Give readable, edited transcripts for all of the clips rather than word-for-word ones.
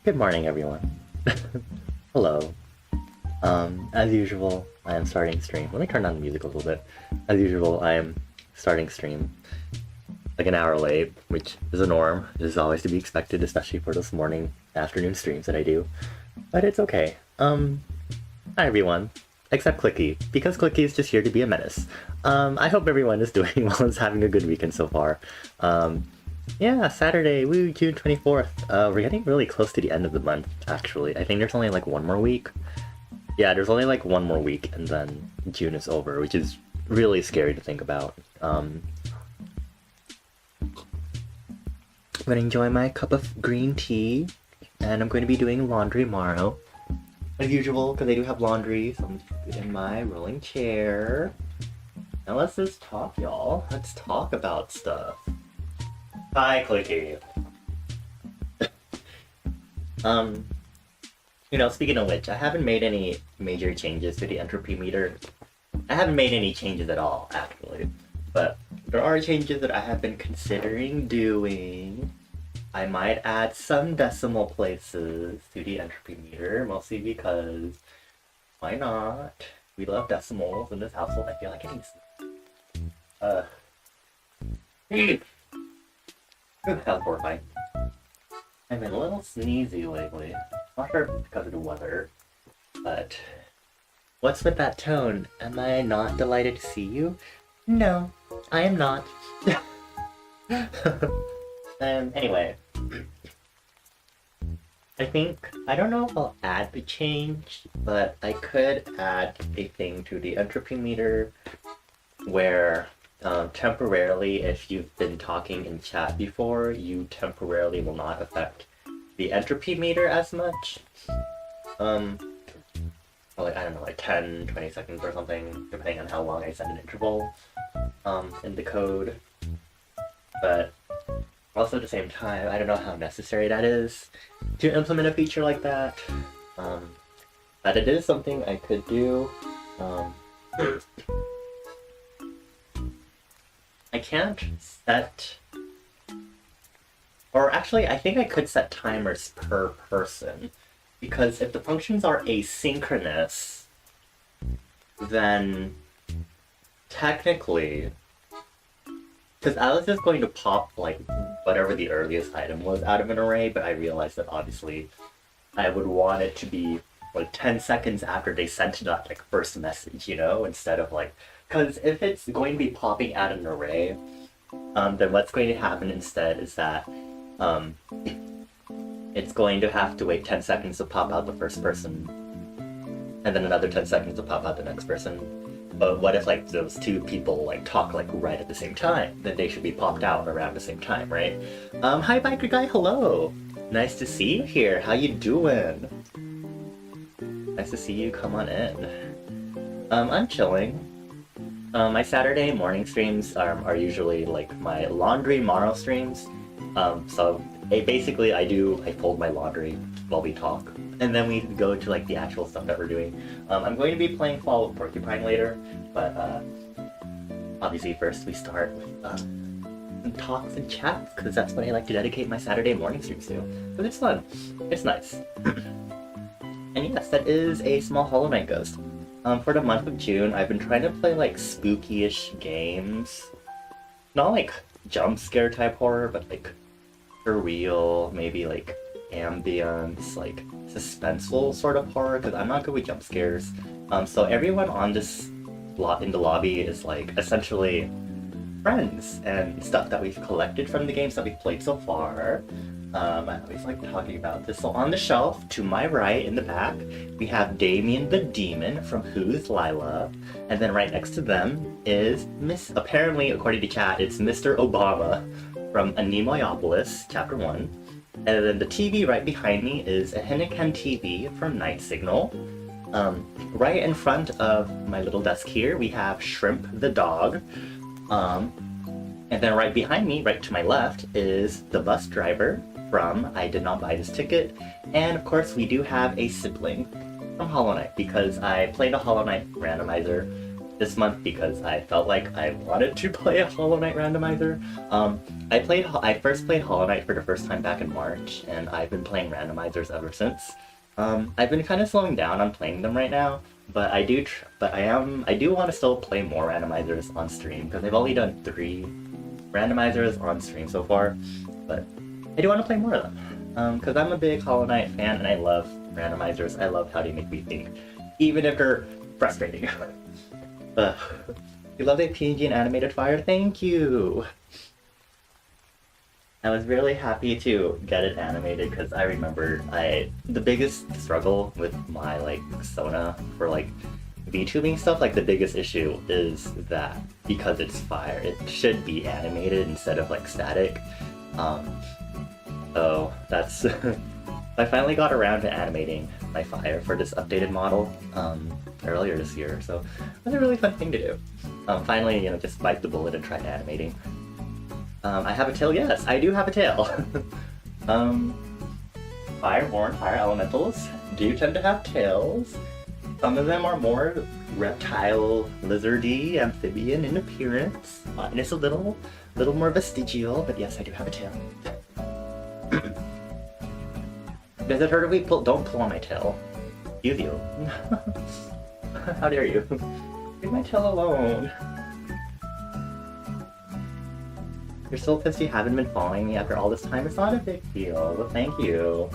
Good morning, everyone. Hello. As usual, I am starting stream. Let me turn down the music a little bit. As usual, I am starting stream like an hour late, which is a norm. This is always to be expected, especially for this morning, afternoon streams that I do. But it's okay. Hi everyone. Except Clicky, because Clicky is just here to be a menace. I hope everyone is doing well and is having a good weekend so far. Yeah, Saturday, woo, June 24th. We're getting really close to the end of the month, actually. I think there's only like one more week. Yeah, there's only like one more week, and then June is over, which is really scary to think about. I'm gonna enjoy my cup of green tea, and I'm going to be doing laundry tomorrow. As usual, because I do have laundry, so I'm just in my rolling chair. Now let's just talk, y'all. Let's talk about stuff. Hi, Clicky. Speaking of which, I haven't made any major changes to the entropy meter. I haven't made any changes at all, actually. But there are changes that I have been considering doing. I might add some decimal places to the entropy meter, mostly because why not? We love decimals in this household. I feel like I need Good health, Porcupine. I've been a little sneezy lately. Not sure if it's because of the weather, but what's with that tone? Am I not delighted to see you? No, I am not. Anyway, I don't know if I'll add the change, but I could add a thing to the entropy meter where temporarily, if you've been talking in chat before, you temporarily will not affect the entropy meter as much. Like, I don't know, like 10, 20 seconds or something, depending on how long I set an interval in the code. But also at the same time, I don't know how necessary that is to implement a feature like that. But it is something I could do. I can't set... Or actually, I think I could set timers per person. Because if the functions are asynchronous, then technically... Because I was just going to pop, like, whatever the earliest item was out of an array, but I realized that obviously I would want it to be, like, 10 seconds after they sent that, like, first message, you know? Instead of, like... Because if it's going to be popping out an array, then what's going to happen instead is that it's going to have to wait 10 seconds to pop out the first person, and then another 10 seconds to pop out the next person. But what if, like, those two people, like, talk, like, right at the same time? Then they should be popped out around the same time, right? Hi, biker guy, hello! Nice to see you here, how you doing? Nice to see you, come on in. I'm chilling. My Saturday morning streams are usually, like, my laundry mono streams. So basically I fold my laundry while we talk, and then we go to, like, the actual stuff that we're doing. I'm going to be playing Fall with Porcupine later, but obviously first we start with some talks and chats, because that's what I like to dedicate my Saturday morning streams to. But it's fun. It's nice. And yes, that is a small Hollow Knight ghost. For the month of June, I've been trying to play, like, spooky-ish games. Not, like, jump scare type horror, but, like, surreal, maybe, like, ambience, like, suspenseful sort of horror, because I'm not good with jump scares. So everyone on this in the lobby is, like, essentially friends and stuff that we've collected from the games that we've played so far. I always like talking about this. So on the shelf, to my right, in the back, we have Damien the Demon from Who's Lila, and then right next to them is apparently, according to chat, it's Mr. Obama from Anemoyopolis, Chapter 1. And then the TV right behind me is a Henneken TV from Night Signal. Right in front of my little desk here, we have Shrimp the Dog. And then right behind me, right to my left, is the bus driver from I Did Not Buy This Ticket. And of course, we do have a sibling from Hollow Knight, because I played a Hollow Knight randomizer this month because I felt like I wanted to play a Hollow Knight randomizer. I first played Hollow Knight for the first time back in March, and I've been playing randomizers ever since. I've been kind of slowing down on playing them right now, but I do want to still play more randomizers on stream because I've only done 3 randomizers on stream so far, but I do want to play more of them because I'm a big Hollow Knight fan and I love randomizers. I love how they make me think, even if they're frustrating. You love the PNG and animated fire? Thank you! I was really happy to get it animated because I remember the biggest struggle with my Sona for VTubing stuff, the biggest issue is that because it's fire, it should be animated instead of static. So that's I finally got around to animating my fire for this updated model earlier this year, so it was a really fun thing to do. Finally, just bite the bullet and try animating. I have a tail, yes, I do have a tail. Fireborn, fire elementals do tend to have tails. Some of them are more reptile, lizardy, amphibian in appearance. And it's a little more vestigial, but yes, I do have a tail. Does it hurt if we don't pull on my tail? You. How dare you? Leave my tail alone. You're so pissed you haven't been following me after all this time? It's not a big deal, but thank you.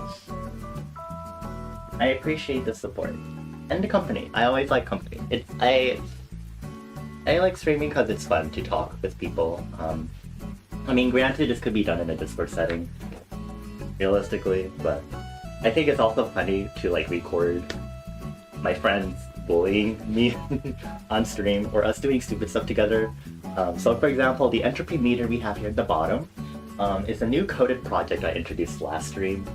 I appreciate the support. And the company. I always like company. I like streaming because it's fun to talk with people. I mean, granted, this could be done in a Discord setting, realistically, but I think it's also funny to record my friends bullying me on stream or us doing stupid stuff together. So for example, the entropy meter we have here at the bottom is a new coded project I introduced last stream.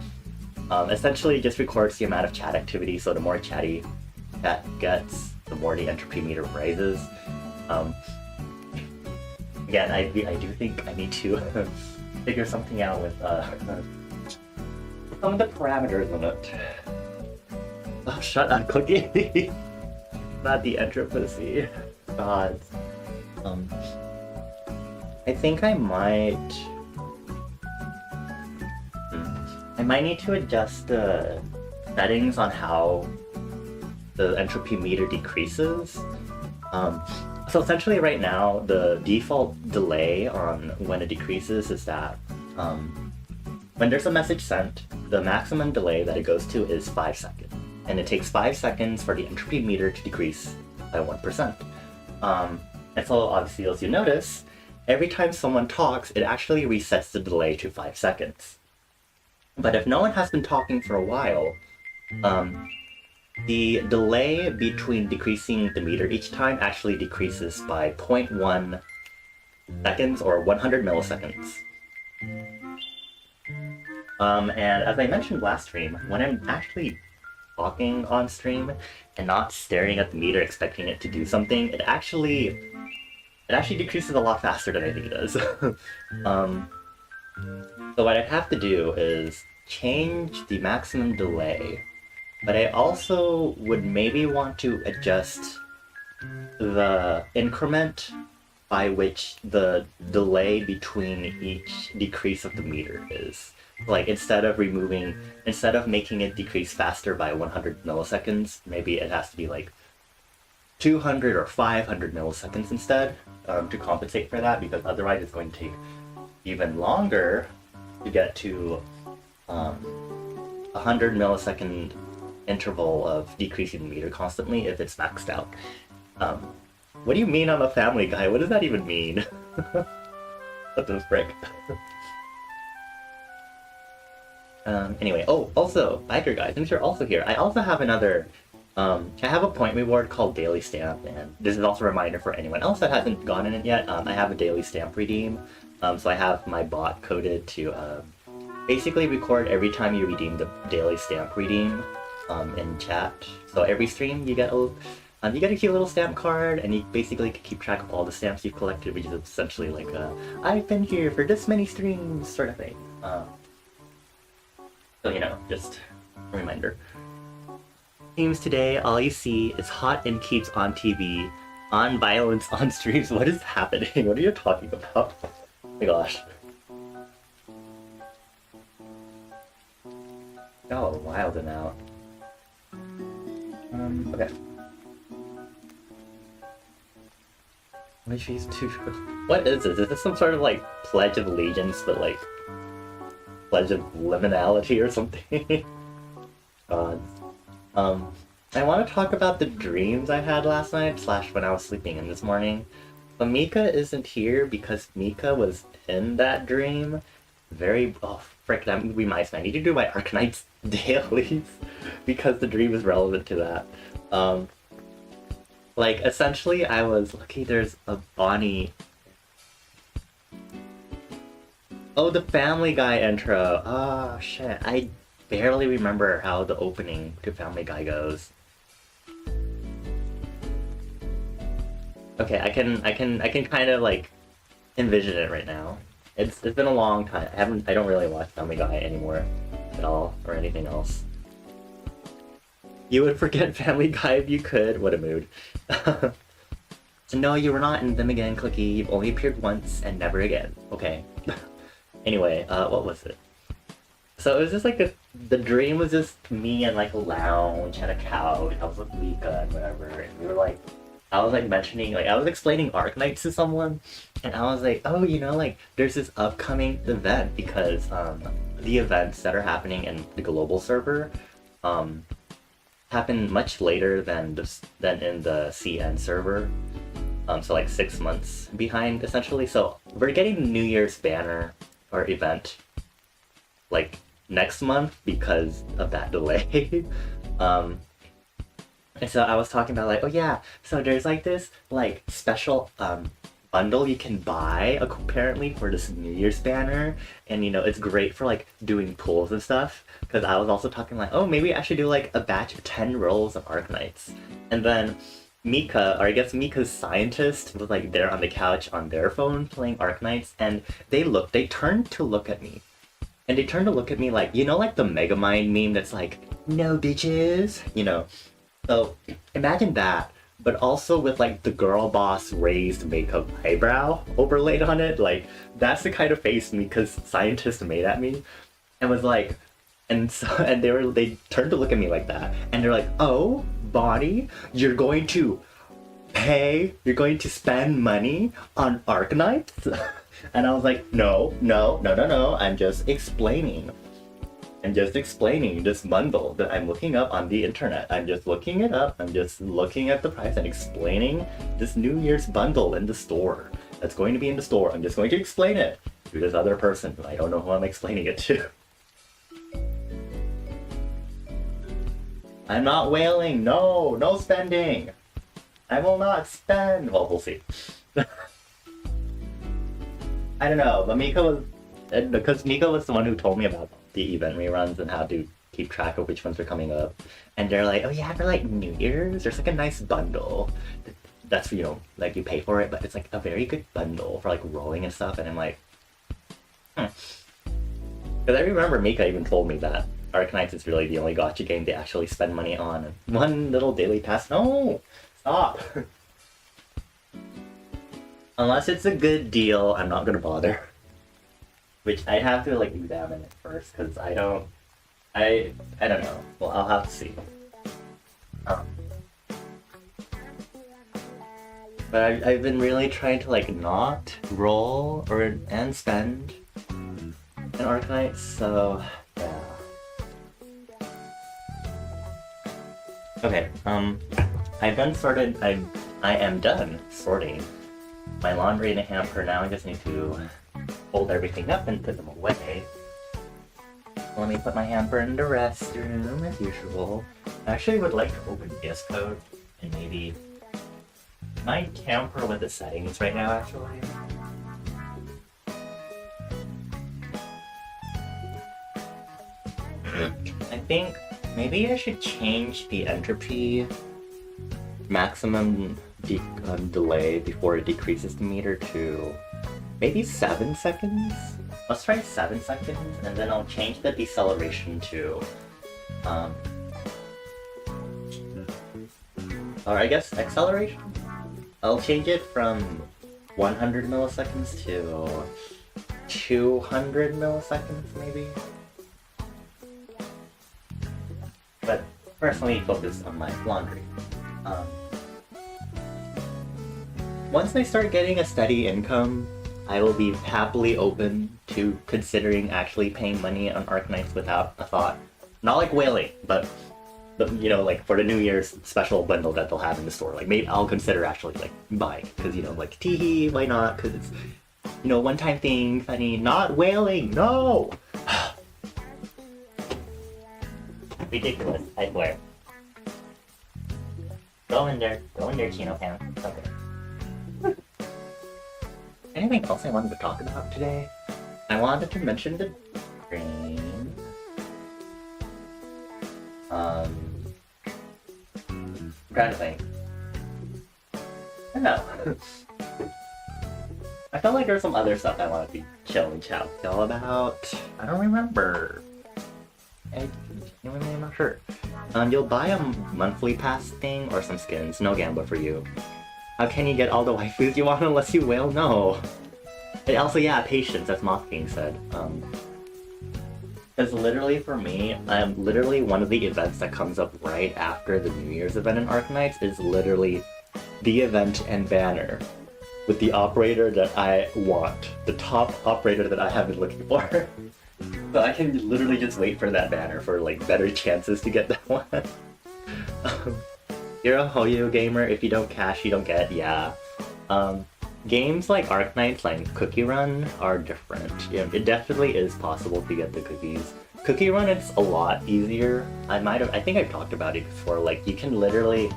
Essentially just records the amount of chat activity, so the more chatty chat gets, the more the entropy meter rises. Again, I do think I need to figure something out with some of the parameters on it. Oh, shut up, Cookie! Not the entropy. God. I think I might need to adjust the settings on how the entropy meter decreases. So essentially right now, the default delay on when it decreases is that when there's a message sent, the maximum delay that it goes to is 5 seconds. And it takes 5 seconds for the entropy meter to decrease by 1%. And so obviously, as you notice, every time someone talks, it actually resets the delay to 5 seconds. But if no one has been talking for a while, the delay between decreasing the meter each time actually decreases by 0.1 seconds or 100 milliseconds. And as I mentioned last stream, when I'm actually talking on stream and not staring at the meter expecting it to do something, it actually decreases a lot faster than I think it does. So what I'd have to do is change the maximum delay, but I also would maybe want to adjust the increment by which the delay between each decrease of the meter is. Instead of making it decrease faster by 100 milliseconds, maybe it has to be 200 or 500 milliseconds instead, to compensate for that, because otherwise it's going to take even longer to get to 100 millisecond interval of decreasing the meter constantly if it's maxed out. What do you mean I'm a family guy? What does that even mean? What the frick? Anyway, also, biker guys, since you're also here, I also have another, I have a point reward called Daily Stamp, and this is also a reminder for anyone else that hasn't gotten it yet. I have a Daily Stamp redeem, so I have my bot coded to basically record every time you redeem the Daily Stamp redeem in chat. So every stream you get a cute little stamp card, and you basically can keep track of all the stamps you've collected, which is essentially like a I've been here for this many streams sort of thing. So just a reminder. Teams today, all you see is hot and keeps on TV. On violence on streams? What is happening? What are you talking about? Oh my gosh. Got a wild and out. Okay. Which is too. What is this? Is this some sort of like Pledge of Allegiance, but like Pledge of Liminality or something? God. I want to talk about the dreams I had last night, / when I was sleeping in this morning. But Mika isn't here because Mika was in that dream. Oh, frick, that would be my I need to do my Arknights dailies because the dream is relevant to that. Like, essentially, I was lucky there's a Bonnie. Oh, the Family Guy intro. Oh, shit. I barely remember how the opening to Family Guy goes. Okay, I can kind of like envision it right now. It's been a long time. I don't really watch Family Guy anymore at all or anything else. You would forget Family Guy if you could. What a mood. No, you were not in them again, Clicky. You've only appeared once and never again. Okay. Anyway, what was it? So it was just like the dream was just me and like a lounge and a couch. I was with Mika and whatever, and we were like, I was like mentioning, like I was explaining Arknights to someone, and I was like, oh, you know, like there's this upcoming event because the events that are happening in the global server happen much later than in the CN server. So like 6 months behind essentially. So we're getting New Year's banner or event like next month because of that delay. And so I was talking about like, oh yeah, so there's like this like special bundle you can buy apparently for this New Year's banner, and you know it's great for like doing pulls and stuff. Because I was also talking like, oh, maybe I should do like a batch of 10 rolls of Arknights, and then Mika, or I guess Mika's scientist, was like there on the couch on their phone playing Arknights, and they turned to look at me. And they turned to look at me like, you know, like the Megamind meme that's like, no bitches, you know. So imagine that, but also with like the girl boss raised makeup eyebrow overlaid on it. Like that's the kind of face Mika's scientist made at me, and was like, and they turned to look at me like that, and they're like, oh, Bonnie, you're going to spend money on Arknights? And I was like, no, I'm just explaining this bundle that I'm looking up on the internet. I'm just looking it up, I'm just looking at the price and explaining this New Year's bundle in the store. That's going to be in the store. I'm just going to explain it to this other person who I don't know who I'm explaining it to. I'm not wailing, no spending. I will not spend. Well, we'll see. I don't know, but because Mika was the one who told me about the event reruns and how to keep track of which ones are coming up. And they're like, oh yeah, for like New Year's, there's like a nice bundle. That's, you know, like you pay for it, but it's like a very good bundle for like rolling and stuff. And I'm like, Because I remember Mika even told me that Arknights is really the only gacha game they actually spend money on. One little daily pass, no! Stop! Unless it's a good deal, I'm not gonna bother. Which I have to like examine it first, because I don't know. Well, I'll have to see. But I've been really trying to like not roll and spend in Arknights, so yeah. Okay, I am done sorting my laundry in a hamper. Now I just need to fold everything up and put them away. Let me put my hamper in the restroom as usual. I actually would like to open VS Code and maybe my hamper with the settings right now actually. I think maybe I should change the entropy maximum delay before it decreases the meter to maybe 7 seconds? Let's try 7 seconds, and then I'll change the deceleration to, or I guess acceleration? I'll change it from 100 milliseconds to 200 milliseconds, maybe. But personally, focus on my laundry. Once I start getting a steady income, I will be happily open to considering actually paying money on Arknights without a thought. Not like whaling, but you know, like for the New Year's special bundle that they'll have in the store. Like maybe I'll consider actually like buying, because you know, like teehee, why not? Because it's, you know, one-time thing, funny. Not whaling, no. Ridiculous, I swear. Go in there, Chino Pants. Okay. Anything else I wanted to talk about today? I wanted to mention the train. I'm trying to think. I don't know. I felt like there's some other stuff I wanted to chill and chat with y'all about. I don't remember. I'm not sure. You'll buy a monthly pass thing or some skins. No gambler for you. How can you get all the waifus you want unless you whale? No. And also, yeah, patience, as Moth King said. Because literally for me, literally one of the events that comes up right after the New Year's event in Arknights is literally the event and banner with the operator that I want. The top operator that I have been looking for. So I can literally just wait for that banner for like better chances to get that one. You're a Hoyo gamer, if you don't cash, you don't get, yeah. Games like Arknights, like Cookie Run, are different. Yeah, it definitely is possible to get the cookies. Cookie Run, it's a lot easier. I think I've talked about it before, like you can literally,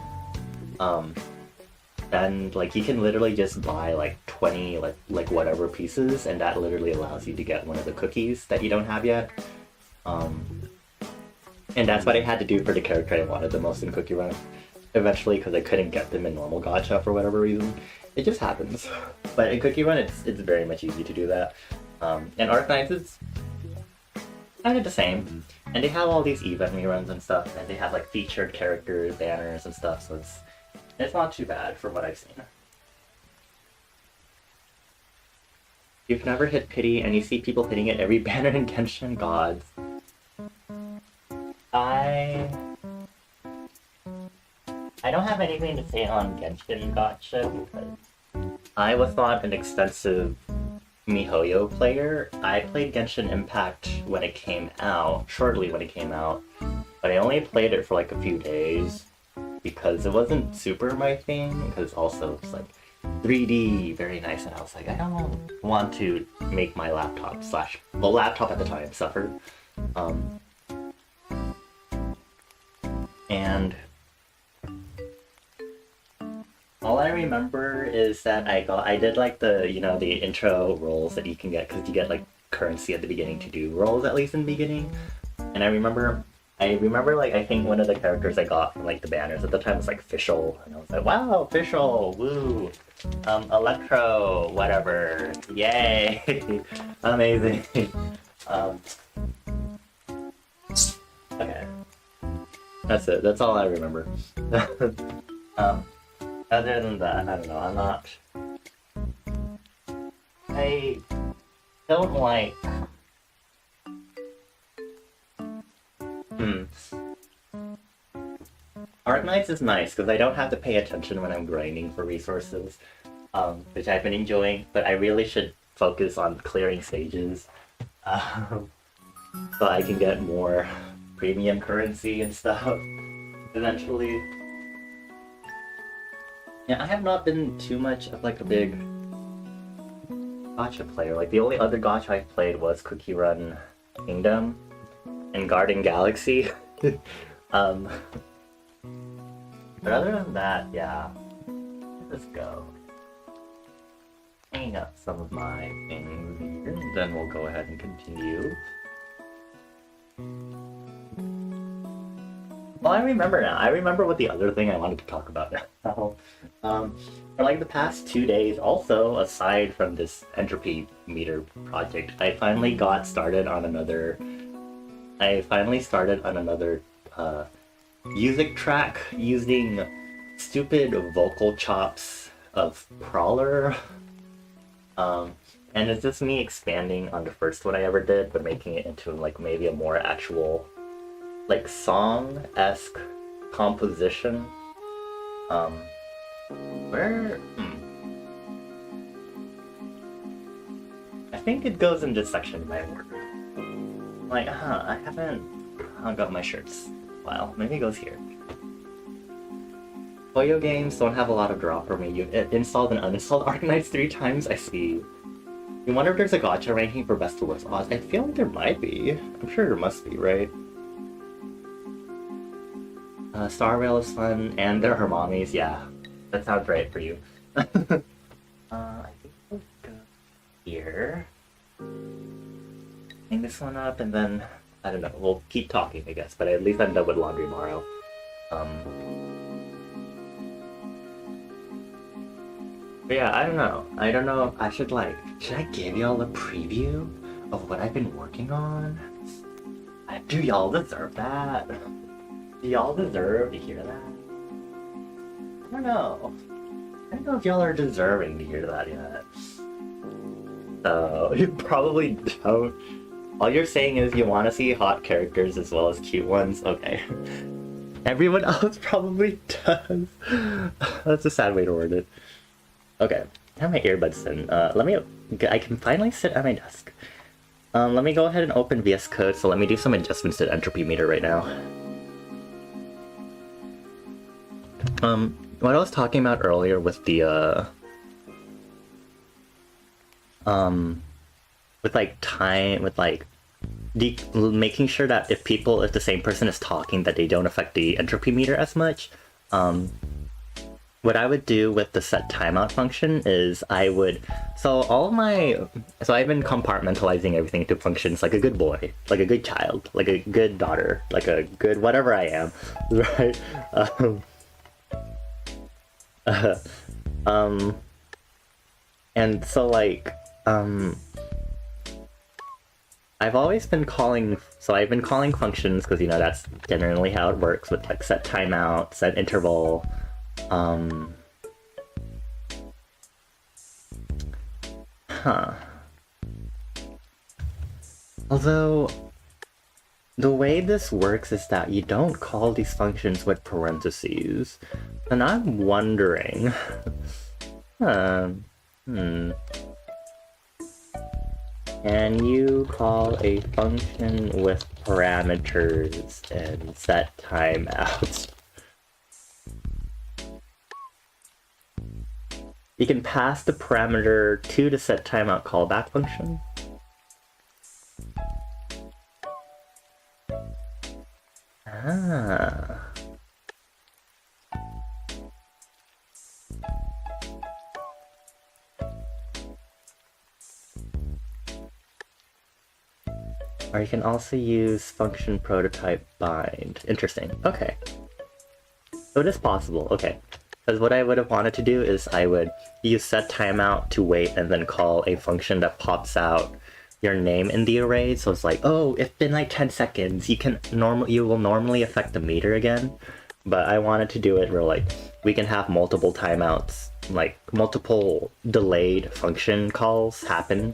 you can literally just buy like 20, like whatever pieces, and that literally allows you to get one of the cookies that you don't have yet. And that's what I had to do for the character I wanted the most in Cookie Run. Eventually, because I couldn't get them in normal gacha for whatever reason. It just happens. But in Cookie Run, it's very much easy to do that. And Arknights is kind of the same. And they have all these event reruns and stuff, and they have like featured character banners and stuff, so it's not too bad from what I've seen. You've never hit pity, and you see people hitting it every banner in Genshin Gods. I don't have anything to say on Genshin Gacha because I was not an extensive MiHoYo player. I played Genshin Impact when it came out, shortly when it came out, but I only played it for like a few days because it wasn't super my thing, because also it's like 3D, very nice, and I was like, I don't want to make my laptop at the time suffer. And all I remember is that I did like the, you know, the intro roles that you can get, because you get like currency at the beginning to do roles, at least in the beginning. And I remember like, I think one of the characters I got from like the banners at the time was like Fischl, and I was like, wow, Fischl, woo, Electro, whatever, yay, amazing. Okay, that's it. That's all I remember. Other than that, I don't know, I don't like... Arknights is nice, because I don't have to pay attention when I'm grinding for resources, which I've been enjoying, but I really should focus on clearing stages, so I can get more premium currency and stuff, eventually. Yeah, I have not been too much of like a big gacha player. Like the only other gacha I've played was Cookie Run Kingdom and Garden Galaxy. But other than that, yeah. Let's go. Hang up some of my things here, and then we'll go ahead and continue. Well, I remember now. I remember what the other thing I wanted to talk about now. For like the past 2 days, also, aside from this entropy meter project, I finally started on another music track using stupid vocal chops of Prowler. And it's just me expanding on the first one I ever did, but making it into like maybe a more actual, like song-esque composition. Where? I think it goes in this section of my work. Like, I haven't hung up my shirts. Wow, maybe it goes here. Toyo games don't have a lot of draw for me. You installed and uninstalled Arknights 3 times? I see. You wonder if there's a gacha ranking for best to worst odds? I feel like there might be. I'm sure there must be, right? Star Rail is fun, and they're her mommies, yeah. That sounds right for you. I think we'll go here. Hang this one up, and then, I don't know, we'll keep talking, I guess, but at least I'm done with laundry tomorrow. But yeah, I don't know. I don't know if I should I give y'all a preview of what I've been working on? Do y'all deserve that? Do y'all deserve to hear that? I don't know. I don't know if y'all are deserving to hear that yet. So, you probably don't. All you're saying is you want to see hot characters as well as cute ones? Okay. Everyone else probably does. That's a sad way to word it. Okay, I have my earbuds in. I can finally sit at my desk. Let me go ahead and open VS Code, so let me do some adjustments to the entropy meter right now. What I was talking about earlier with the, making sure that if the same person is talking, that they don't affect the entropy meter as much, what I would do with the set timeout function is I've been compartmentalizing everything into functions like a good boy, like a good child, like a good daughter, like a good whatever I am, right? And so I've been calling functions because, you know, that's generally how it works with like set timeout, set interval, Although, the way this works is that you don't call these functions with parentheses, and I'm wondering, Can you call a function with parameters and set timeouts? You can pass the parameter to the set timeout callback function. Ah. Or you can also use function prototype bind. Interesting. Okay. So it is possible. Okay. Because what I would have wanted to do is I would use set timeout to wait and then call a function that pops out your name in the array. So it's like, oh, if in like 10 seconds you will normally affect the meter again. But I wanted to do it where like we can have multiple timeouts, like multiple delayed function calls happen.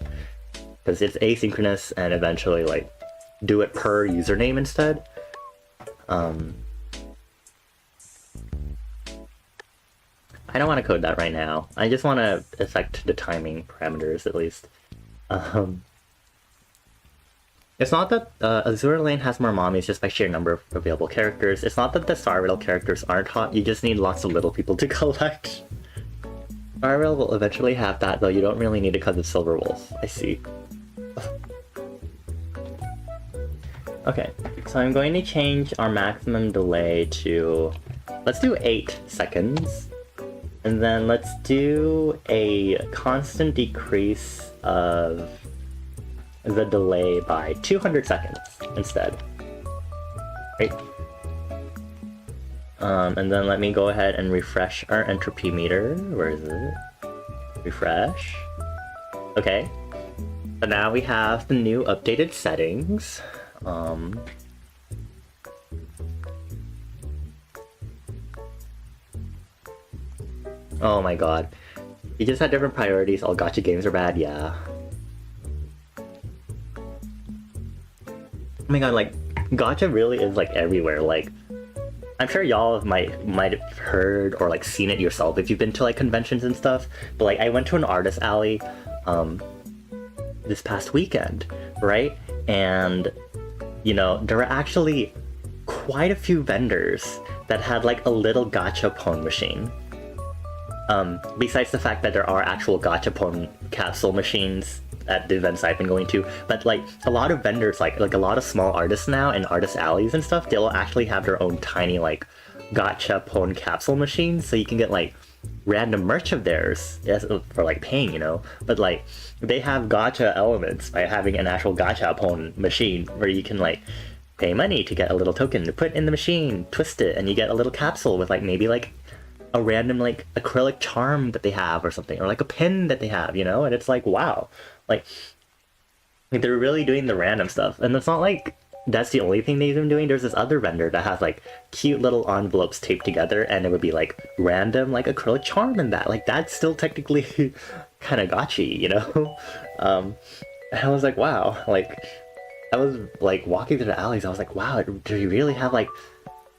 Because it's asynchronous and eventually like do it per username instead. I don't want to code that right now. I just want to affect the timing parameters at least. It's not that Azure Lane has more mommies just by sheer number of available characters. It's not that the Star Rail characters aren't hot, you just need lots of little people to collect. Star Rail will eventually have that, though you don't really need it because of Silver Wolf. I see. Okay, so I'm going to change our maximum delay to... let's do 8 seconds. And then let's do a constant decrease of the delay by 200 seconds instead. Right? And then let me go ahead and refresh our entropy meter. Where is it? Refresh. Okay. So now we have the new updated settings. Oh my god. You just had different priorities. All gacha games are bad, yeah. Oh my god, like, gacha really is like everywhere. Like, I'm sure y'all might have heard or like seen it yourself if you've been to like conventions and stuff. But like, I went to an artist alley, this past weekend, right? And you know, there were actually quite a few vendors that had like a little gachapon machine. Besides the fact that there are actual gachapon capsule machines at the events I've been going to, but like a lot of vendors, like a lot of small artists now in artist alleys and stuff, they'll actually have their own tiny like gachapon capsule machines, so you can get like random merch of theirs, yes, for like paying, you know. But like they have gacha elements by having an actual gachapon machine where you can like pay money to get a little token to put in the machine, twist it, and you get a little capsule with like maybe like a random like acrylic charm that they have or something, or like a pin that they have, you know. And it's like, wow, like they're really doing the random stuff. And it's not like that's the only thing they've been doing. There's this other vendor that has like cute little envelopes taped together, and it would be like random like acrylic charm in that. Like that's still technically kind of gotchy, you know. And I was like, wow, like I was like walking through the alleys, I was like, wow, do you really have like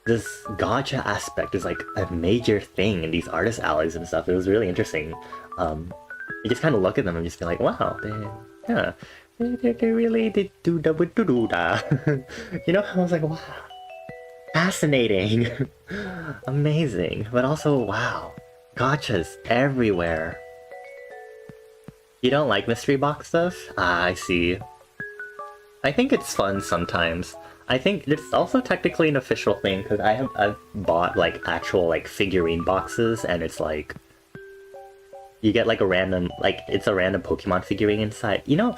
this gacha aspect is like a major thing in these artist alleys and stuff. It was really interesting. You just kind of look at them and just be like, wow, they really did do da. You know, I was like, wow, fascinating, amazing, but also wow, gachas everywhere. You don't like mystery box stuff? Ah, I see. I think it's fun sometimes. I think it's also technically an official thing because I've bought like actual like figurine boxes, and it's like you get like a random, like it's a random Pokemon figurine inside. You know,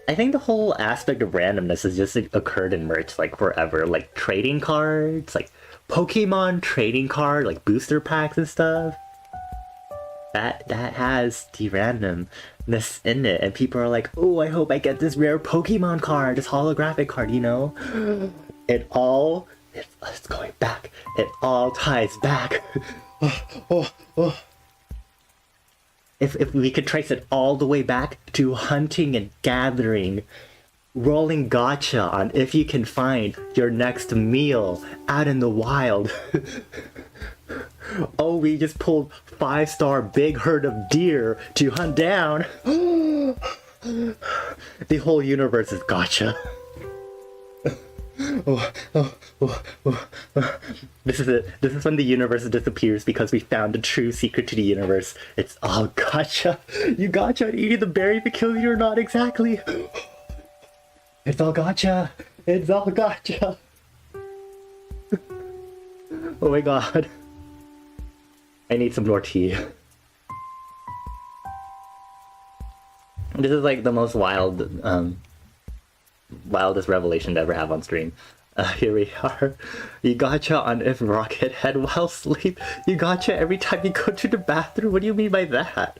I think the whole aspect of randomness has just occurred in merch like forever. Like trading cards, like Pokemon trading card, like booster packs and stuff. That has the randomness in it, and people are like, oh, I hope I get this rare Pokemon card, this holographic card, you know? It's going back. It all ties back. If we could trace it all the way back to hunting and gathering, rolling gacha on if you can find your next meal out in the wild. Oh, we just pulled 5-star big herd of deer to hunt down. The whole universe is gacha. This is it. This is when the universe disappears because we found the true secret to the universe. It's all gacha. You gacha at eating the berry to kill you or not exactly. It's all gacha. It's all gacha. Oh my god. I need some more tea. This is like the most wildest revelation to ever have on stream. Here we are. You gacha on if Rocket head while asleep. You gacha every time you go to the bathroom. What do you mean by that?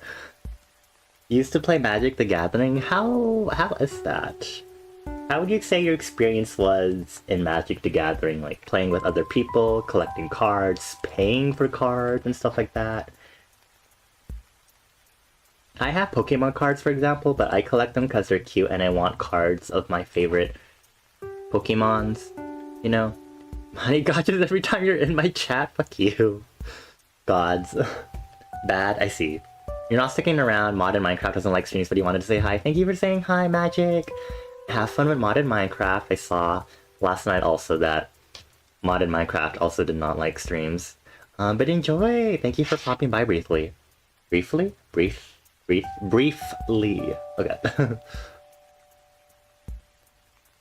You used to play Magic the Gathering? How is that? How would you say your experience was in Magic the Gathering? Like playing with other people, collecting cards, paying for cards and stuff like that? I have Pokemon cards, for example, but I collect them because they're cute and I want cards of my favorite Pokemons, you know? Money gotchas every time you're in my chat? Fuck you. Gods. Bad, I see. You're not sticking around. Mod in Minecraft doesn't like streams, but you wanted to say hi. Thank you for saying hi, Magic. Have fun with Mod in Minecraft. I saw last night also that Mod in Minecraft also did not like streams. But enjoy! Thank you for popping by briefly. Briefly? Briefly. Okay.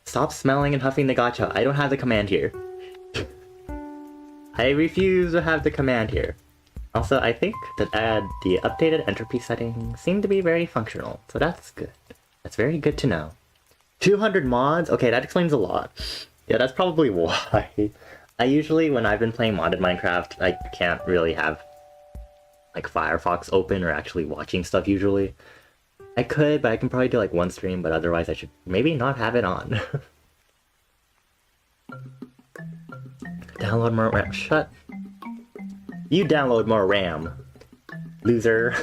Stop smelling and huffing the gacha. I don't have the command here. I refuse to have the command here. Also, I think that the updated entropy settings seem to be very functional, so that's good. That's very good to know. 200 mods? Okay, that explains a lot. Yeah, that's probably why. I usually, when I've been playing modded Minecraft, I can't really have like Firefox open or actually watching stuff usually. I could, but I can probably do like one stream, but otherwise I should maybe not have it on. Download more RAM. Shut. You download more RAM. Loser.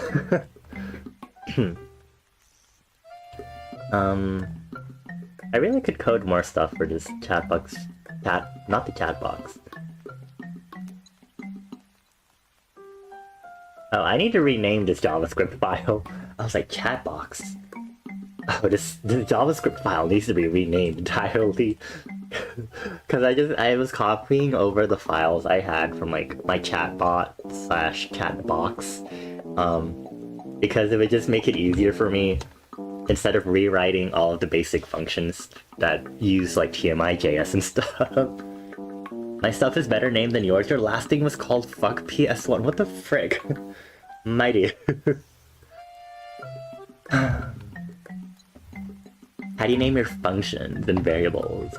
I really could code more stuff for this chat box. Not the chat box. Oh, I need to rename this JavaScript file. I was like, chat box. Oh, this JavaScript file needs to be renamed entirely. Cause I was copying over the files I had from like my chatbot / chat box. Because it would just make it easier for me instead of rewriting all of the basic functions that use like TMI.js and stuff. My stuff is better named than yours. Your last thing was called fuck PS1. What the frick? Mighty. How do you name your functions and variables?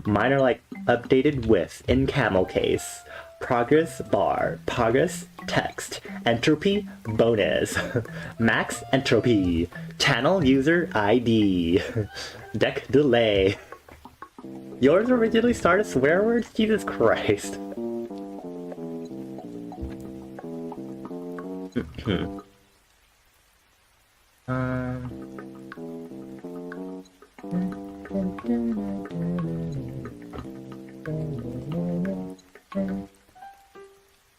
Mine are like updated with in camel case, progress bar, progress text, entropy bonus, max entropy, channel user ID, deck delay. Yours originally started swear words? Jesus Christ.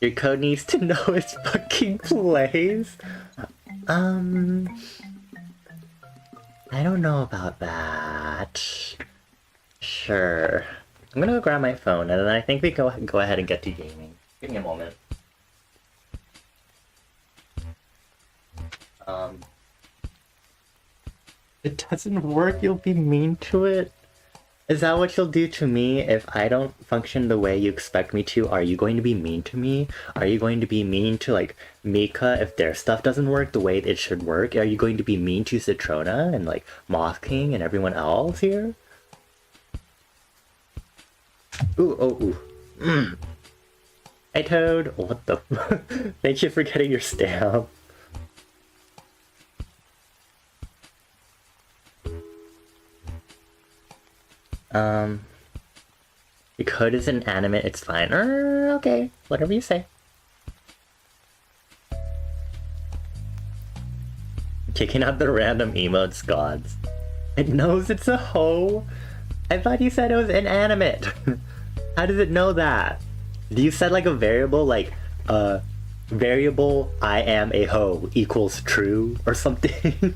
Your code needs to know its fucking plays? I don't know about that. Sure. I'm gonna go grab my phone, and then I think we go ahead and get to gaming. Give me a moment. It doesn't work, you'll be mean to it? Is that what you'll do to me if I don't function the way you expect me to? Are you going to be mean to me? Are you going to be mean to, like, Mika if their stuff doesn't work the way it should work? Are you going to be mean to Citrona and, like, Moth King and everyone else here? Ooh, oh, ooh. Hey, Toad. What the... Thank you for getting your stamp. Your code is inanimate, it's fine. Okay, whatever you say. Kicking out the random emotes, gods. It knows it's a hoe? I thought you said it was inanimate. How does it know that? Do you set like a variable like, variable I am a hoe equals true or something?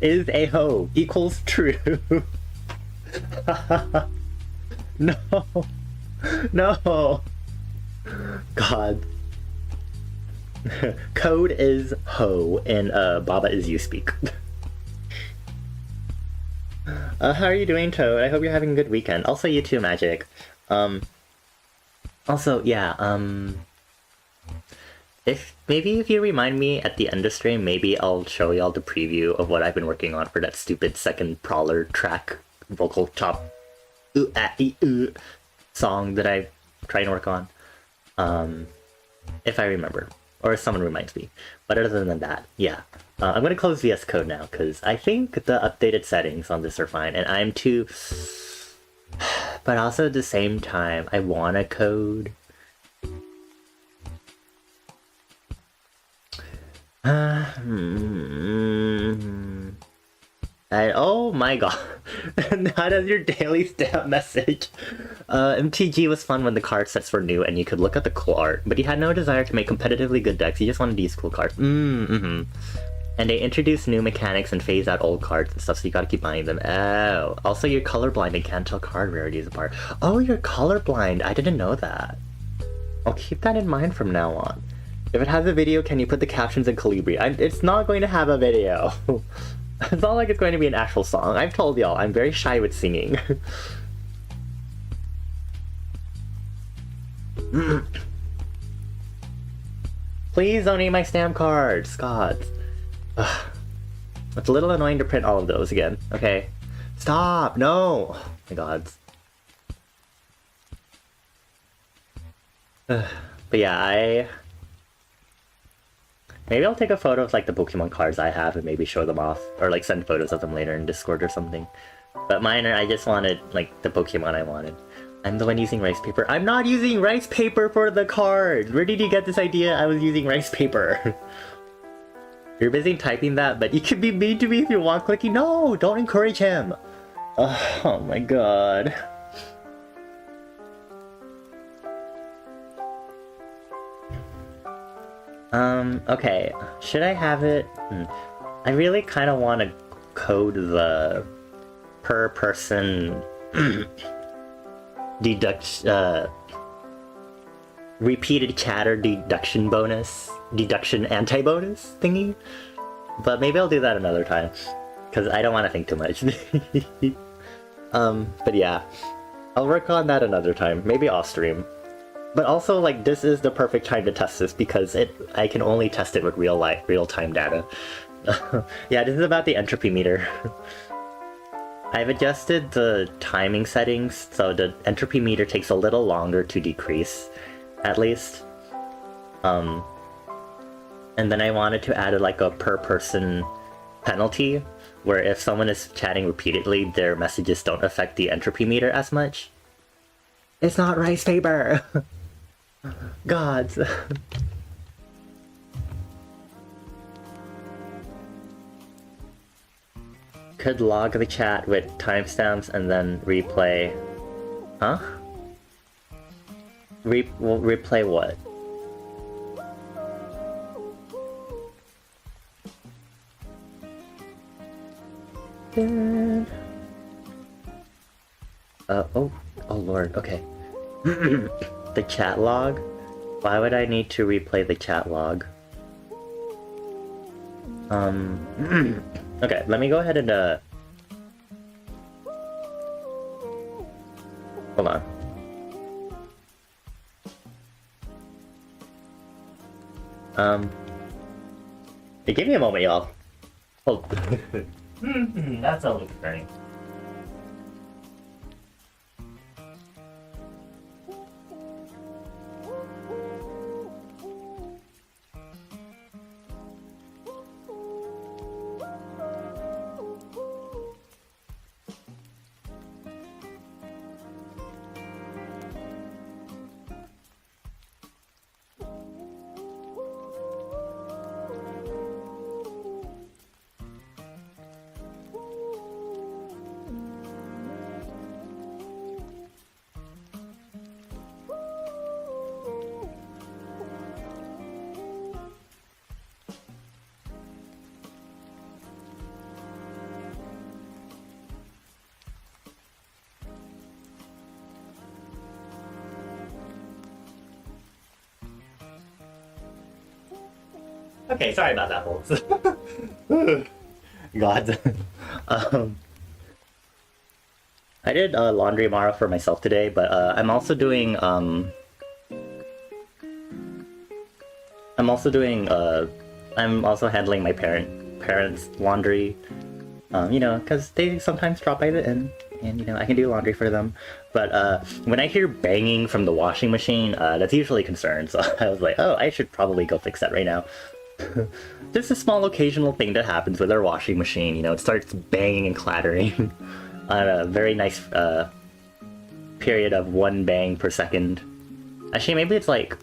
Is a hoe equals true? No. No. God. Code is hoe and Baba is you speak. How are you doing, Toad? I hope you're having a good weekend. Also, you too, Magic. Also, yeah, if you remind me at the end of stream, maybe I'll show y'all the preview of what I've been working on for that stupid second Prowler track vocal chop song that I'm trying to work on. If I remember. Or if someone reminds me. But other than that, yeah. I'm gonna close VS Code now, because I think the updated settings on this are fine, and I'm too... But also at the same time, I wanna code. Oh my god. How does your daily stamp message? MTG was fun when the card sets were new and you could look at the cool art, but he had no desire to make competitively good decks, he just wanted these cool cards. And they introduced new mechanics and phased out old cards and stuff, so you gotta keep buying them. Oh. Also, you're colorblind and can't tell card rarities apart. Oh, you're colorblind! I didn't know that. I'll keep that in mind from now on. If it has a video, can you put the captions in Calibri? It's not going to have a video. It's not like it's going to be an actual song. I've told y'all, I'm very shy with singing. Please don't eat my stamp cards, God. It's a little annoying to print all of those again. Okay. Stop! No! Oh my god. But yeah, maybe I'll take a photo of like the Pokemon cards I have and maybe show them off. Or like send photos of them later in Discord or something. But mine are, I just wanted like the Pokemon I wanted. I'm the one using rice paper. I'm not using rice paper for the card! Where did you get this idea I was using rice paper? You're busy typing that, but you can be mean to me if you want, Clicky. No! Don't encourage him! Oh my god. Okay. Should I have it? I really kind of want to code the per person repeated chatter deduction anti-bonus thingy, but maybe I'll do that another time because I don't want to think too much. But yeah, I'll work on that another time, maybe off stream. But also, like, this is the perfect time to test this because I can only test it with real-time data. Yeah, this is about the entropy meter. I've adjusted the timing settings so the entropy meter takes a little longer to decrease, at least. And then I wanted to add like a per person penalty, where if someone is chatting repeatedly, their messages don't affect the entropy meter as much. It's not rice paper! Gods. Could log the chat with timestamps and then replay. Huh? Replay what? Oh lord, okay. The chat log? Why would I need to replay the chat log? Okay, let me go ahead and, hold on. Give me a moment, y'all. Hold. That's a little concerning. Okay, sorry about that, folks. God. I did laundry tomorrow for myself today, but I'm also doing I'm also handling my parents' laundry. You know, because they sometimes drop by the inn, and you know, I can do laundry for them. But when I hear banging from the washing machine, that's usually a concern. So I was like, oh, I should probably go fix that right now. Just a small occasional thing that happens with our washing machine, you know, it starts banging and clattering on a very nice period of 1 bang per second. Actually, maybe it's like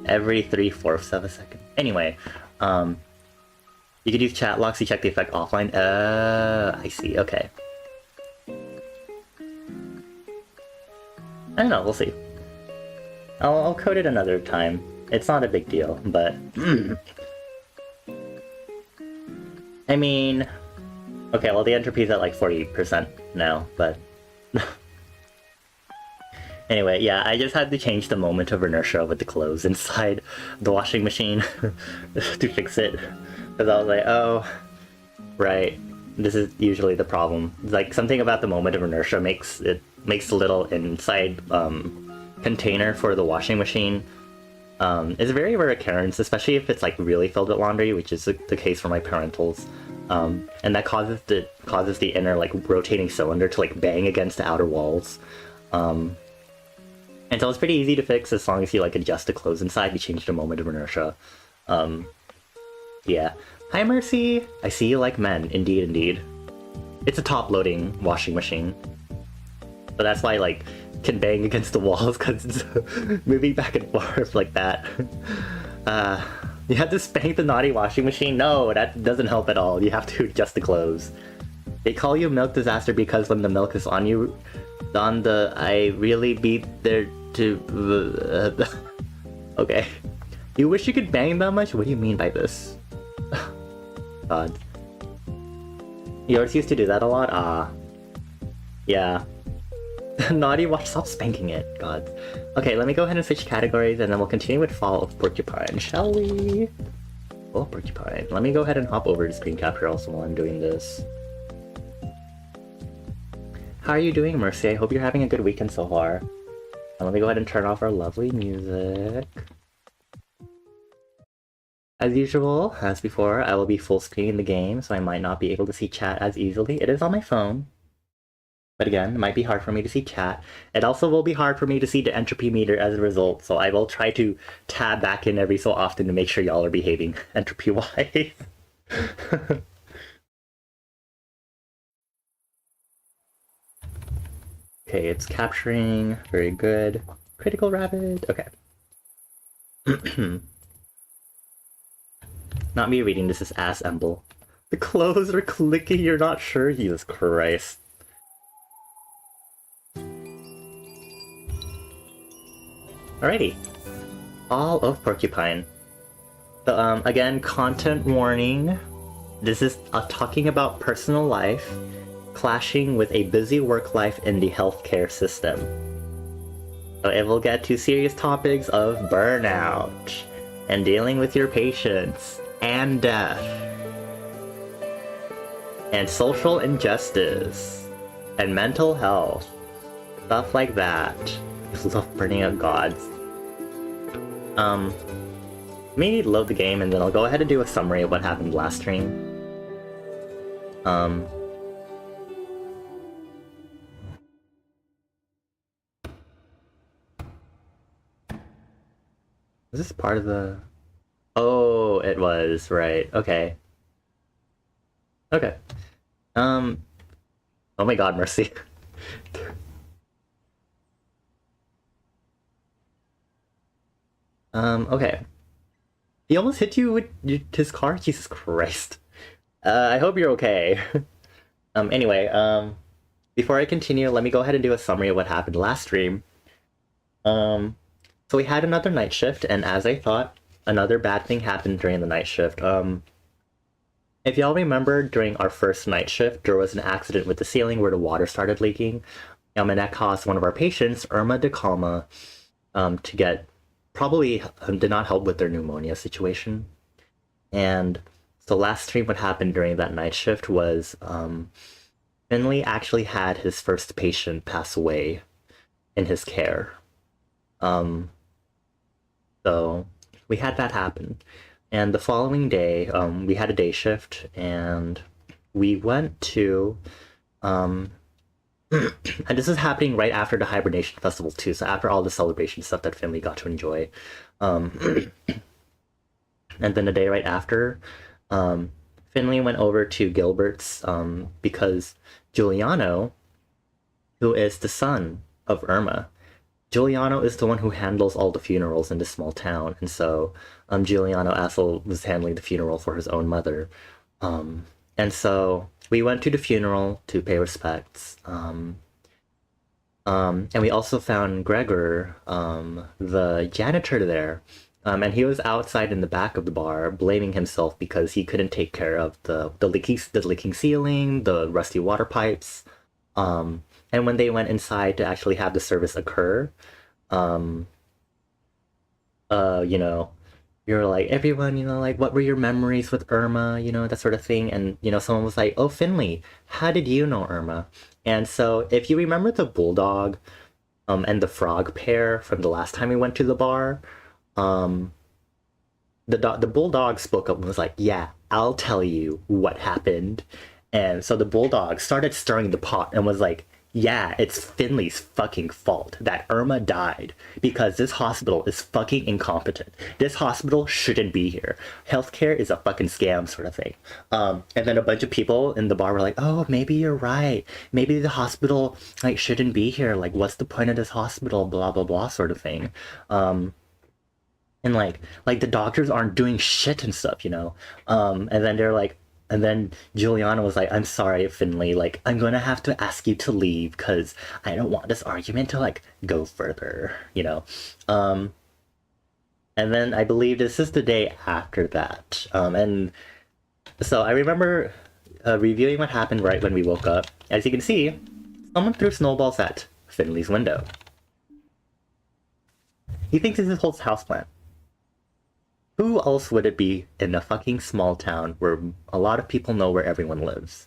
every 3/4 of a second. Anyway, you could use chat locks to check the effect offline. I see, okay. I don't know, we'll see. I'll code it another time. It's not a big deal, but... I mean... Okay, well the entropy's at like 40% now, but... Anyway, yeah, I just had to change the moment of inertia with the clothes inside the washing machine to fix it. Because I was like, oh, right, this is usually the problem. Like, something about the moment of inertia makes the little inside container for the washing machine is a very rare occurrence, especially if it's like really filled with laundry, which is the case for my parentals. And that causes the inner like rotating cylinder to like bang against the outer walls. And so it's pretty easy to fix as long as you like adjust the clothes inside. You change the moment of inertia. Yeah. Hi Mercy! I see you like men. Indeed, indeed. It's a top-loading washing machine. So that's why, like, can bang against the walls, because it's moving back and forth like that. You have to spank the naughty washing machine? No, that doesn't help at all. You have to adjust the clothes. They call you milk disaster because when the milk is on you, I really be there to... Okay. You wish you could bang that much? What do you mean by this? God. Yours used to do that a lot? Ah. Yeah. Naughty watch, stop spanking it. God. Okay, let me go ahead and switch categories and then we'll continue with Fall of Porcupine, shall we? Fall of Porcupine. Let me go ahead and hop over to screen capture also while I'm doing this. How are you doing, Mercy? I hope you're having a good weekend so far. And let me go ahead and turn off our lovely music. As usual, as before, I will be full screening the game, so I might not be able to see chat as easily. It is on my phone. But again, it might be hard for me to see chat. It also will be hard for me to see the entropy meter as a result, so I will try to tab back in every so often to make sure y'all are behaving entropy-wise. Okay, it's capturing. Very good. Critical Rabbit. Okay. Not me reading, this is ass Emble. The clothes are clicking, you're not sure? Jesus Christ. Alrighty. All of Porcupine. So, again, content warning. This is talking about personal life clashing with a busy work life in the healthcare system. So it will get to serious topics of burnout and dealing with your patients and death and social injustice and mental health, stuff like that. I love burning out gods. Me load the game and then I'll go ahead and do a summary of what happened last stream. Was this part of the... Oh, it was, right, okay. Okay. Oh my god, Mercy. Okay. He almost hit you with his car? Jesus Christ. I hope you're okay. Anyway, before I continue, let me go ahead and do a summary of what happened last stream. So we had another night shift, and as I thought, another bad thing happened during the night shift. If y'all remember, during our first night shift, there was an accident with the ceiling where the water started leaking. And that caused one of our patients, Irma de Calma, to get... probably did not help with their pneumonia situation. And so last stream, what happened during that night shift was Finley actually had his first patient pass away in his care. So we had that happen. And the following day, we had a day shift and we went to... and this is happening right after the Hibernation Festival too, so after all the celebration stuff that Finley got to enjoy. And then the day right after, Finley went over to Gilbert's because Giuliano, who is the son of Irma, Giuliano is the one who handles all the funerals in this small town, and so Giuliano also was handling the funeral for his own mother. And so we went to the funeral to pay respects. And we also found Gregor, the janitor there. And he was outside in the back of the bar blaming himself because he couldn't take care of the leaking ceiling, the rusty water pipes. And when they went inside to actually have the service occur, you know, you're like, everyone, you know, like, what were your memories with Irma, you know, that sort of thing. And, you know, someone was like, oh, Finley, how did you know Irma? And so if you remember the bulldog and the frog pair from the last time we went to the bar, the bulldog spoke up and was like, yeah, I'll tell you what happened. And so the bulldog started stirring the pot and was like, Yeah, it's Finley's fucking fault that Irma died because this hospital is fucking incompetent. This hospital shouldn't be here. Healthcare is a fucking scam, sort of thing. And then a bunch of people in the bar were like, "Oh, maybe you're right. Maybe the hospital like shouldn't be here. Like, what's the point of this hospital? Blah blah blah, sort of thing." And like the doctors aren't doing shit and stuff, you know. And then they're like, and then Juliana was like, "I'm sorry, Finley. Like, I'm gonna have to ask you to leave because I don't want this argument to like go further, you know." And then I believe this is the day after that. And so I remember reviewing what happened right when we woke up. As you can see, someone threw snowballs at Finley's window. He thinks it's his whole houseplant. Who else would it be in a fucking small town where a lot of people know where everyone lives?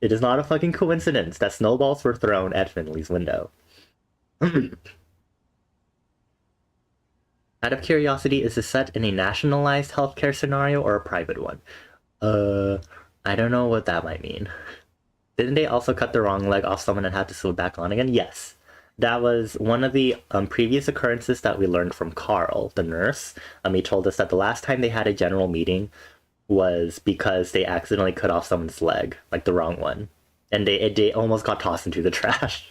It is not a fucking coincidence that snowballs were thrown at Finley's window. Out of curiosity, is this set in a nationalized healthcare scenario or a private one? I don't know what that might mean. Didn't they also cut the wrong leg off someone and had to sew it back on again? Yes. That was one of the previous occurrences that we learned from Carl, the nurse. He told us that the last time they had a general meeting was because they accidentally cut off someone's leg, like the wrong one. And they almost got tossed into the trash.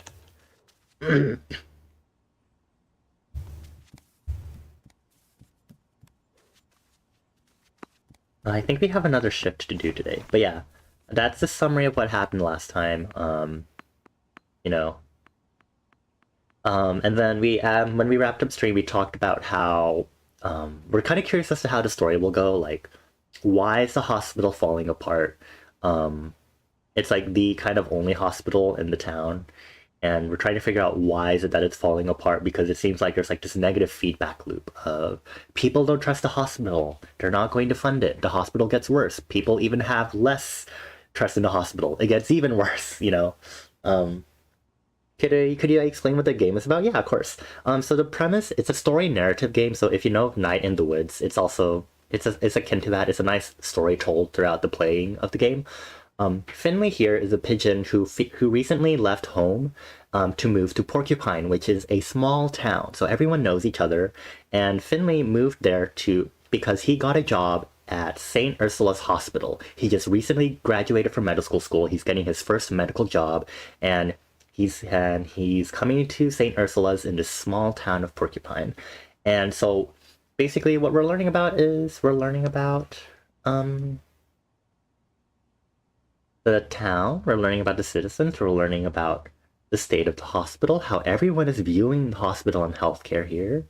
I think we have another shift to do today. But yeah, that's the summary of what happened last time. You know. And then we, when we wrapped up stream, we talked about how we're kind of curious as to how the story will go. Like, why is the hospital falling apart? It's like the kind of only hospital in the town, and we're trying to figure out why is it that it's falling apart, because it seems like there's like this negative feedback loop of people don't trust the hospital, they're not going to fund it, the hospital gets worse, people even have less trust in the hospital, it gets even worse, you know. Could you explain what the game is about? Yeah, of course. So the premise, it's a story narrative game. So if you know Night in the Woods, it's akin to that. It's a nice story told throughout the playing of the game. Finley here is a pigeon who recently left home to move to Porcupine, which is a small town. So everyone knows each other. And Finley moved there because he got a job at St. Ursula's Hospital. He just recently graduated from medical school. He's getting his first medical job, and he's coming to St. Ursula's in this small town of Porcupine. And so basically what we're learning about is the town, we're learning about the citizens, we're learning about the state of the hospital, how everyone is viewing the hospital and healthcare here.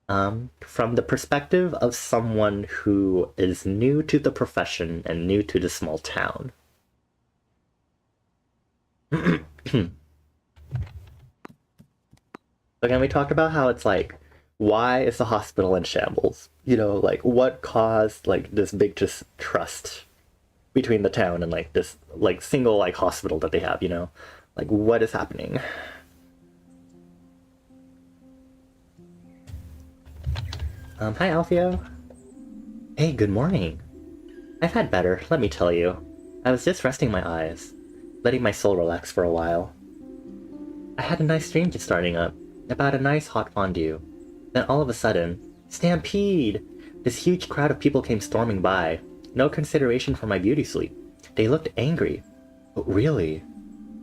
From the perspective of someone who is new to the profession and new to the small town. Again, we talked about how it's like, why is the hospital in shambles? You know, like what caused like this big distrust between the town and like this like single like hospital that they have, you know? Like what is happening? Hi Alfio. Hey, good morning. I've had better, let me tell you. I was just resting my eyes, letting my soul relax for a while. I had a nice dream just starting up, about a nice hot fondue. Then all of a sudden, stampede! This huge crowd of people came storming by. No consideration for my beauty sleep. They looked angry. Oh, really?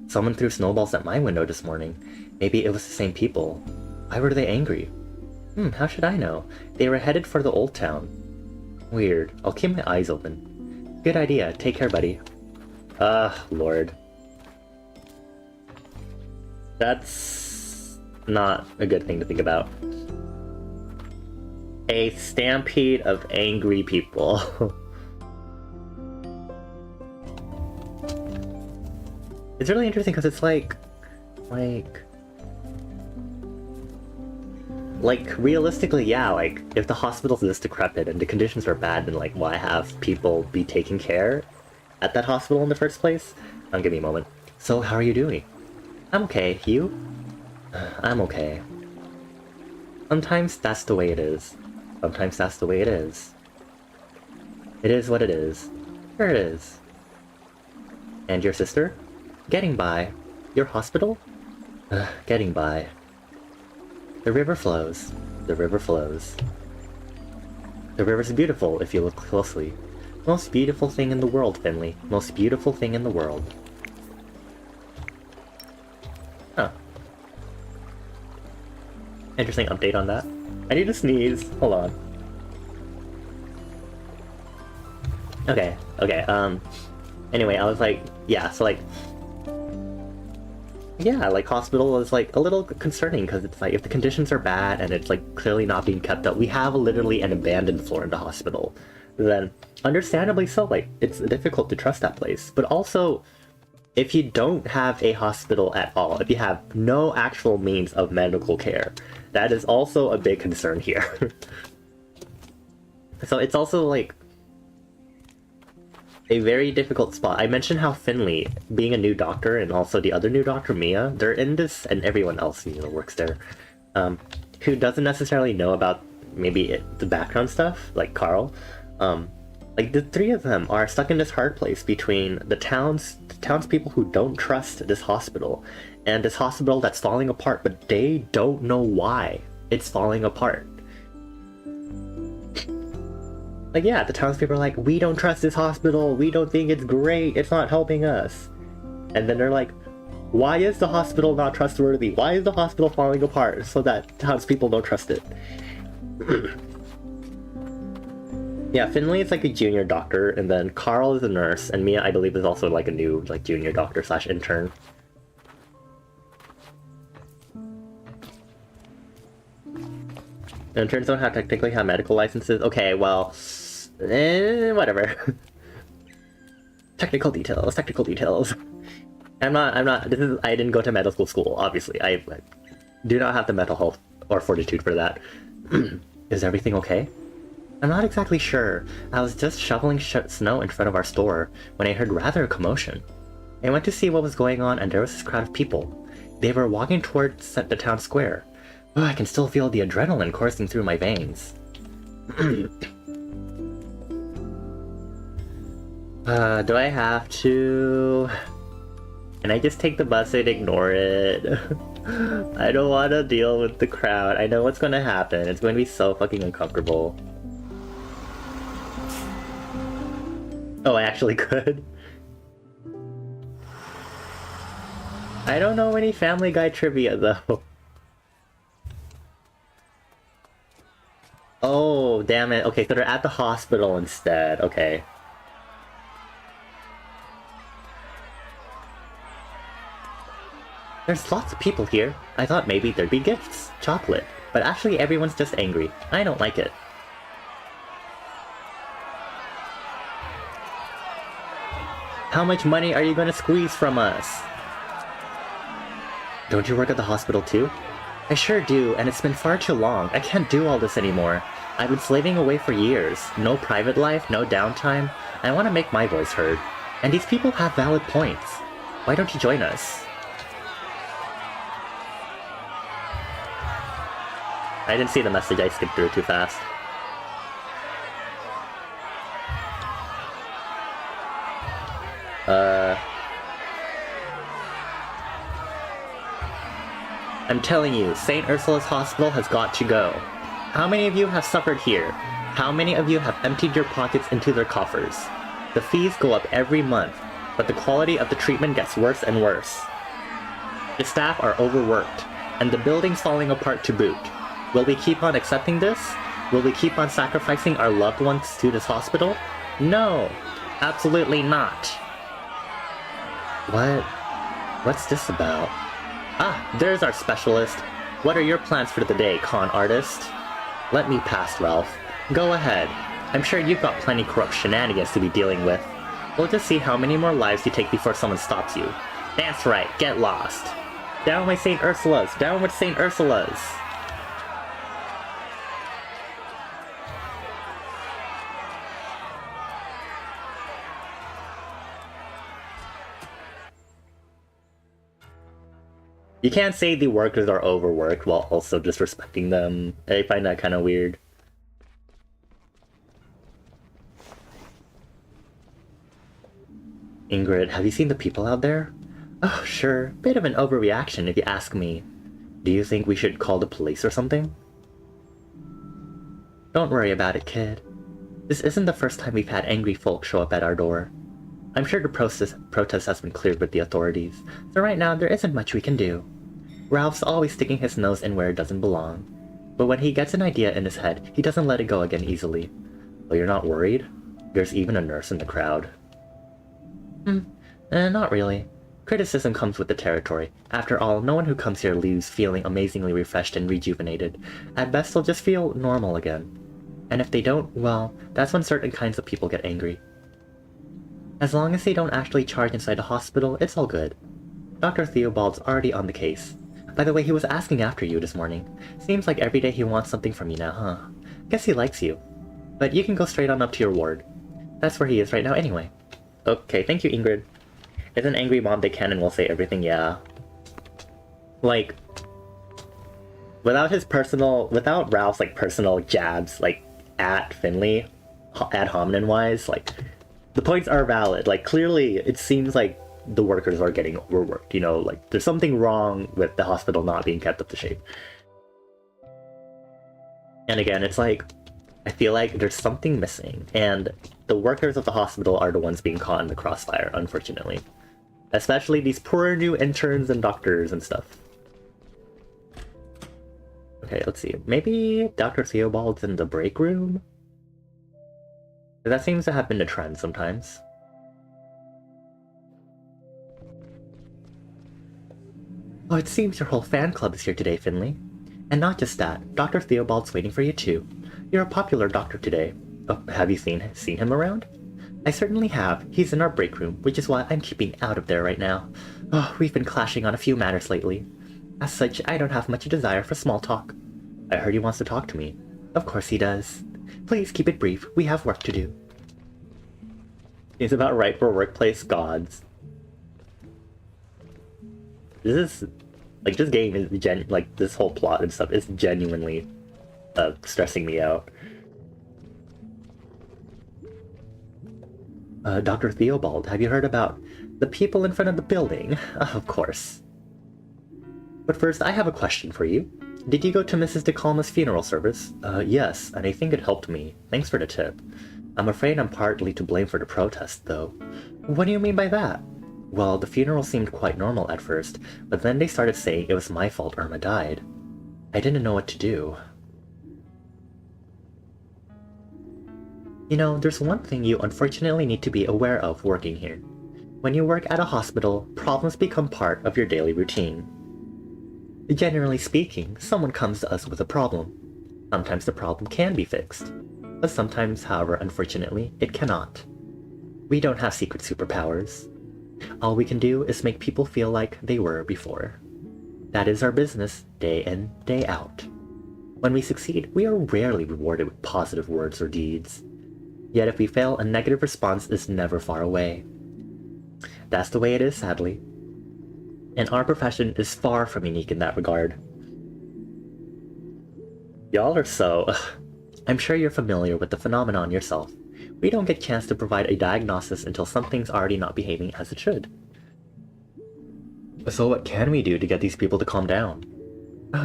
Someone threw snowballs at my window this morning. Maybe it was the same people. Why were they angry? How should I know? They were headed for the old town. Weird. I'll keep my eyes open. Good idea. Take care, buddy. Lord. That's not a good thing to think about. A stampede of angry people. It's really interesting because it's like realistically, yeah, like if the hospital's this decrepit and the conditions are bad, then like why have people be taking care at that hospital in the first place? Give me a moment. So how are you doing? I'm okay. You? I'm okay. Sometimes that's the way it is. Sometimes that's the way it is. It is what it is. Sure it is. And your sister? Getting by. Your hospital? Getting by. The river flows. The river flows. The river's beautiful if you look closely. Most beautiful thing in the world, Finley. Most beautiful thing in the world. Huh. Interesting update on that. I need to sneeze. Hold on. Okay, anyway, I was like, yeah, so like, yeah, like hospital is like a little concerning because it's like if the conditions are bad and it's like clearly not being kept up, we have literally an abandoned floor in the hospital, then understandably so, like, it's difficult to trust that place. But also, if you don't have a hospital at all, if you have no actual means of medical care, that is also a big concern here. So it's also like a very difficult spot. I mentioned how Finley, being a new doctor, and also the other new doctor, Mia, they're in this, and everyone else, you know, works there, who doesn't necessarily know about maybe the background stuff, like Carl. Like the three of them are stuck in this hard place between the townspeople who don't trust this hospital, and this hospital that's falling apart, but they don't know why it's falling apart. Like, yeah, the townspeople are like, we don't trust this hospital, we don't think it's great, it's not helping us. And then they're like, why is the hospital not trustworthy? Why is the hospital falling apart? So that townspeople don't trust it. Yeah, Finley is like a junior doctor, and then Carl is a nurse, and Mia, I believe, is also like a new like junior doctor slash intern. Interns don't have technically have medical licenses. Okay, well, whatever. Technical details, technical details. I'm not, I didn't go to medical school, obviously. I do not have the mental health or fortitude for that. Is everything okay? I'm not exactly sure. I was just shoveling snow in front of our store when I heard rather a commotion. I went to see what was going on, and there was this crowd of people. They were walking towards the town square. Oh, I can still feel the adrenaline coursing through my veins. Do I have to... Can I just take the bus and ignore it? I don't want to deal with the crowd. I know what's going to happen. It's going to be so fucking uncomfortable. Oh, I actually could. I don't know any Family Guy trivia, though. Oh, damn it. Okay, so they're at the hospital instead. Okay. There's lots of people here. I thought maybe there'd be gifts, chocolate, but actually everyone's just angry. I don't like it. How much money are you gonna squeeze from us? Don't you work at the hospital too? I sure do, and it's been far too long. I can't do all this anymore. I've been slaving away for years. No private life, no downtime. I want to make my voice heard. And these people have valid points. Why don't you join us? I didn't see the message, I skipped through it too fast. I'm telling you, St. Ursula's Hospital has got to go. How many of you have suffered here? How many of you have emptied your pockets into their coffers? The fees go up every month, but the quality of the treatment gets worse and worse. The staff are overworked, and the building's falling apart to boot. Will we keep on accepting this? Will we keep on sacrificing our loved ones to this hospital? No, absolutely not. What's this about? Ah, there's our specialist. What are your plans for the day, con artist? Let me pass, Ralph. Go ahead. I'm sure you've got plenty corrupt shenanigans to be dealing with. We'll just see how many more lives you take before someone stops you. That's right, get lost. Down with St. Ursula's! Down with St. Ursula's! You can't say the workers are overworked while also disrespecting them. I find that kind of weird. Ingrid, have you seen the people out there? Oh, sure, bit of an overreaction if you ask me. Do you think we should call the police or something? Don't worry about it, kid. This isn't the first time we've had angry folk show up at our door. I'm sure the protest has been cleared with the authorities, so right now there isn't much we can do. Ralph's always sticking his nose in where it doesn't belong. But when he gets an idea in his head, he doesn't let it go again easily. Well, you're not worried? There's even a nurse in the crowd. Not really. Criticism comes with the territory. After all, no one who comes here leaves feeling amazingly refreshed and rejuvenated. At best, they'll just feel normal again. And if they don't, well, that's when certain kinds of people get angry. As long as they don't actually charge inside the hospital, it's all good. Dr. Theobald's already on the case. By the way, he was asking after you this morning. Seems like every day he wants something from you now, huh? Guess he likes you. But you can go straight on up to your ward. That's where he is right now anyway. Okay, thank you, Ingrid. As an angry mom, they can and will say everything, yeah. Like, without Ralph's, like, personal jabs, like, at Finley, ad hominem-wise, like, the points are valid. Like, clearly, it seems like the workers are getting overworked, you know? Like, there's something wrong with the hospital not being kept up to shape. And again, it's like, I feel like there's something missing, and the workers of the hospital are the ones being caught in the crossfire, unfortunately. Especially these poor new interns and doctors and stuff. Okay, let's see. Maybe Dr. Theobald's in the break room? That seems to have been the trend sometimes. Oh, it seems your whole fan club is here today, Finley. And not just that, Dr. Theobald's waiting for you too. You're a popular doctor today. Oh, have you seen him around? I certainly have. He's in our break room, which is why I'm keeping out of there right now. Oh, we've been clashing on a few matters lately. As such, I don't have much desire for small talk. I heard he wants to talk to me. Of course he does. Please keep it brief. We have work to do. Seems about right for workplace gods. This is... like, this game is like, this whole plot and stuff is genuinely stressing me out. Dr. Theobald, have you heard about the people in front of the building? Of course. But first, I have a question for you. Did you go to Mrs. DeCalma's funeral service? Yes, and I think it helped me. Thanks for the tip. I'm afraid I'm partly to blame for the protest, though. What do you mean by that? Well, the funeral seemed quite normal at first, but then they started saying it was my fault Irma died. I didn't know what to do. You know, there's one thing you unfortunately need to be aware of working here. When you work at a hospital, problems become part of your daily routine. Generally speaking, someone comes to us with a problem. Sometimes the problem can be fixed, but sometimes, however, unfortunately, it cannot. We don't have secret superpowers. All we can do is make people feel like they were before. That is our business, day in, day out. When we succeed, we are rarely rewarded with positive words or deeds. Yet if we fail, a negative response is never far away. That's the way it is, sadly. And our profession is far from unique in that regard. Y'all are so... I'm sure you're familiar with the phenomenon yourself. We don't get a chance to provide a diagnosis until something's already not behaving as it should. So what can we do to get these people to calm down?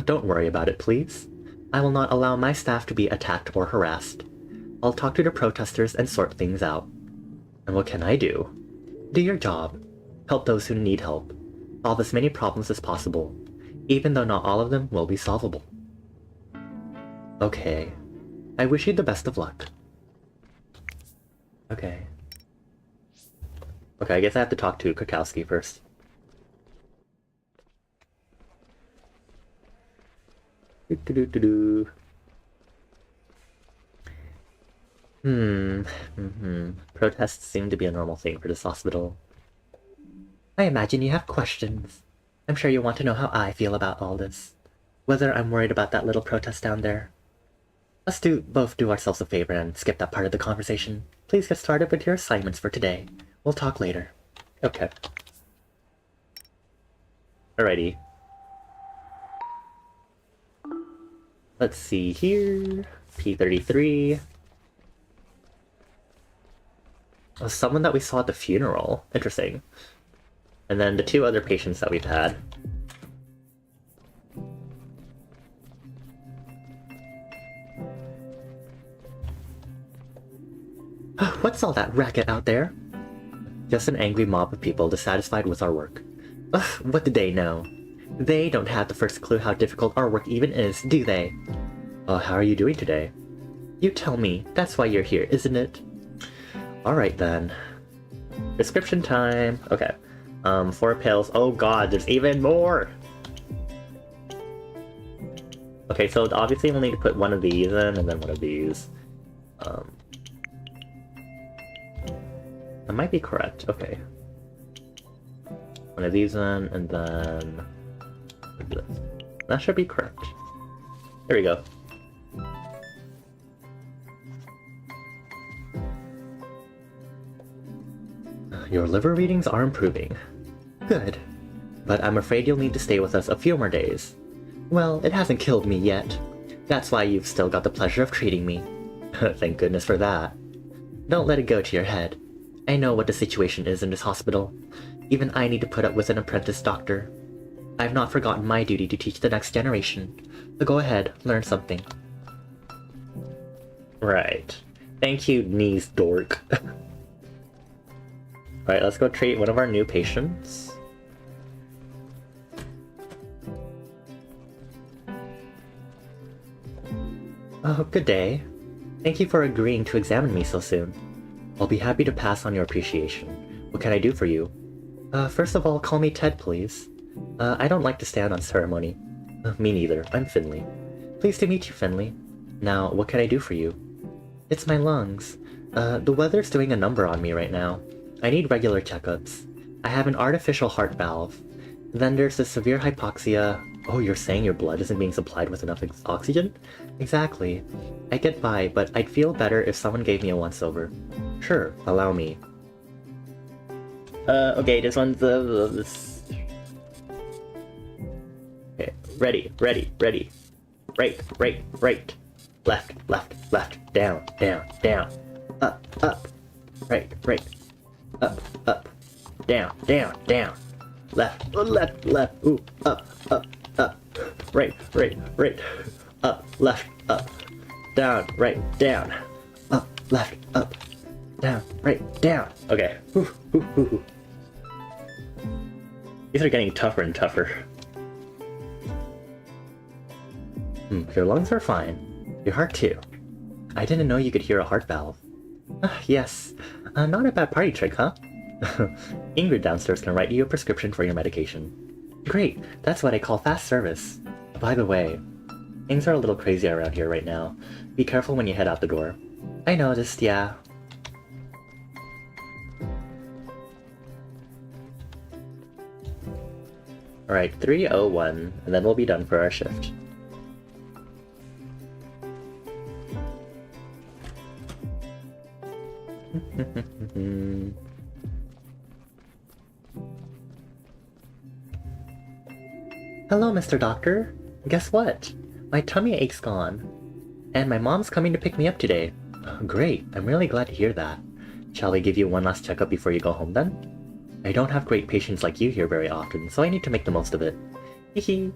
Don't worry about it, please. I will not allow my staff to be attacked or harassed. I'll talk to the protesters and sort things out. And what can I do? Do your job. Help those who need help. Solve as many problems as possible, even though not all of them will be solvable. Okay. I wish you the best of luck. Okay. Okay, I guess I have to talk to Krakowski first. Protests seem to be a normal thing for this hospital. I imagine you have questions. I'm sure you want to know how I feel about all this. Whether I'm worried about that little protest down there. Let's both do ourselves a favor and skip that part of the conversation. Please get started with your assignments for today. We'll talk later. Okay. Alrighty. Let's see here. P33. Oh, someone that we saw at the funeral. Interesting. And then the 2 other patients that we've had. What's all that racket out there? Just an angry mob of people dissatisfied with our work. Ugh, what do they know? They don't have the first clue how difficult our work even is, do they? How are you doing today? You tell me. That's why you're here, isn't it? Alright then. Prescription time. Okay. 4 pills. Oh god, there's even more! Okay, so obviously we'll need to put one of these in, and then one of these. That might be correct. Okay. One of these in, and then... this. That should be correct. There we go. Your liver readings are improving. Good. But I'm afraid you'll need to stay with us a few more days. Well, it hasn't killed me yet. That's why you've still got the pleasure of treating me. Thank goodness for that. Don't let it go to your head. I know what the situation is in this hospital. Even I need to put up with an apprentice doctor. I've not forgotten my duty to teach the next generation. So go ahead, learn something. Right. Thank you, knees dork. Alright, let's go treat one of our new patients. Oh, good day. Thank you for agreeing to examine me so soon. I'll be happy to pass on your appreciation. What can I do for you? First of all, call me Ted, please. I don't like to stand on ceremony. Me neither. I'm Finley. Pleased to meet you, Finley. Now, what can I do for you? It's my lungs. The weather's doing a number on me right now. I need regular checkups. I have an artificial heart valve. Then there's the severe hypoxia. Oh, you're saying your blood isn't being supplied with enough oxygen? Exactly. I get by, but I'd feel better if someone gave me a once-over. Sure, allow me. Okay, this one's this. Okay, ready. Right. Left. Down. Up. Right. Up. Down. Left. Ooh, up. Right. Up, left, up. Down, right, down. Up, left, up. Down, right, down. Okay. Ooh. These are getting tougher and tougher. Your lungs are fine. Your heart too. I didn't know you could hear a heart valve. Yes. Not a bad party trick, huh? Ingrid downstairs can write you a prescription for your medication. Great, that's what I call fast service. By the way, things are a little crazy around here right now. Be careful when you head out the door. I noticed, yeah. Alright, 3:01, and then we'll be done for our shift. Hello, Mr. Doctor. Guess what? My tummy ache's gone. And my mom's coming to pick me up today. Great, I'm really glad to hear that. Shall we give you one last checkup before you go home then? I don't have great patients like you here very often, so I need to make the most of it. Hehe.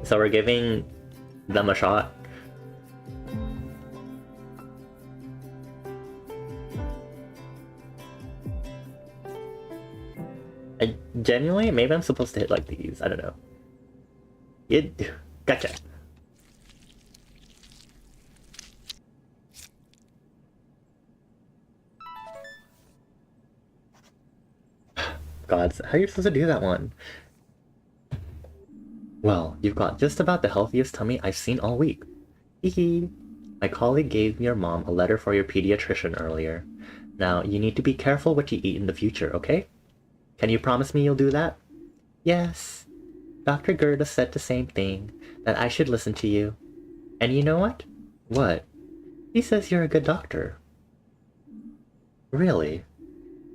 So we're giving them a shot. Genuinely, maybe I'm supposed to hit like these. I don't know. Gotcha. God, how are you supposed to do that one? Well, you've got just about the healthiest tummy I've seen all week. Hee. My colleague gave your mom a letter for your pediatrician earlier. Now, you need to be careful what you eat in the future, okay? Can you promise me you'll do that? Yes. Dr. Gerda said the same thing, that I should listen to you. And you know what? What? He says you're a good doctor. Really?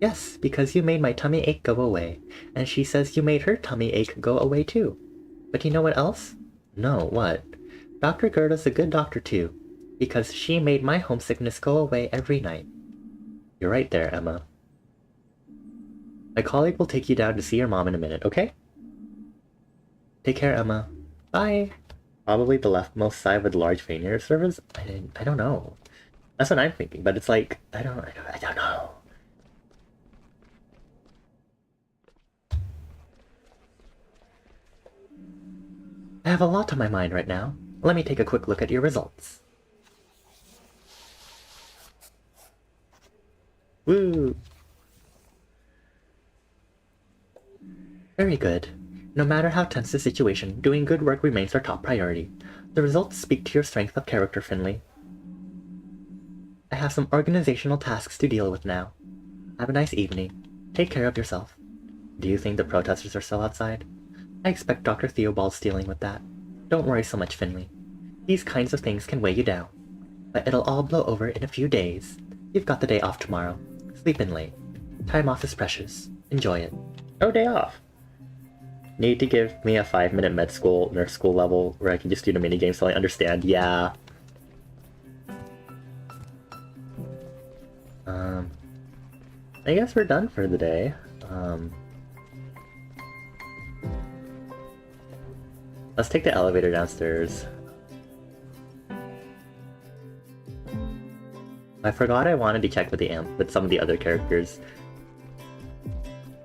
Yes, because you made my tummy ache go away, and she says you made her tummy ache go away too. But you know what else? No, what? Dr. Gerda's a good doctor too, because she made my homesickness go away every night. You're right there, Emma. My colleague will take you down to see your mom in a minute, okay? Take care, Emma. Bye! Probably the leftmost side with large veneer surface? I don't know. That's what I'm thinking, but it's like, I don't know. I have a lot on my mind right now. Let me take a quick look at your results. Woo! Very good. No matter how tense the situation, doing good work remains our top priority. The results speak to your strength of character, Finley. I have some organizational tasks to deal with now. Have a nice evening. Take care of yourself. Do you think the protesters are still outside? I expect Dr. Theobald's dealing with that. Don't worry so much, Finley. These kinds of things can weigh you down. But it'll all blow over in a few days. You've got the day off tomorrow. Sleep in late. Time off is precious. Enjoy it. Oh, day off. Need to give me a 5-minute med school, nurse school level where I can just do the minigames so I understand. Yeah. I guess we're done for the day. Let's take the elevator downstairs. I forgot I wanted to check with some of the other characters.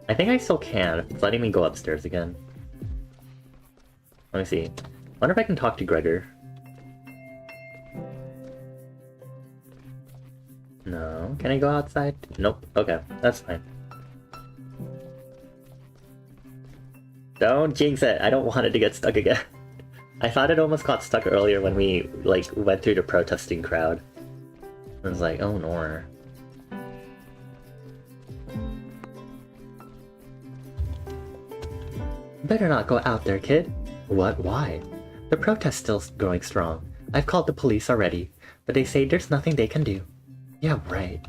I think I still can. It's letting me go upstairs again. Let me see. Wonder if I can talk to Gregor. No. Can I go outside? Nope. Okay, that's fine. Don't jinx it. I don't want it to get stuck again. I thought it almost got stuck earlier when we, like, went through the protesting crowd. I was like, oh no. Better not go out there, kid. What? Why? The protest's still going strong. I've called the police already, but they say there's nothing they can do. Yeah, right.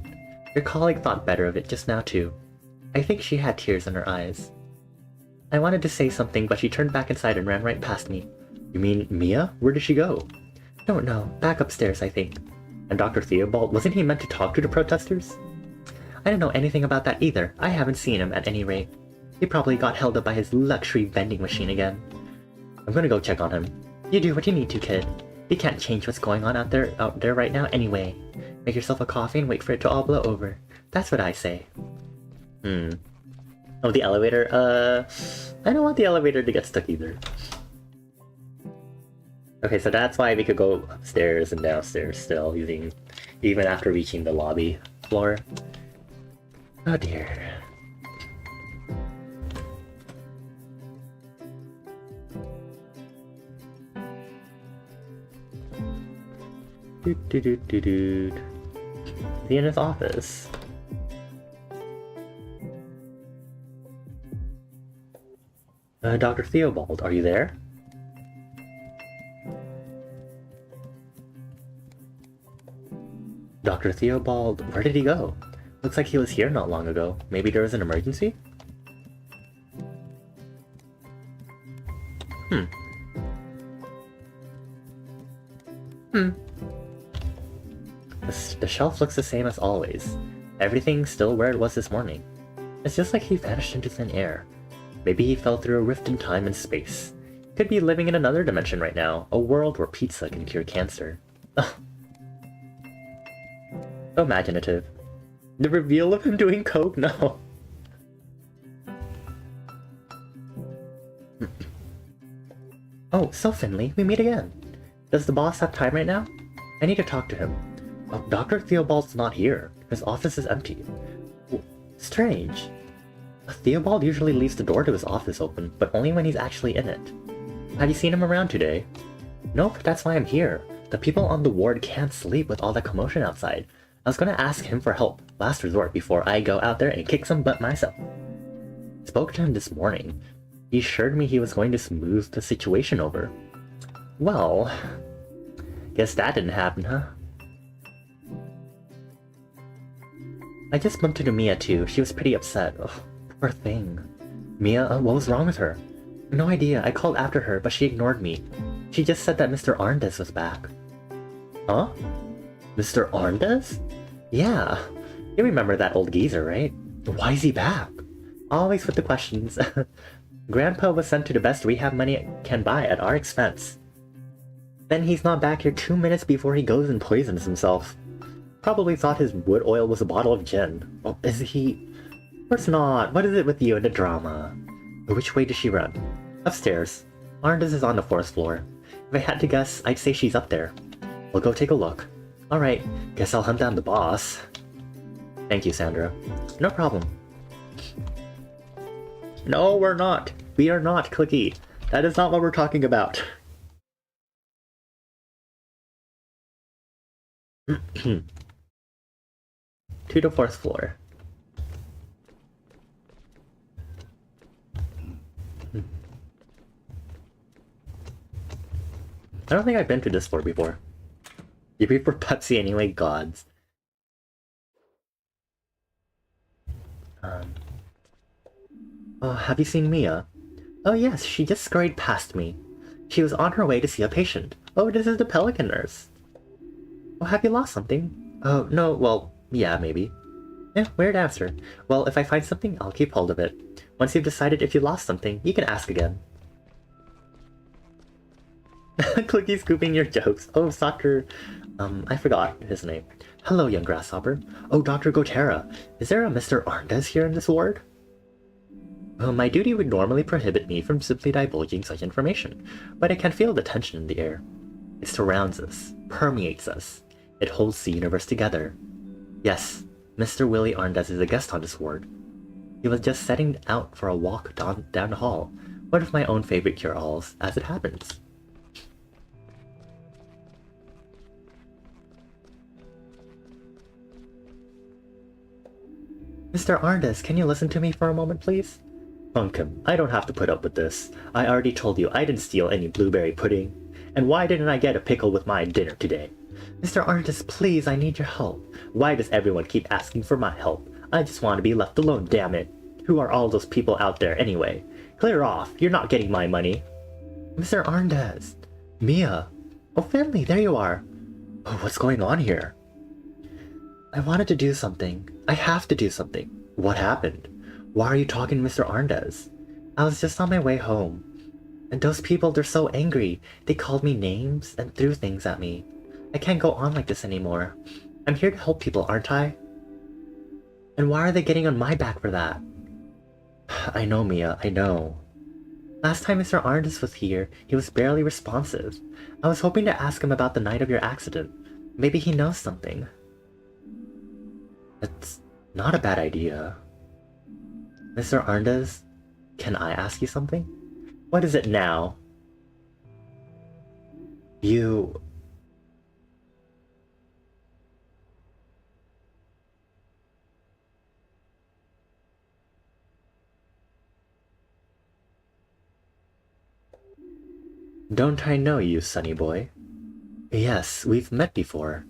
Your colleague thought better of it just now, too. I think she had tears in her eyes. I wanted to say something, but she turned back inside and ran right past me. You mean Mia? Where did she go? Don't know. Back upstairs, I think. And Dr. Theobald, wasn't he meant to talk to the protesters? I don't know anything about that either. I haven't seen him at any rate. He probably got held up by his luxury vending machine again. I'm gonna go check on him. You do what you need to, kid. You can't change what's going on out there right now anyway. Make yourself a coffee and wait for it to all blow over. That's what I say. Oh, the elevator? I don't want the elevator to get stuck either. Okay, so that's why we could go upstairs and downstairs still, even after reaching the lobby floor. Oh dear. Is he in his office? Dr. Theobald, are you there? Dr. Theobald, where did he go? Looks like he was here not long ago. Maybe there was an emergency? The shelf looks the same as always. Everything's still where it was this morning. It's just like he vanished into thin air. Maybe he fell through a rift in time and space. Could be living in another dimension right now, a world where pizza can cure cancer. So imaginative. The reveal of him doing coke? No. Oh, so Finley, we meet again. Does the boss have time right now? I need to talk to him. Oh, Dr. Theobald's not here. His office is empty. Strange. Theobald usually leaves the door to his office open, but only when he's actually in it. Have you seen him around today? Nope, that's why I'm here. The people on the ward can't sleep with all that commotion outside. I was gonna ask him for help, last resort, before I go out there and kick some butt myself. Spoke to him this morning. He assured me he was going to smooth the situation over. Well, guess that didn't happen, huh? I just bumped into Mia too. She was pretty upset. Ugh, poor thing. Mia, what was wrong with her? No idea. I called after her, but she ignored me. She just said that Mr. Arndez was back. Huh? Mr. Arndez? Yeah. You remember that old geezer, right? Why is he back? Always with the questions. Grandpa was sent to the best rehab money can buy at our expense. Then he's not back here 2 minutes before he goes and poisons himself. Probably thought his wood oil was a bottle of gin. Oh, is he? Of course not. What is it with you and the drama? Which way does she run? Upstairs. Arndis is on the 4th floor. If I had to guess, I'd say she's up there. We'll go take a look. Alright, guess I'll hunt down the boss. Thank you, Sandra. No problem. No, we're not. We are not, Clicky. That is not what we're talking about. To the 4th floor. I don't think I've been to this floor before. You prefer Pepsi anyway, gods. Have you seen Mia? Oh yes, she just scurried past me. She was on her way to see a patient. Oh, this is the pelican nurse. Oh, have you lost something? Oh, no, well, yeah, maybe. Weird answer. Well, if I find something, I'll keep hold of it. Once you've decided if you lost something, you can ask again. Clicky scooping your jokes. Oh, Soccer... I forgot his name. Hello, young grasshopper. Oh, Dr. Gotera. Is there a Mr. Arndis here in this ward? My duty would normally prohibit me from simply divulging such information, but I can feel the tension in the air. It surrounds us, permeates us. It holds the universe together. Yes, Mr. Willie Arndis is a guest on this ward. He was just setting out for a walk down the hall, one of my own favorite cure-alls, as it happens. Mr. Arndis, can you listen to me for a moment, please? Uncle, I don't have to put up with this. I already told you I didn't steal any blueberry pudding. And why didn't I get a pickle with my dinner today? Mr. Arndis, please, I need your help. Why does everyone keep asking for my help? I just want to be left alone, damn it. Who are all those people out there anyway? Clear off, you're not getting my money. Mr. Arndis. Mia. Oh, Finley, there you are. Oh, what's going on here? I wanted to do something. I have to do something. What happened? Why are you talking to Mr. Arndis? I was just on my way home. And those people, they're so angry. They called me names and threw things at me. I can't go on like this anymore. I'm here to help people, aren't I? And why are they getting on my back for that? I know, Mia, I know. Last time Mr. Arndis was here, he was barely responsive. I was hoping to ask him about the night of your accident. Maybe he knows something. It's not a bad idea. Mr. Arndis, can I ask you something? What is it now? You... Don't I know you, sonny boy? Yes, we've met before.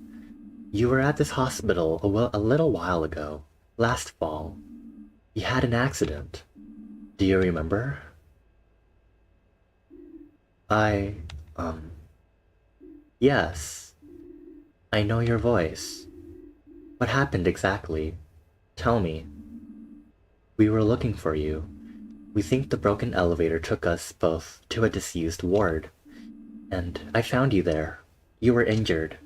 You were at this hospital a little while ago, last fall. You had an accident. Do you remember? Yes. I know your voice. What happened exactly? Tell me. We were looking for you. We think the broken elevator took us both to a disused ward. And I found you there. You were injured.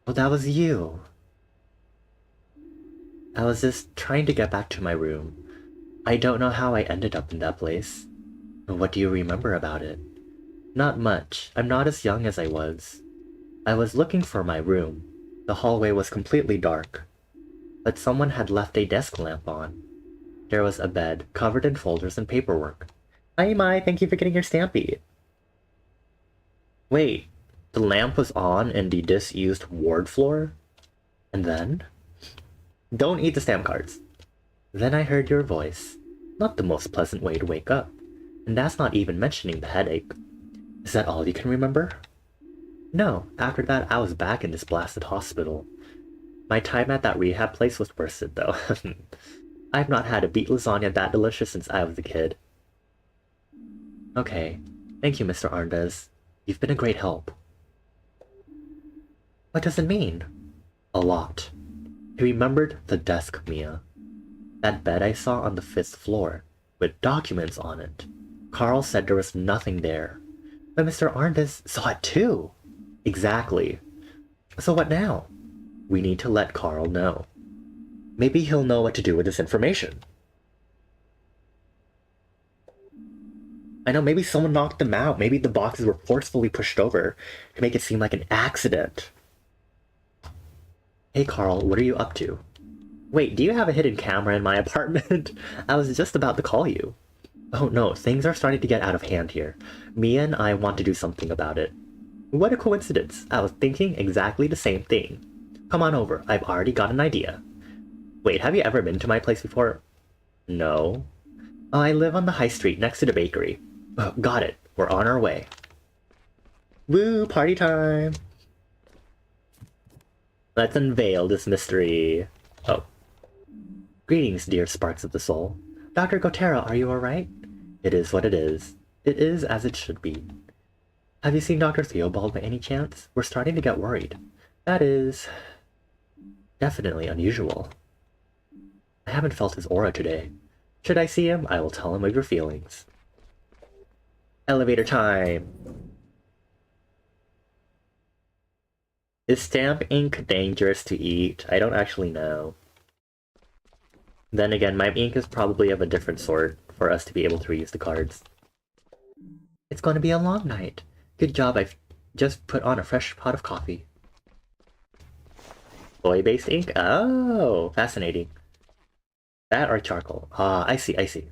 Oh, that was you. I was just trying to get back to my room. I don't know how I ended up in that place. What do you remember about it? Not much. I'm not as young as I was. I was looking for my room. The hallway was completely dark. But someone had left a desk lamp on. There was a bed covered in folders and paperwork. Hi, Mai, thank you for getting your Stampy. Wait, the lamp was on in the disused ward floor? And then? Don't eat the stamp cards. Then I heard your voice. Not the most pleasant way to wake up. And that's not even mentioning the headache. Is that all you can remember? No, after that I was back in this blasted hospital. My time at that rehab place was worth it though. I've not had a beet lasagna that delicious since I was a kid. Okay, thank you, Mr. Arndis. You've been a great help. What does it mean? A lot. He remembered the desk, Mia. That bed I saw on the 5th floor, with documents on it. Carl said there was nothing there. But Mr. Arndis saw it too. Exactly. So what now? We need to let Carl know. Maybe he'll know what to do with this information. I know, maybe someone knocked them out. Maybe the boxes were forcefully pushed over to make it seem like an accident. Hey Carl, what are you up to? Wait, do you have a hidden camera in my apartment? I was just about to call you. Oh no, things are starting to get out of hand here. Mia and I want to do something about it. What a coincidence. I was thinking exactly the same thing. Come on over, I've already got an idea. Wait, have you ever been to my place before? No. I live on the high street next to the bakery. Oh, got it. We're on our way. Woo, party time! Let's unveil this mystery. Oh. Greetings, dear sparks of the soul. Dr. Gotera, are you alright? It is what it is. It is as it should be. Have you seen Dr. Theobald by any chance? We're starting to get worried. That is... definitely unusual. I haven't felt his aura today. Should I see him, I will tell him of your feelings. Elevator time! Is stamp ink dangerous to eat? I don't actually know. Then again, my ink is probably of a different sort for us to be able to reuse the cards. It's going to be a long night. Good job, I've just put on a fresh pot of coffee. Soy-based ink? Oh, fascinating. That or charcoal. Ah, I see, I see.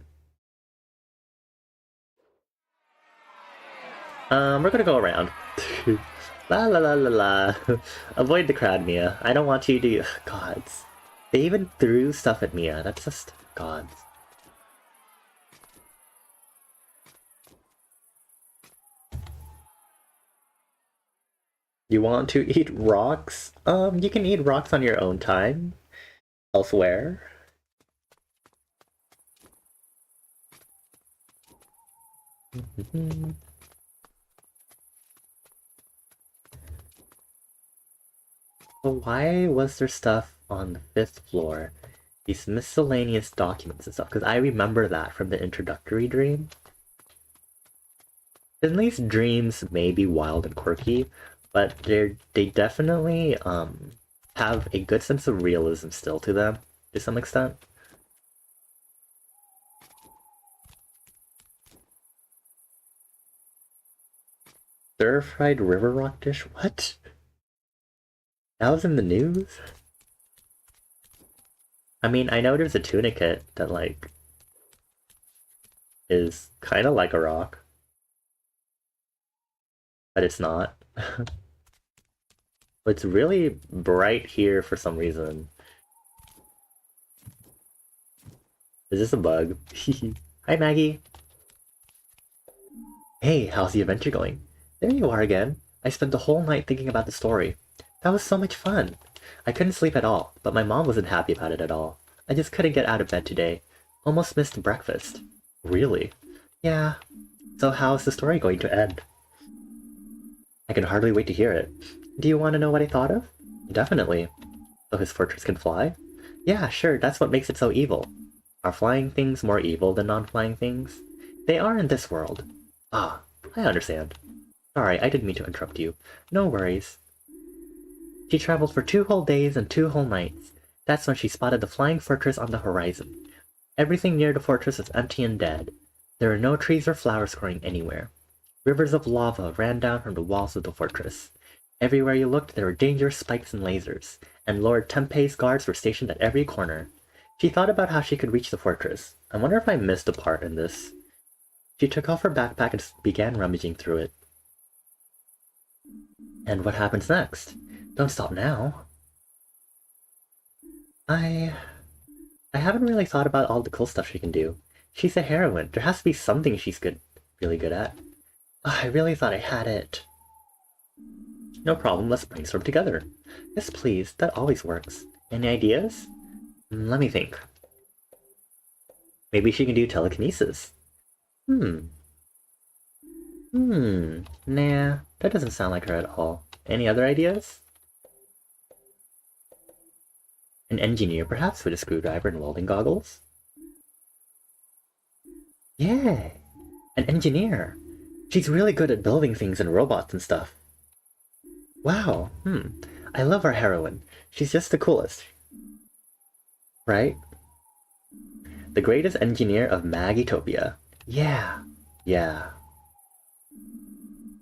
We're gonna go around. La la la la la. Avoid the crowd, Mia. I don't want you to... Gods. They even threw stuff at Mia. That's just... Gods. You want to eat rocks? You can eat rocks on your own time. Elsewhere. So why was there stuff on the 5th floor? These miscellaneous documents and stuff, because I remember that from the introductory dream. Finley's dreams may be wild and quirky, but they definitely have a good sense of realism still to them, to some extent. Stir-fried river rock dish? What? That was in the news? I mean, I know there's a tuna kit that, like, is kind of like a rock. But it's not. It's really bright here for some reason. Is this a bug? Hi, Maggie! Hey, how's the adventure going? There you are again. I spent the whole night thinking about the story. That was so much fun. I couldn't sleep at all, but my mom wasn't happy about it at all. I just couldn't get out of bed today. Almost missed breakfast. Really? Yeah. So how's the story going to end? I can hardly wait to hear it. Do you want to know what I thought of? Definitely. So his fortress can fly? Yeah, sure, that's what makes it so evil. Are flying things more evil than non-flying things? They are in this world. Ah, I understand. Sorry, I didn't mean to interrupt you. No worries. She traveled for 2 whole days and 2 whole nights. That's when she spotted the flying fortress on the horizon. Everything near the fortress was empty and dead. There were no trees or flowers growing anywhere. Rivers of lava ran down from the walls of the fortress. Everywhere you looked, there were dangerous spikes and lasers, and Lord Tempei's guards were stationed at every corner. She thought about how she could reach the fortress. I wonder if I missed a part in this. She took off her backpack and began rummaging through it. And what happens next? Don't stop now. I haven't really thought about all the cool stuff she can do. She's a heroine. There has to be something she's really good at. I really thought I had it. No problem, let's brainstorm together. Yes, please, that always works. Any ideas? Let me think. Maybe she can do telekinesis. Nah, that doesn't sound like her at all. Any other ideas? An engineer, perhaps, with a screwdriver and welding goggles? Yeah, an engineer. She's really good at building things and robots and stuff. Wow, I love our heroine. She's just the coolest. Right? The greatest engineer of Magitopia. Yeah, yeah.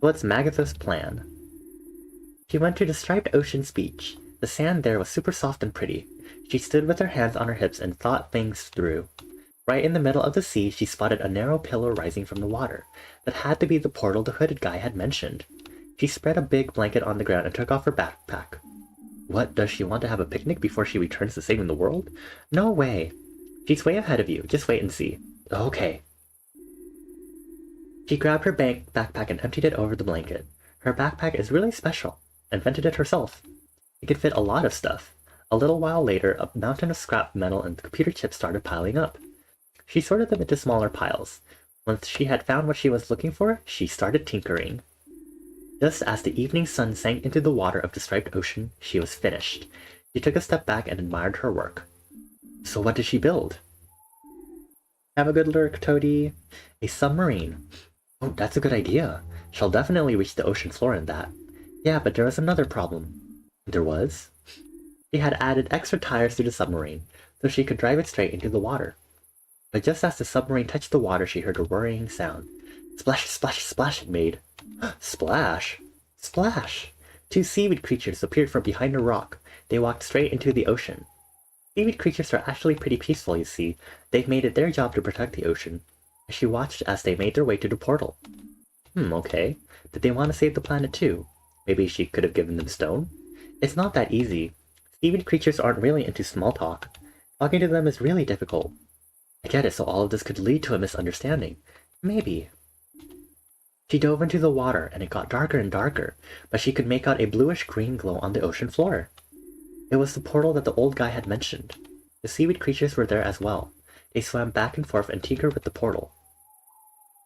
What's Magatha's plan? She went to the striped ocean's beach. The sand there was super soft and pretty. She stood with her hands on her hips and thought things through. Right in the middle of the sea, she spotted a narrow pillar rising from the water. That had to be the portal the hooded guy had mentioned. She spread a big blanket on the ground and took off her backpack. What, does she want to have a picnic before she returns to saving the world? No way. She's way ahead of you. Just wait and see. Okay. She grabbed her backpack and emptied it over the blanket. Her backpack is really special. Invented it herself. It could fit a lot of stuff. A little while later, a mountain of scrap metal and computer chips started piling up. She sorted them into smaller piles. Once she had found what she was looking for, she started tinkering. Just as the evening sun sank into the water of the striped ocean, she was finished. She took a step back and admired her work. So what did she build? Have a good lurk, Toadie. A submarine. Oh, that's a good idea. She'll definitely reach the ocean floor in that. Yeah, but there was another problem. There was? She had added extra tires to the submarine, so she could drive it straight into the water. But just as the submarine touched the water, she heard a worrying sound. Splash, splash, splash it made. Splash! Splash! Two seaweed creatures appeared from behind a rock. They walked straight into the ocean. Seaweed creatures are actually pretty peaceful, you see. They've made it their job to protect the ocean. She watched as they made their way to the portal. Okay. Did they want to save the planet too? Maybe she could have given them stone? It's not that easy. Seaweed creatures aren't really into small talk. Talking to them is really difficult. I get it, so all of this could lead to a misunderstanding. Maybe. She dove into the water, and it got darker and darker, but she could make out a bluish-green glow on the ocean floor. It was the portal that the old guy had mentioned. The seaweed creatures were there as well. They swam back and forth and tinkered with the portal.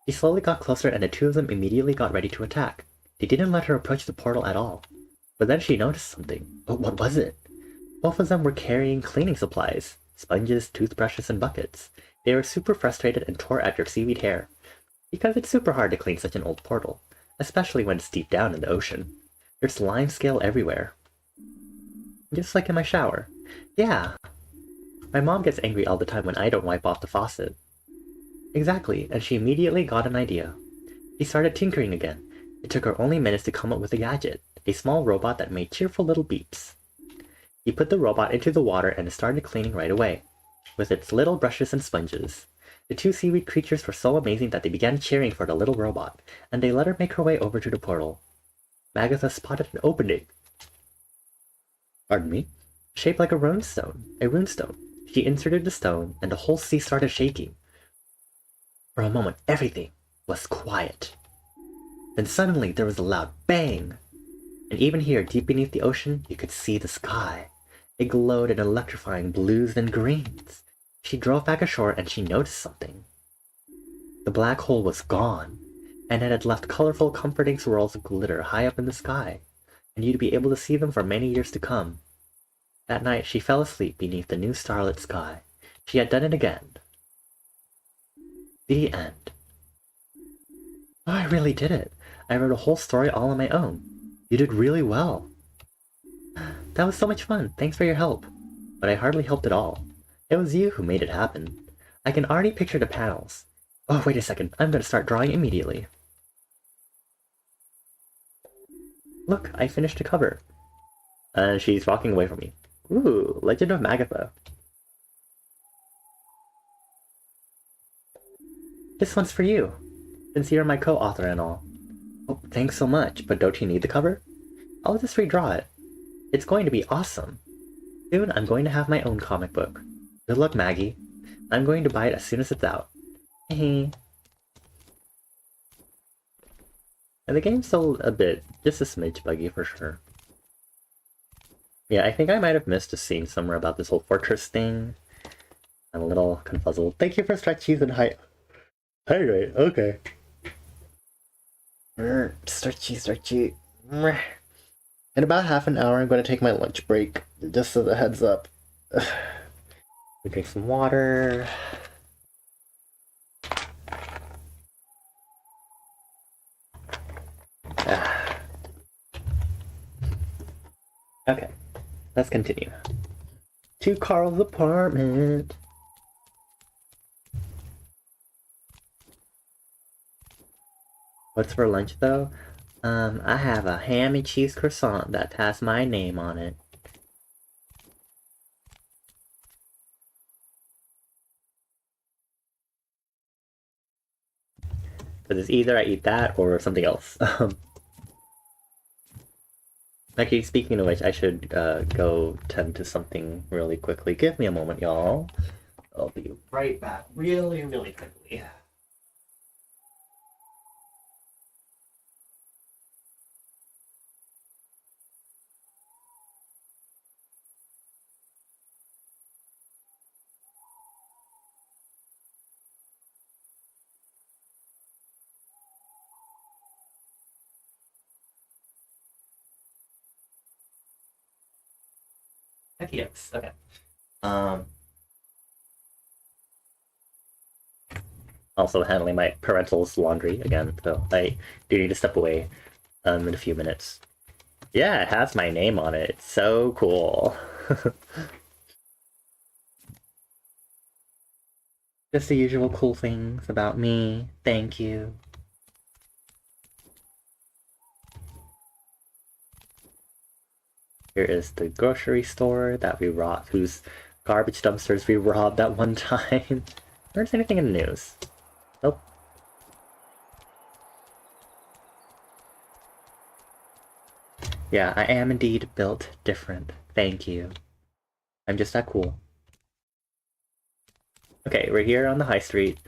She slowly got closer, and the two of them immediately got ready to attack. They didn't let her approach the portal at all. But then she noticed something. Oh, what was it? Both of them were carrying cleaning supplies. Sponges, toothbrushes, and buckets. They were super frustrated and tore at their seaweed hair. Because it's super hard to clean such an old portal, especially when it's deep down in the ocean. There's lime scale everywhere. Just like in my shower. Yeah. My mom gets angry all the time when I don't wipe off the faucet. Exactly, and she immediately got an idea. She started tinkering again. It took her only minutes to come up with a gadget, a small robot that made cheerful little beeps. He put the robot into the water and it started cleaning right away, with its little brushes and sponges. The two seaweed creatures were so amazing that they began cheering for the little robot, and they let her make her way over to the portal. Magatha spotted an opening. Pardon me? Shaped like a runestone. She inserted the stone, and the whole sea started shaking. For a moment, everything was quiet. Then suddenly there was a loud bang! And even here, deep beneath the ocean, you could see the sky. It glowed in electrifying blues and greens. She drove back ashore and she noticed something. The black hole was gone, and it had left colorful, comforting swirls of glitter high up in the sky, and you'd be able to see them for many years to come. That night she fell asleep beneath the new starlit sky. She had done it again. The end. Oh, I really did it. I wrote a whole story all on my own. You did really well. That was so much fun. Thanks for your help. But I hardly helped at all. It was you who made it happen. I can already picture the panels. Oh, wait a second. I'm going to start drawing immediately. Look, I finished the cover. And she's walking away from me. Ooh, Legend of Magatha. This one's for you, since you're my co-author and all. Oh, thanks so much, but don't you need the cover? I'll just redraw it. It's going to be awesome. Soon I'm going to have my own comic book. Good luck, Maggie. I'm going to buy it as soon as it's out. Hehe. And the game's still a bit, just a smidge buggy for sure. Yeah, I think I might have missed a scene somewhere about this whole fortress thing. I'm a little confuzzled. Thank you for stretch cheese and hydrate. Okay. Stretchy. In about half an hour, I'm going to take my lunch break. Just as a heads up. We drink some water. Okay, let's continue. To Carl's apartment. What's for lunch though? I have a ham and cheese croissant that has my name on it. Because it's either I eat that or something else. Actually, speaking of which, I should go tend to something really quickly. Give me a moment, y'all. I'll be right back really, really quickly. Heck yes, okay. Also handling my parental's laundry again, so I do need to step away in a few minutes. Yeah, it has my name on it. It's so cool. Just the usual cool things about me. Thank you. Here is the grocery store that we robbed, whose garbage dumpsters we robbed at one time. There's anything in the news? Nope. Yeah, I am indeed built different. Thank you. I'm just that cool. Okay, we're here on the high street.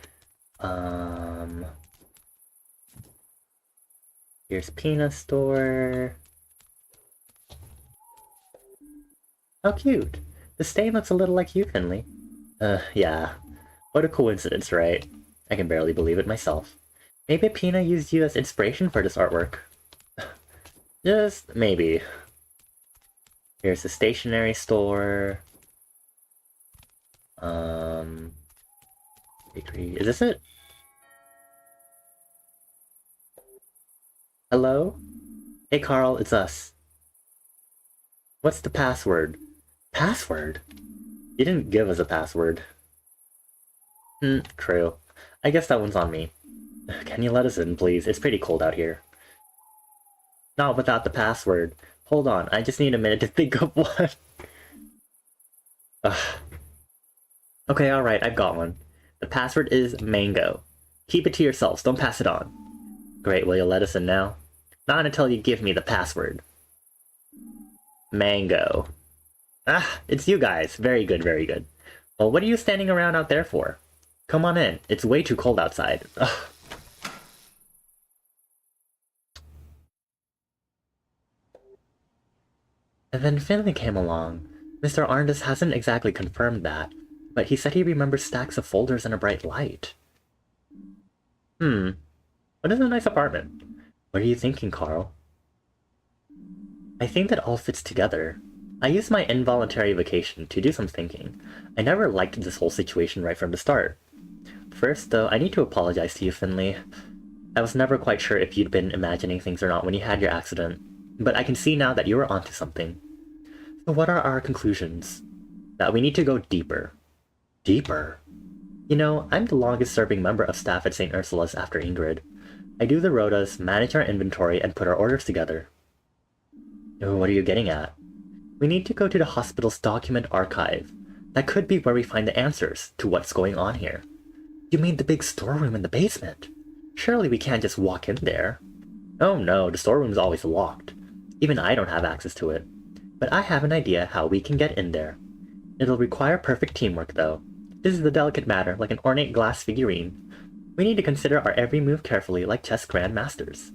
Here's Peanut Store. How cute. The stain looks a little like you, Finley. Yeah. What a coincidence, right? I can barely believe it myself. Maybe Pina used you as inspiration for this artwork. Just maybe. Here's the stationery store. Bakery. Is this it? Hello? Hey Carl, it's us. What's the password? Password? You didn't give us a password. True. I guess that one's on me. Can you let us in, please? It's pretty cold out here. Not without the password. Hold on, I just need a minute to think of one. Okay, alright, I've got one. The password is mango. Keep it to yourselves, don't pass it on. Great, will you let us in now? Not until you give me the password. Mango. Ah, it's you guys. Very good, very good. Well, what are you standing around out there for? Come on in. It's way too cold outside. Ugh. And then Finley came along. Mr. Arndis hasn't exactly confirmed that, but he said he remembers stacks of folders and a bright light. What is a nice apartment? What are you thinking, Carl? I think that all fits together. I used my involuntary vacation to do some thinking. I never liked this whole situation right from the start. First, though, I need to apologize to you, Finley. I was never quite sure if you'd been imagining things or not when you had your accident, but I can see now that you were onto something. So what are our conclusions? That we need to go deeper. Deeper? You know, I'm the longest serving member of staff at St. Ursula's after Ingrid. I do the rotas, manage our inventory, and put our orders together. Oh, what are you getting at? We need to go to the hospital's document archive. That could be where we find the answers to what's going on here. You mean the big storeroom in the basement? Surely we can't just walk in there. Oh no, the storeroom's always locked. Even I don't have access to it. But I have an idea how we can get in there. It'll require perfect teamwork, though. This is a delicate matter, like an ornate glass figurine. We need to consider our every move carefully, like chess grandmasters.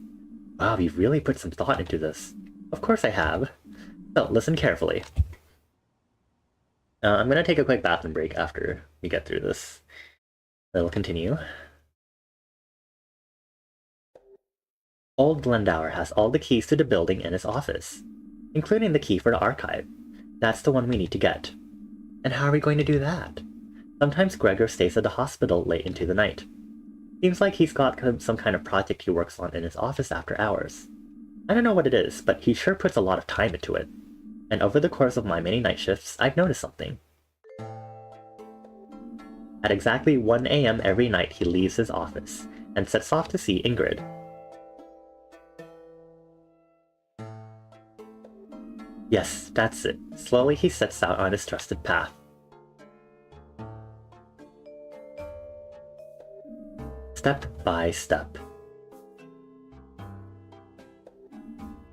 Wow, you've really put some thought into this. Of course I have. So, listen carefully. I'm gonna take a quick bathroom break after we get through this. Then we'll continue. Old Glendower has all the keys to the building in his office, including the key for the archive. That's the one we need to get. And how are we going to do that? Sometimes Gregor stays at the hospital late into the night. Seems like he's got some kind of project he works on in his office after hours. I don't know what it is, but he sure puts a lot of time into it. And over the course of my many night shifts, I've noticed something. At exactly 1 a.m. every night he leaves his office, and sets off to see Ingrid. Yes, that's it. Slowly he sets out on his trusted path. Step by step.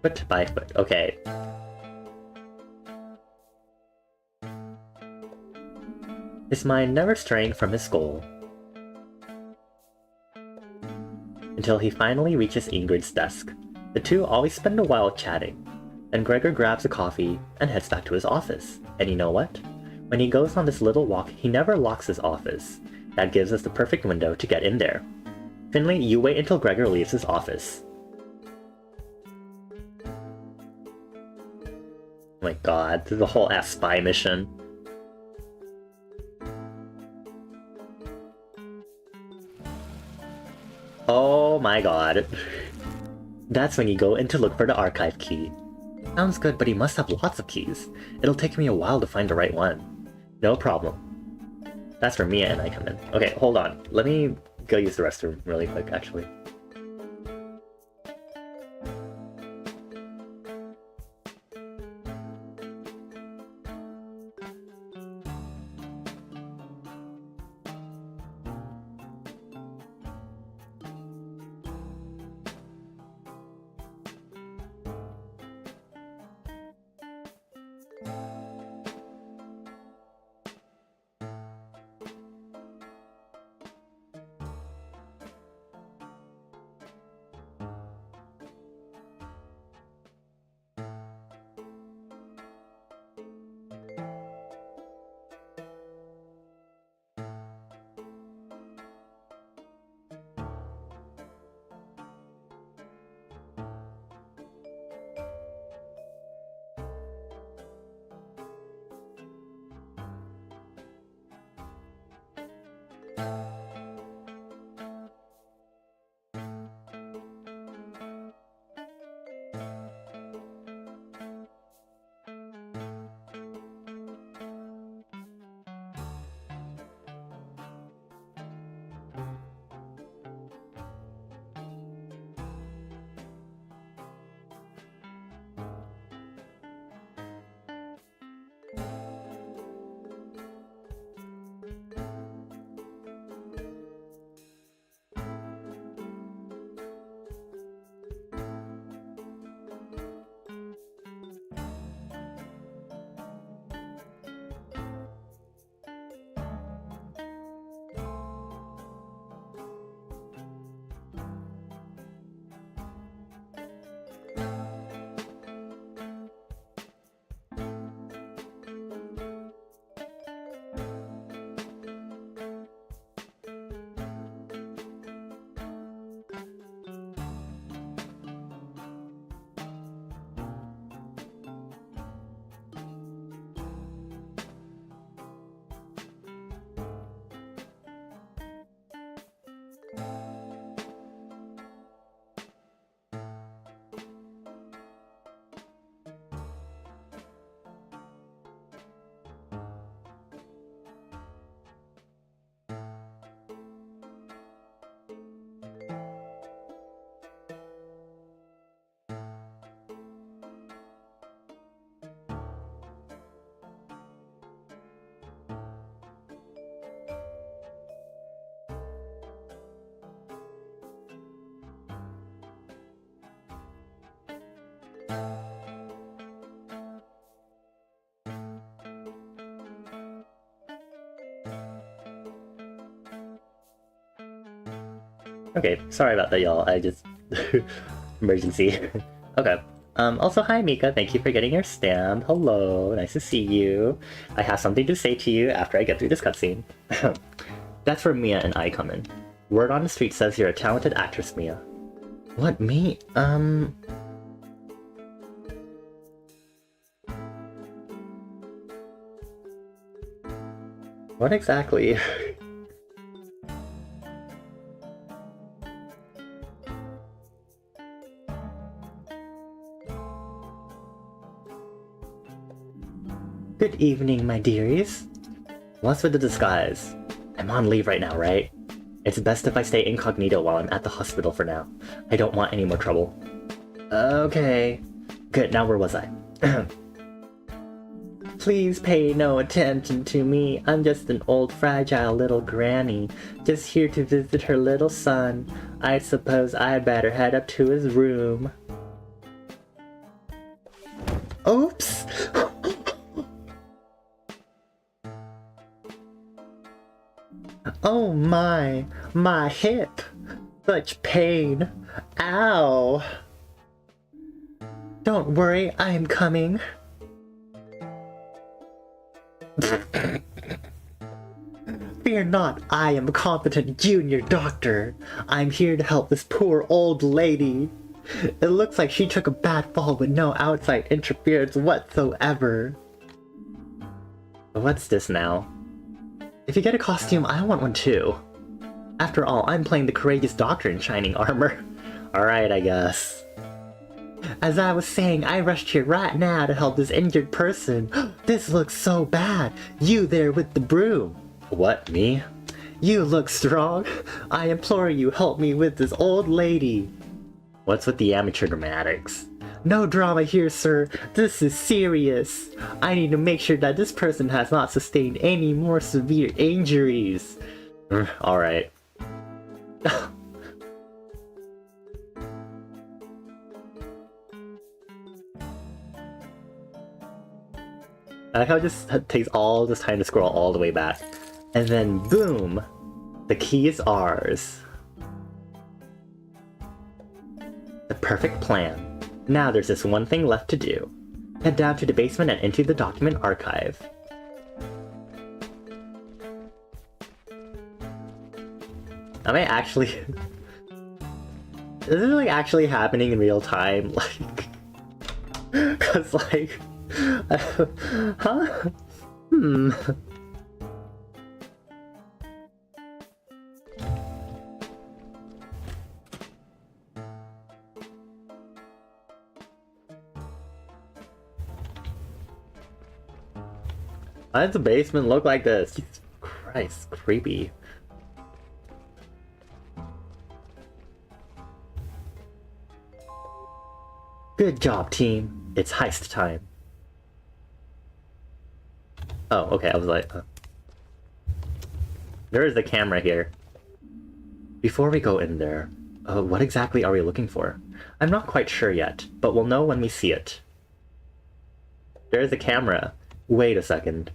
Foot by foot. Okay. His mind never straying from his goal. Until he finally reaches Ingrid's desk. The two always spend a while chatting. Then Gregor grabs a coffee and heads back to his office. And you know what? When he goes on this little walk, he never locks his office. That gives us the perfect window to get in there. Finley, you wait until Gregor leaves his office. Oh my god, this is a whole ass spy mission. Oh my god. That's when you go in to look for the archive key. Sounds good, but he must have lots of keys. It'll take me a while to find the right one. No problem. That's where Mia and I come in. Okay, hold on. Let me go use the restroom really quick, actually. Okay, sorry about that, y'all. I just... emergency. Okay. Also, hi, Mika. Thank you for getting your stamp. Hello. Nice to see you. I have something to say to you after I get through this cutscene. That's where Mia and I come in. Word on the street says you're a talented actress, Mia. What, me? What exactly? Good evening, my dearies. What's with the disguise? I'm on leave right now, right? It's best if I stay incognito while I'm at the hospital for now. I don't want any more trouble. Okay. Good, now where was I? Please pay no attention to me. I'm just an old fragile little granny, just here to visit her little son. I suppose I'd better head up to his room. Oops! Oh my hip! Such pain! Ow! Don't worry, I'm coming. Fear not, I am a competent junior doctor. I'm here to help this poor old lady. It looks like she took a bad fall with no outside interference whatsoever. What's this now? If you get a costume, I want one too. After all, I'm playing the courageous doctor in shining armor. Alright, I guess. As I was saying, I rushed here right now to help this injured person. This looks so bad. You there with the broom. What, me? You look strong. I implore you, help me with this old lady. What's with the amateur dramatics? No drama here, sir. This is serious. I need to make sure that this person has not sustained any more severe injuries. Alright. I like how it just takes all this time to scroll all the way back. And then boom! The key is ours. The perfect plan. Now there's just one thing left to do. Head down to the basement and into the document archive. Am I actually... Is this like actually happening in real time? Like... Cause like... huh? Why does the basement look like this? Jesus Christ, creepy. Good job, team. It's heist time. Oh, okay, I was like... There is the camera here. Before we go in there, what exactly are we looking for? I'm not quite sure yet, but we'll know when we see it. There's a camera. Wait a second.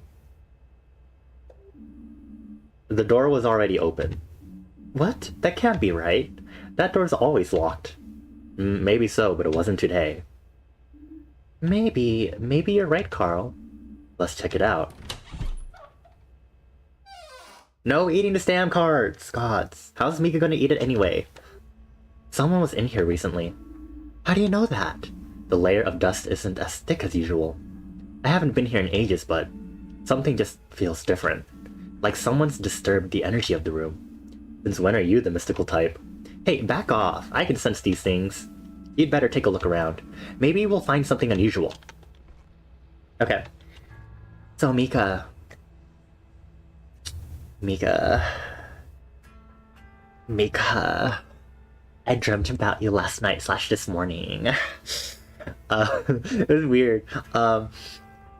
The door was already open. What? That can't be right. That door's always locked. Maybe so, but it wasn't today. Maybe you're right, Carl. Let's check it out. No eating the stamp cards! Gods, how's Mika gonna eat it anyway? Someone was in here recently. How do you know that? The layer of dust isn't as thick as usual. I haven't been here in ages, but something just feels different. Like someone's disturbed the energy of the room. Since when are you the mystical type? Hey, back off. I can sense these things. You'd better take a look around. Maybe we'll find something unusual. Okay. So, Mika, I dreamt about you last night / this morning. It was weird.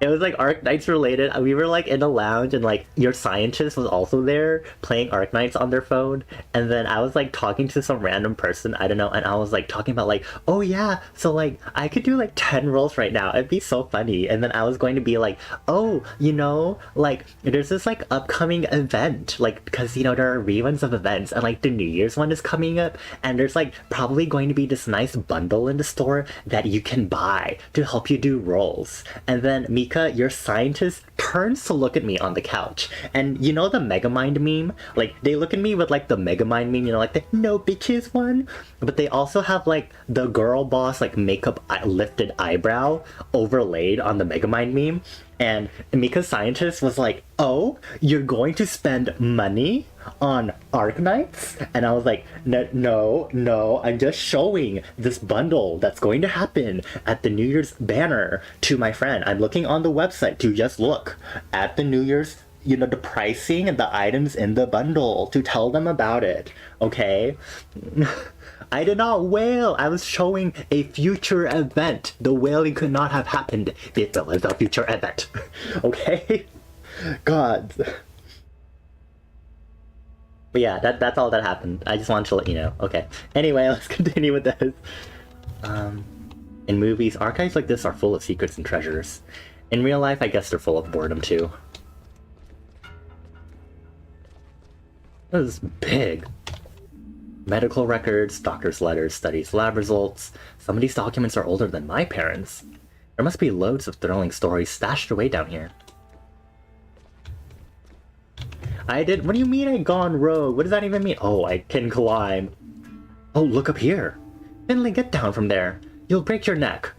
It was like Arknights related. We were like in a lounge and like your scientist was also there playing Arknights on their phone. And then I was like talking to some random person, I don't know, and I was like talking about like, oh yeah, so like I could do like 10 rolls right now. It'd be so funny. And then I was going to be like, oh, you know, like there's this like upcoming event, like because you know there are reruns of events and like the New Year's one is coming up and there's like probably going to be this nice bundle in the store that you can buy to help you do rolls. And then Mika, your scientist, turns to look at me on the couch. And you know the Megamind meme? Like, they look at me with like the Megamind meme, you know, like the no bitches one? But they also have like the girl boss, like makeup lifted eyebrow overlaid on the Megamind meme. And Mika's scientist was like, "Oh, you're going to spend money on Arknights?" And I was like, no, I'm just showing this bundle that's going to happen at the New Year's banner to my friend. I'm looking on the website to just look at the New Year's, the pricing and the items in the bundle to tell them about it, okay? I did not wail. I was showing a future event. The wailing could not have happened if it was a future event. Okay? God. But yeah, that's all that happened. I just wanted to let you know. Okay. Anyway, let's continue with this. In movies, archives like this are full of secrets and treasures. In real life, I guess they're full of boredom too. This is big. Medical records, doctor's letters, studies, lab results. Some of these documents are older than my parents. There must be loads of thrilling stories stashed away down here. What do you mean I gone rogue? What does that even mean? Oh, I can climb. Oh, look up here. Finley, get down from there. You'll break your neck.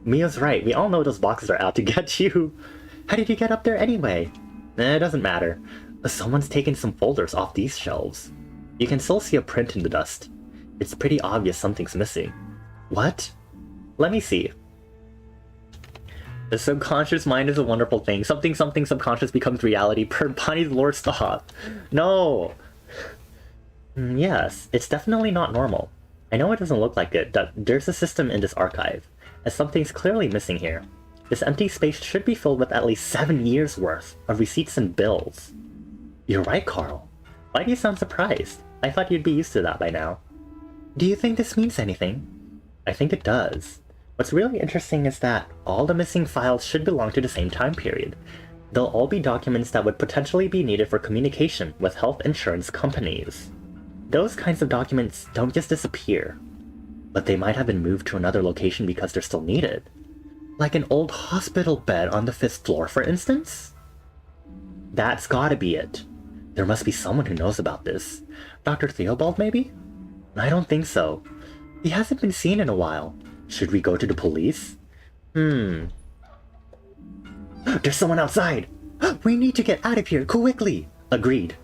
Mia's right. We all know those boxes are out to get you. How did you get up there anyway? It doesn't matter. Someone's taken some folders off these shelves. You can still see a print in the dust. It's pretty obvious something's missing. What? Let me see. The subconscious mind is a wonderful thing. Something subconscious becomes reality. Per Bonnie's lore, stop. No. Yes, it's definitely not normal. I know it doesn't look like it. There's a system in this archive, as something's clearly missing here. This empty space should be filled with at least 7 years worth of receipts and bills. You're right, Carl. Why do you sound surprised? I thought you'd be used to that by now. Do you think this means anything? I think it does. What's really interesting is that all the missing files should belong to the same time period. They'll all be documents that would potentially be needed for communication with health insurance companies. Those kinds of documents don't just disappear, but they might have been moved to another location because they're still needed. Like an old hospital bed on the 5th floor, for instance? That's gotta be it. There must be someone who knows about this. Dr. Theobald, maybe? I don't think so. He hasn't been seen in a while. Should we go to the police? There's someone outside! We need to get out of here, quickly! Agreed.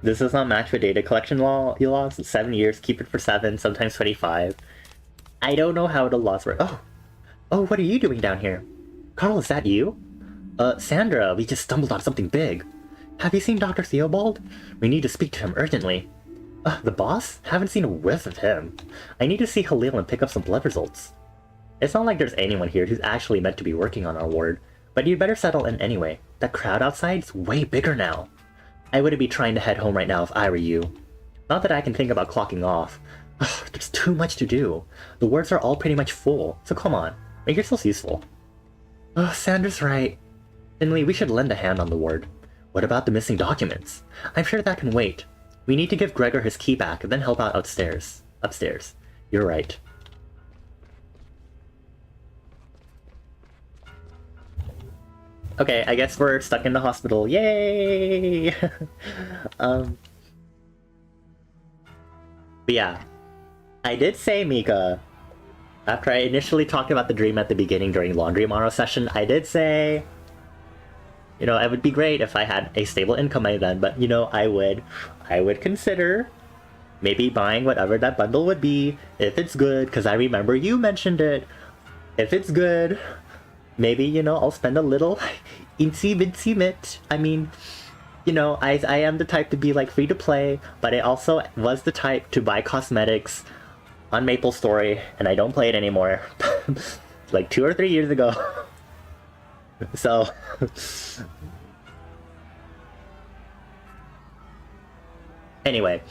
This does not match with data collection laws. 7 years, keep it for 7, sometimes 25. I don't know how the laws work. Oh, what are you doing down here? Carl, is that you? Sandra, we just stumbled on something big. Have you seen Dr. Theobald? We need to speak to him urgently. The boss? Haven't seen a whiff of him. I need to see Halil and pick up some blood results. It's not like there's anyone here who's actually meant to be working on our ward, but you'd better settle in anyway. That crowd outside's way bigger now. I wouldn't be trying to head home right now if I were you. Not that I can think about clocking off. There's too much to do. The wards are all pretty much full, so come on, make yourselves useful. Sandra's right. Finley, we should lend a hand on the ward. What about the missing documents? I'm sure that can wait. We need to give Gregor his key back and then help out upstairs. You're right. Okay, I guess we're stuck in the hospital. Yay! But yeah. I did say, Mika, after I initially talked about the dream at the beginning during Laundry Tomorrow session, I did say, it would be great if I had a stable income by then, but, I would consider maybe buying whatever that bundle would be, if it's good, because I remember you mentioned it. If it's good, maybe, I'll spend a little incy-bincy bit. I mean, I am the type to be, free to play, but I also was the type to buy cosmetics on MapleStory, and I don't play it anymore. 2 or 3 years ago. So... Anyway.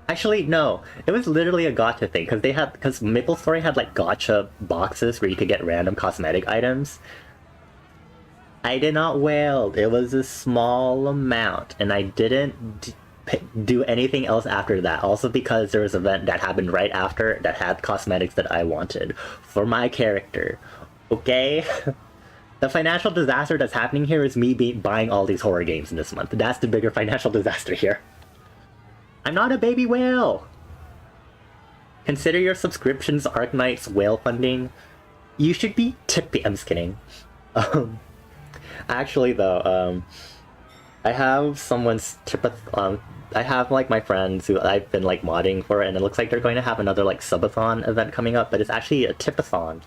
Actually, no. It was literally a gacha thing, because MapleStory had, gacha boxes where you could get random cosmetic items. I did not wail. It was a small amount, and I didn't do anything else after that. Also because there was an event that happened right after that had cosmetics that I wanted for my character. Okay? The financial disaster that's happening here is me buying all these horror games in this month. That's the bigger financial disaster here. I'm not a baby whale! Consider your subscriptions Arknight's whale funding. You should be tipping. I'm just kidding. Actually though, I have someone's I have like my friends who I've been like modding for, and it looks like they're going to have another like subathon event coming up, but it's actually a tipathon,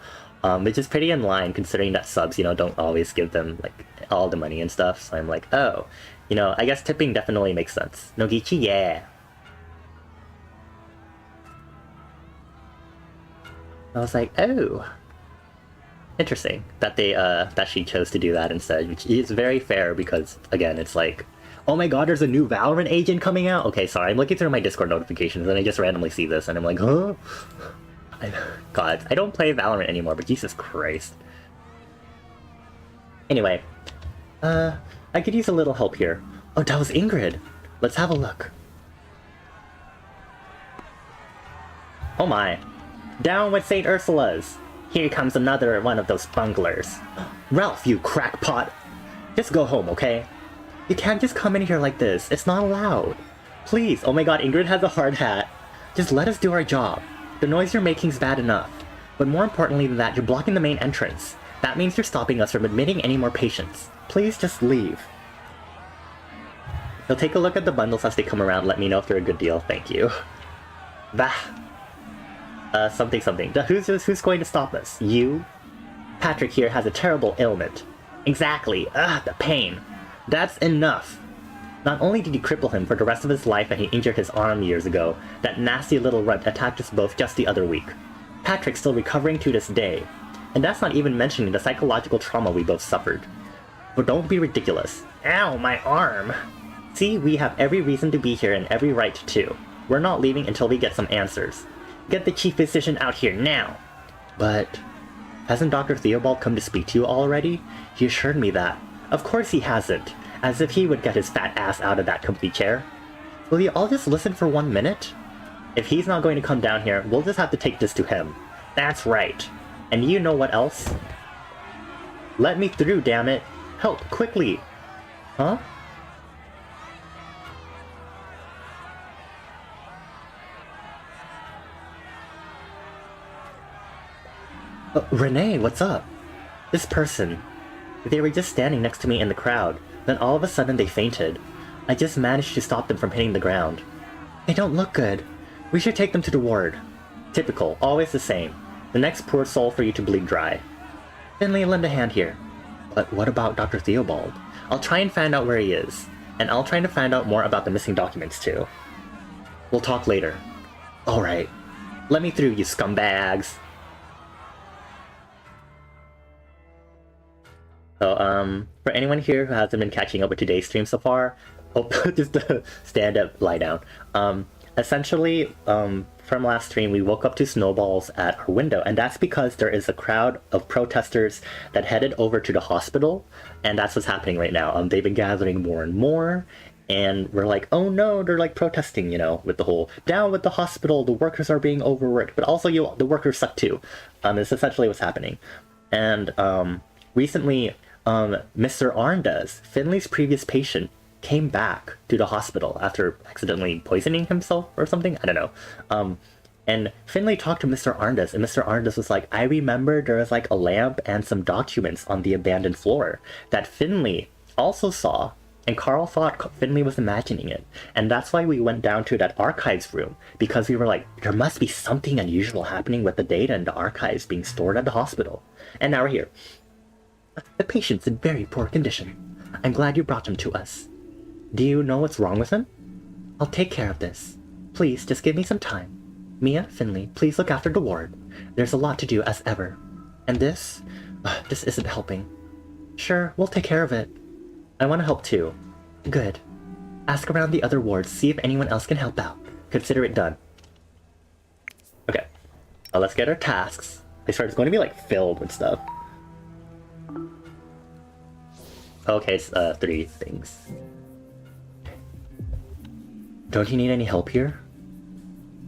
which is pretty in line considering that subs, you know, don't always give them like all the money and stuff. So I'm like, oh, you know, I guess tipping definitely makes sense. Nogichi, yeah. I was like, oh, interesting that they that she chose to do that instead, which is very fair because again, it's like, oh my god, there's a new Valorant agent coming out. Okay, sorry, I'm looking through my Discord notifications and I just randomly see this and I'm like, huh? God, I don't play Valorant anymore, but Jesus Christ. Anyway, I could use a little help here. Oh, that was Ingrid. Let's have a look. Oh my. Down with St. Ursula's! Here comes another one of those bunglers. Ralph, you crackpot! Just go home, okay? You can't just come in here like this. It's not allowed. Please, oh my god, Ingrid has a hard hat. Just let us do our job. The noise you're making's bad enough. But more importantly than that, you're blocking the main entrance. That means you're stopping us from admitting any more patients. Please just leave. You'll take a look at the bundles as they come around. Let me know if they're a good deal. Thank you. Bah. Something. Who's going to stop us? You? Patrick here has a terrible ailment. Exactly. Ugh, the pain. That's enough. Not only did you cripple him for the rest of his life and he injured his arm years ago, that nasty little runt attacked us both just the other week. Patrick's still recovering to this day. And that's not even mentioning the psychological trauma we both suffered. But don't be ridiculous. Ow, my arm! See, we have every reason to be here and every right to. We're not leaving until we get some answers. Get the chief physician out here now! But hasn't Dr. Theobald come to speak to you already? He assured me that. Of course he hasn't. As if he would get his fat ass out of that comfy chair. Will you all just listen for 1 minute? If he's not going to come down here, we'll just have to take this to him. That's right. And you know what else? Let me through, damn it! Help, quickly! Huh? Renee, what's up? This person. They were just standing next to me in the crowd, then all of a sudden they fainted. I just managed to stop them from hitting the ground. They don't look good. We should take them to the ward. Typical, always the same. The next poor soul for you to bleed dry. Finley, lend a hand here. But what about Dr. Theobald? I'll try and find out where he is. And I'll try to find out more about the missing documents too. We'll talk later. Alright. Let me through, you scumbags. So, for anyone here who hasn't been catching up with today's stream so far, just to stand up, lie down. Essentially, from last stream, we woke up to snowballs at our window, and that's because there is a crowd of protesters that headed over to the hospital, and that's what's happening right now. They've been gathering more and more, and we're like, oh no, they're like protesting, you know, with the whole, down with the hospital, the workers are being overworked, but also the workers suck too. It's essentially what's happening. And, recently, Mr. Arndez, Finley's previous patient, came back to the hospital after accidentally poisoning himself or something. I don't know. And Finley talked to Mr. Arndez, and Mr. Arndez was like, I remember there was like a lamp and some documents on the abandoned floor that Finley also saw, and Carl thought Finley was imagining it. And that's why we went down to that archives room, because we were like, there must be something unusual happening with the data in the archives being stored at the hospital. And now we're here. The patient's in very poor condition. I'm glad you brought him to us. Do you know what's wrong with him? I'll take care of this. Please, just give me some time. Mia, Finley, please look after the ward. There's a lot to do as ever. And this isn't helping. Sure, we'll take care of it. I want to help too. Good. Ask around the other wards, see if anyone else can help out. Consider it done. Okay. Let's get our tasks. I swear it's going to be like filled with stuff. Okay, it's 3 things. Don't you need any help here?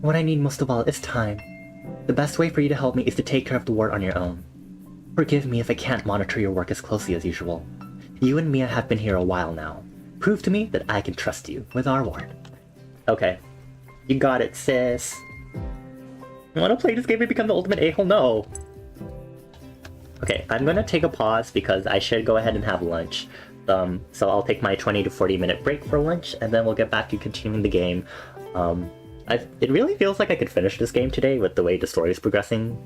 What I need most of all is time. The best way for you to help me is to take care of the ward on your own. Forgive me if I can't monitor your work as closely as usual. You and Mia have been here a while now. Prove to me that I can trust you with our ward. Okay, You got it, sis. I want to play this game and become the ultimate a-hole? No. Okay, I'm gonna take a pause because I should go ahead and have lunch. So I'll take my 20 to 40 minute break for lunch, and then we'll get back to continuing the game. It really feels like I could finish this game today with the way the story is progressing.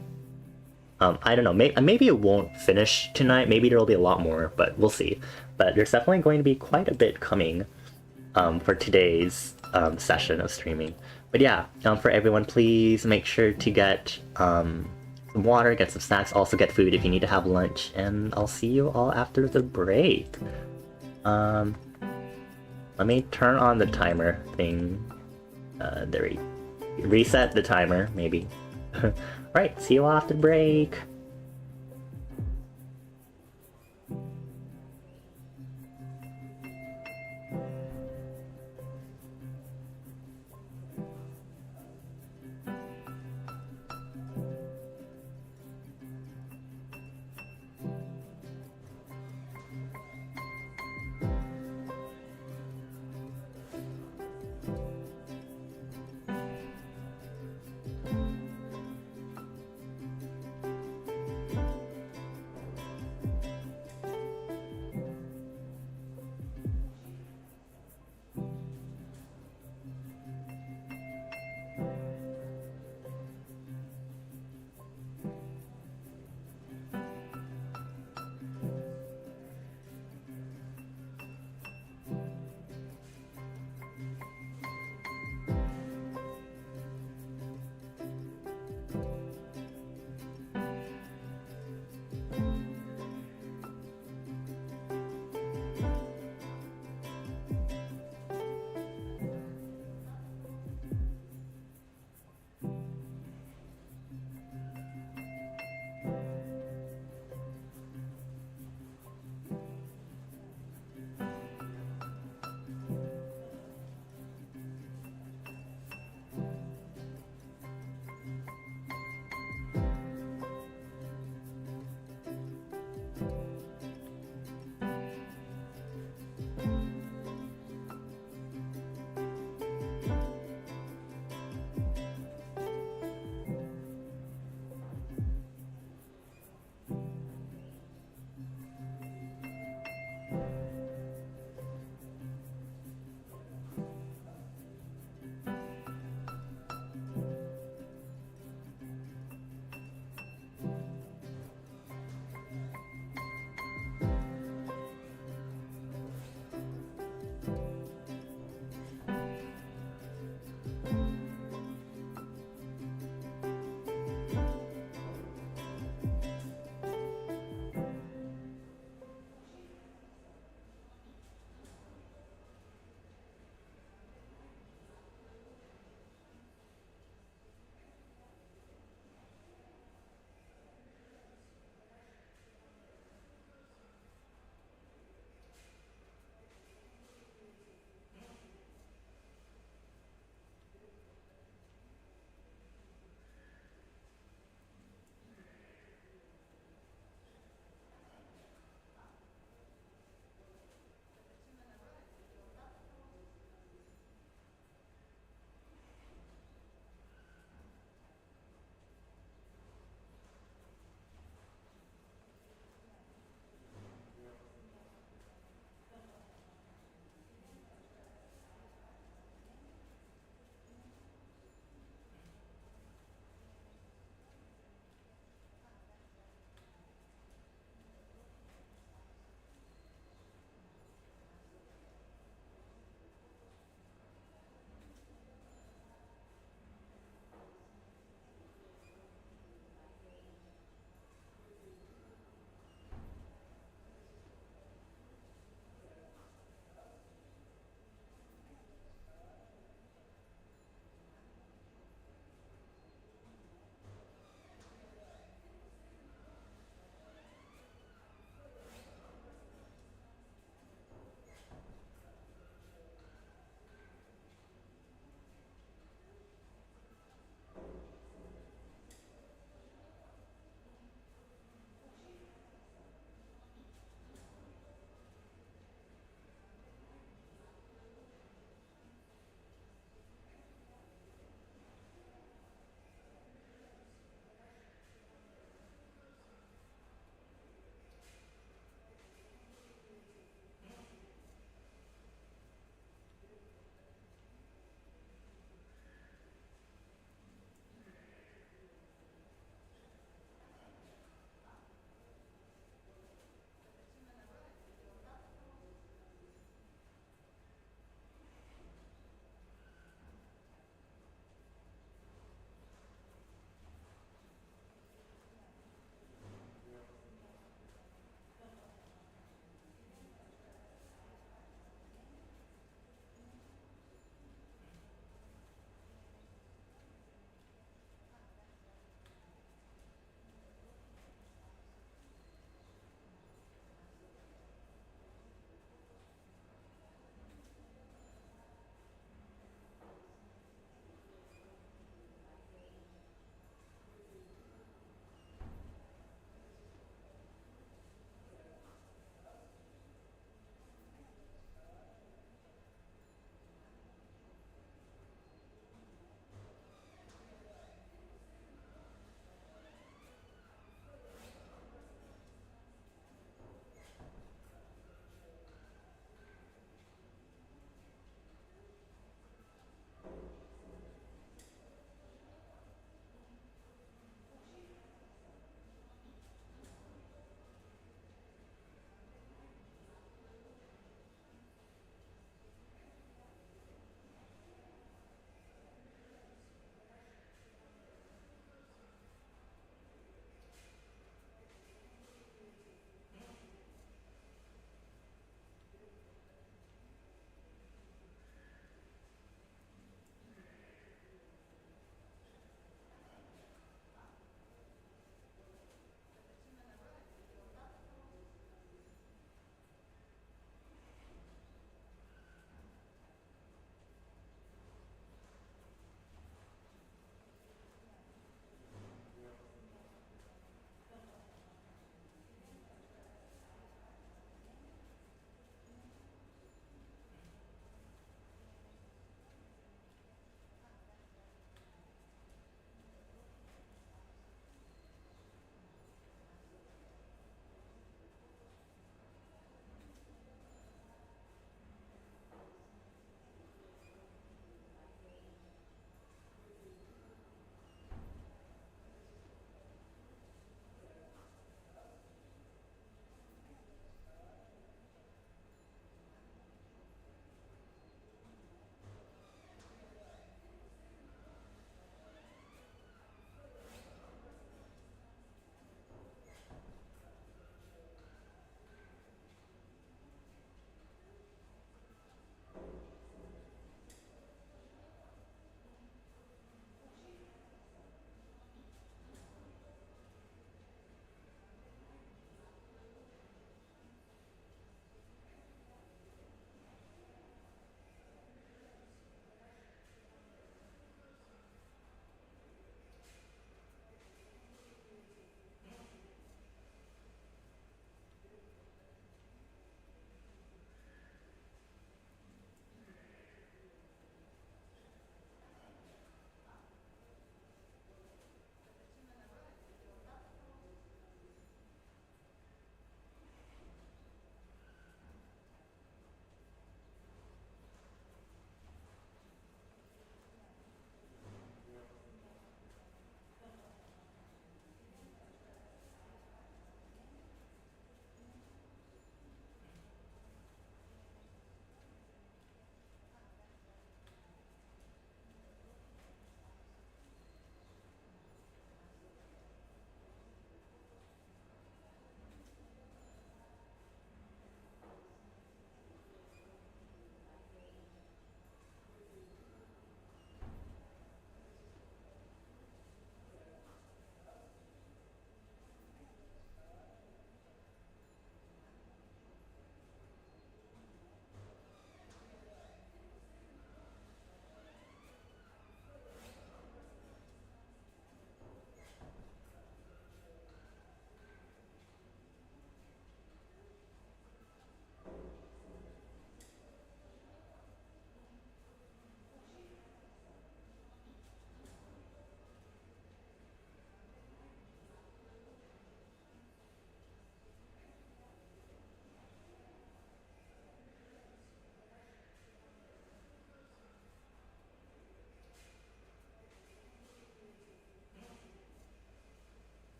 I don't know, maybe it won't finish tonight, maybe there'll be a lot more, but we'll see. But there's definitely going to be quite a bit coming for today's session of streaming. But yeah, for everyone, please make sure to get some water, get some snacks, also get food if you need to have lunch, and I'll see you all after the break. Let me turn on the timer thing. Reset the timer, maybe. Right, see you all after the break.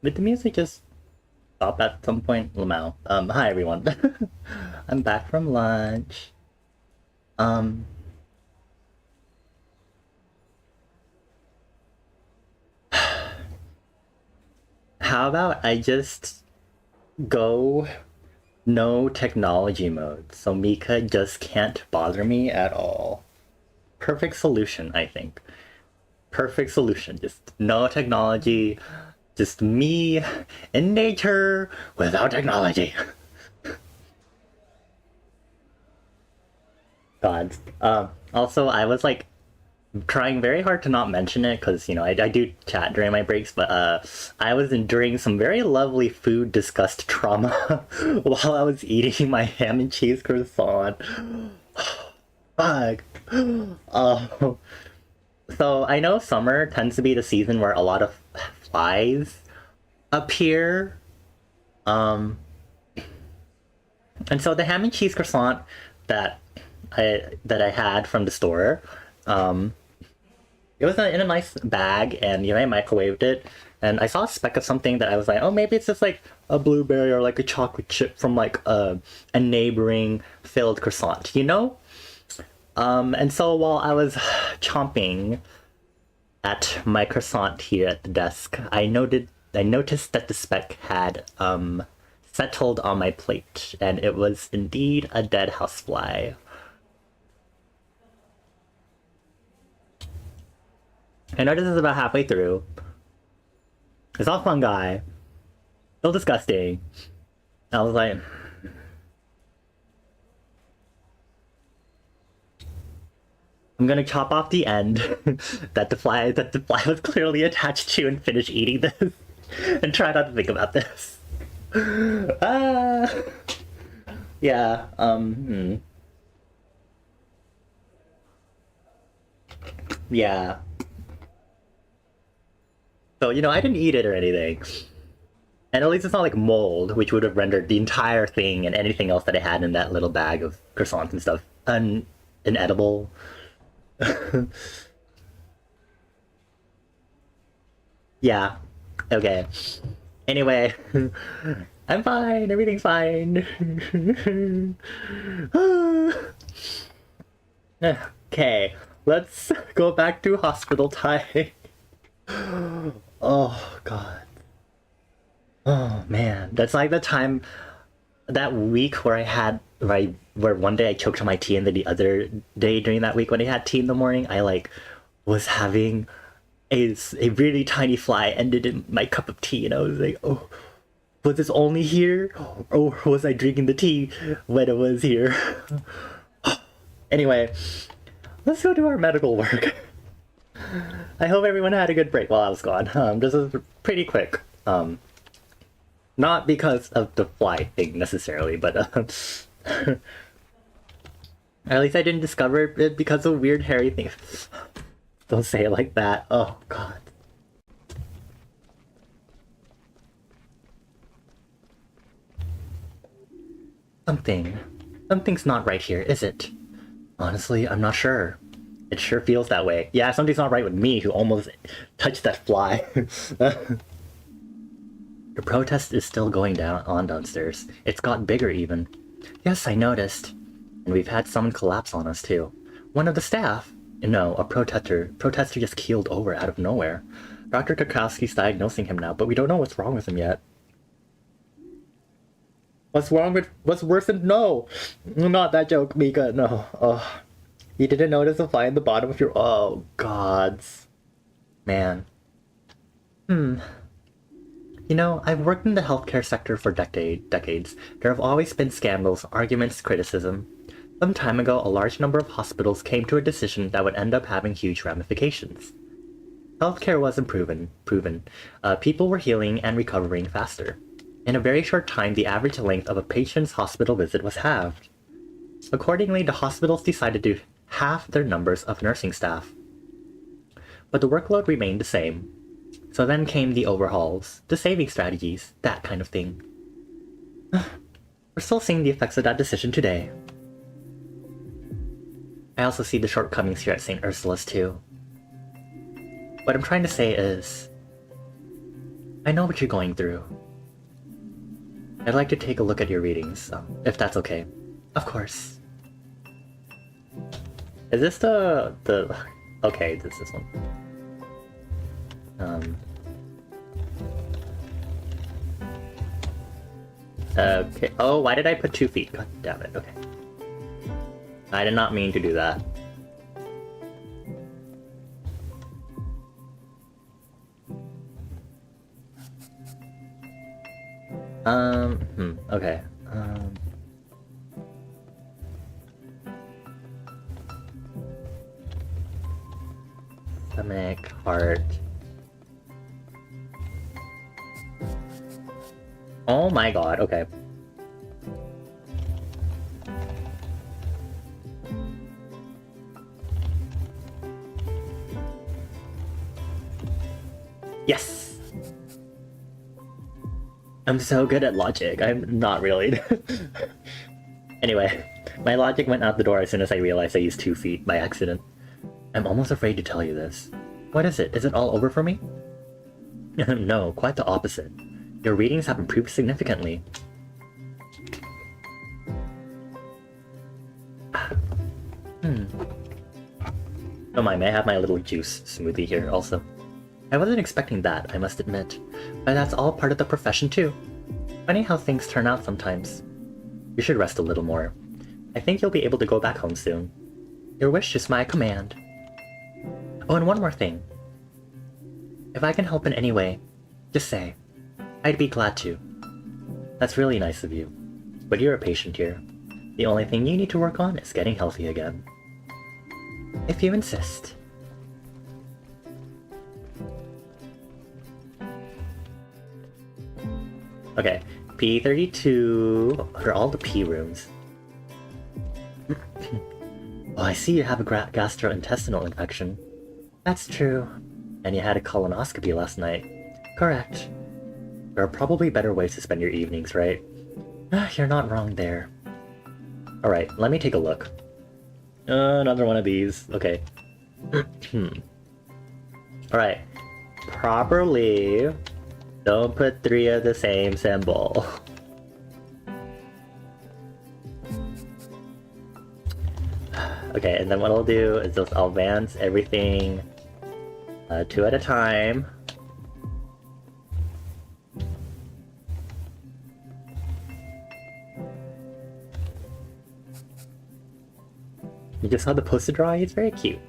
Did the music just stop at some point? Lamau. Hi everyone. I'm back from lunch. Um, how about I just go no technology mode so Mika just can't bother me at all? Perfect solution, I think. Perfect solution. Just no technology. Just me in nature without technology. God. Also, I was like trying very hard to not mention it because, you know, I do chat during my breaks, but I was enduring some very lovely food disgust trauma while I was eating my ham and cheese croissant. Fuck. Oh. So I know summer tends to be the season where a lot of flies appear. Um, and so the ham and cheese croissant that I had from the store, um, it was in a nice bag, and you know I microwaved it, and I saw a speck of something that I was like, oh, maybe it's just like a blueberry or like a chocolate chip from like a neighboring filled croissant, you know? And so while I was chomping at my croissant here at the desk, I noticed that the speck had settled on my plate, and it was indeed a dead housefly. I know this is about halfway through. It's all fungi. Still disgusting. I was like, I'm gonna chop off the end that the fly was clearly attached to and finish eating this and try not to think about this. Ah, yeah. Yeah. So you know, I didn't eat it or anything, and at least it's not like mold, which would have rendered the entire thing and anything else that I had in that little bag of croissants and stuff inedible. Yeah. Okay. Anyway, I'm fine. Everything's fine. Okay, let's go back to hospital time. Oh god. Oh man, that's like the time that week where where one day I choked on my tea and then the other day during that week when I had tea in the morning, I like was having a really tiny fly ended in my cup of tea, and I was like, oh, was this only here, or was I drinking the tea when it was here? Anyway, let's go do our medical work. I hope everyone had a good break while I was gone. This is pretty quick. Not because of the fly thing necessarily, but at least I didn't discover it because of weird hairy things. Don't say it like that. Oh god. Something's not right here, is it? Honestly, I'm not sure. It sure feels that way. Yeah, something's not right with me who almost touched that fly. The protest is still going on downstairs. It's got bigger even. Yes, I noticed. And we've had someone collapse on us too. One of the staff. No, a protester just keeled over out of nowhere. Dr. Kakowski's diagnosing him now, but we don't know what's wrong with him yet. What's worse than no? Not that joke, Mika, no. Oh. You didn't notice a fly in the bottom of your... Oh, gods. Man. You know, I've worked in the healthcare sector for decades. There have always been scandals, arguments, criticism. Some time ago, a large number of hospitals came to a decision that would end up having huge ramifications. Healthcare was proven. People were healing and recovering faster. In a very short time, the average length of a patient's hospital visit was halved. Accordingly, the hospitals decided to halve their numbers of nursing staff. But the workload remained the same. So then came the overhauls, the saving strategies, that kind of thing. We're still seeing the effects of that decision today. I also see the shortcomings here at St. Ursula's too. What I'm trying to say is, I know what you're going through. I'd like to take a look at your readings, if that's okay. Of course. Is this the... Okay, this is this one. Okay. Oh, why did I put 2 feet? God damn it. Okay. I did not mean to do that. Okay. Stomach, heart. Oh my god, okay. Yes! I'm so good at logic. I'm not really. Anyway, my logic went out the door as soon as I realized I used 2 feet by accident. I'm almost afraid to tell you this. What is it? Is it all over for me? No, quite the opposite. Your readings have improved significantly. Don't mind me, I have my little juice smoothie here also. I wasn't expecting that, I must admit. But that's all part of the profession too. Funny how things turn out sometimes. You should rest a little more. I think you'll be able to go back home soon. Your wish is my command. Oh, and one more thing. If I can help in any way, just say. I'd be glad to. That's really nice of you. But you're a patient here. The only thing you need to work on is getting healthy again. If you insist. Okay, P32 are all the P rooms. Oh, I see you have a gastrointestinal infection. That's true. And you had a colonoscopy last night. Correct. There are probably better ways to spend your evenings, right? You're not wrong there. Alright, let me take a look. Another one of these. Okay. Alright. Properly. Don't put 3 of the same symbol. Okay, and then what I'll do is I'll advance everything 2 at a time. You just saw the poster drawing? It's very cute.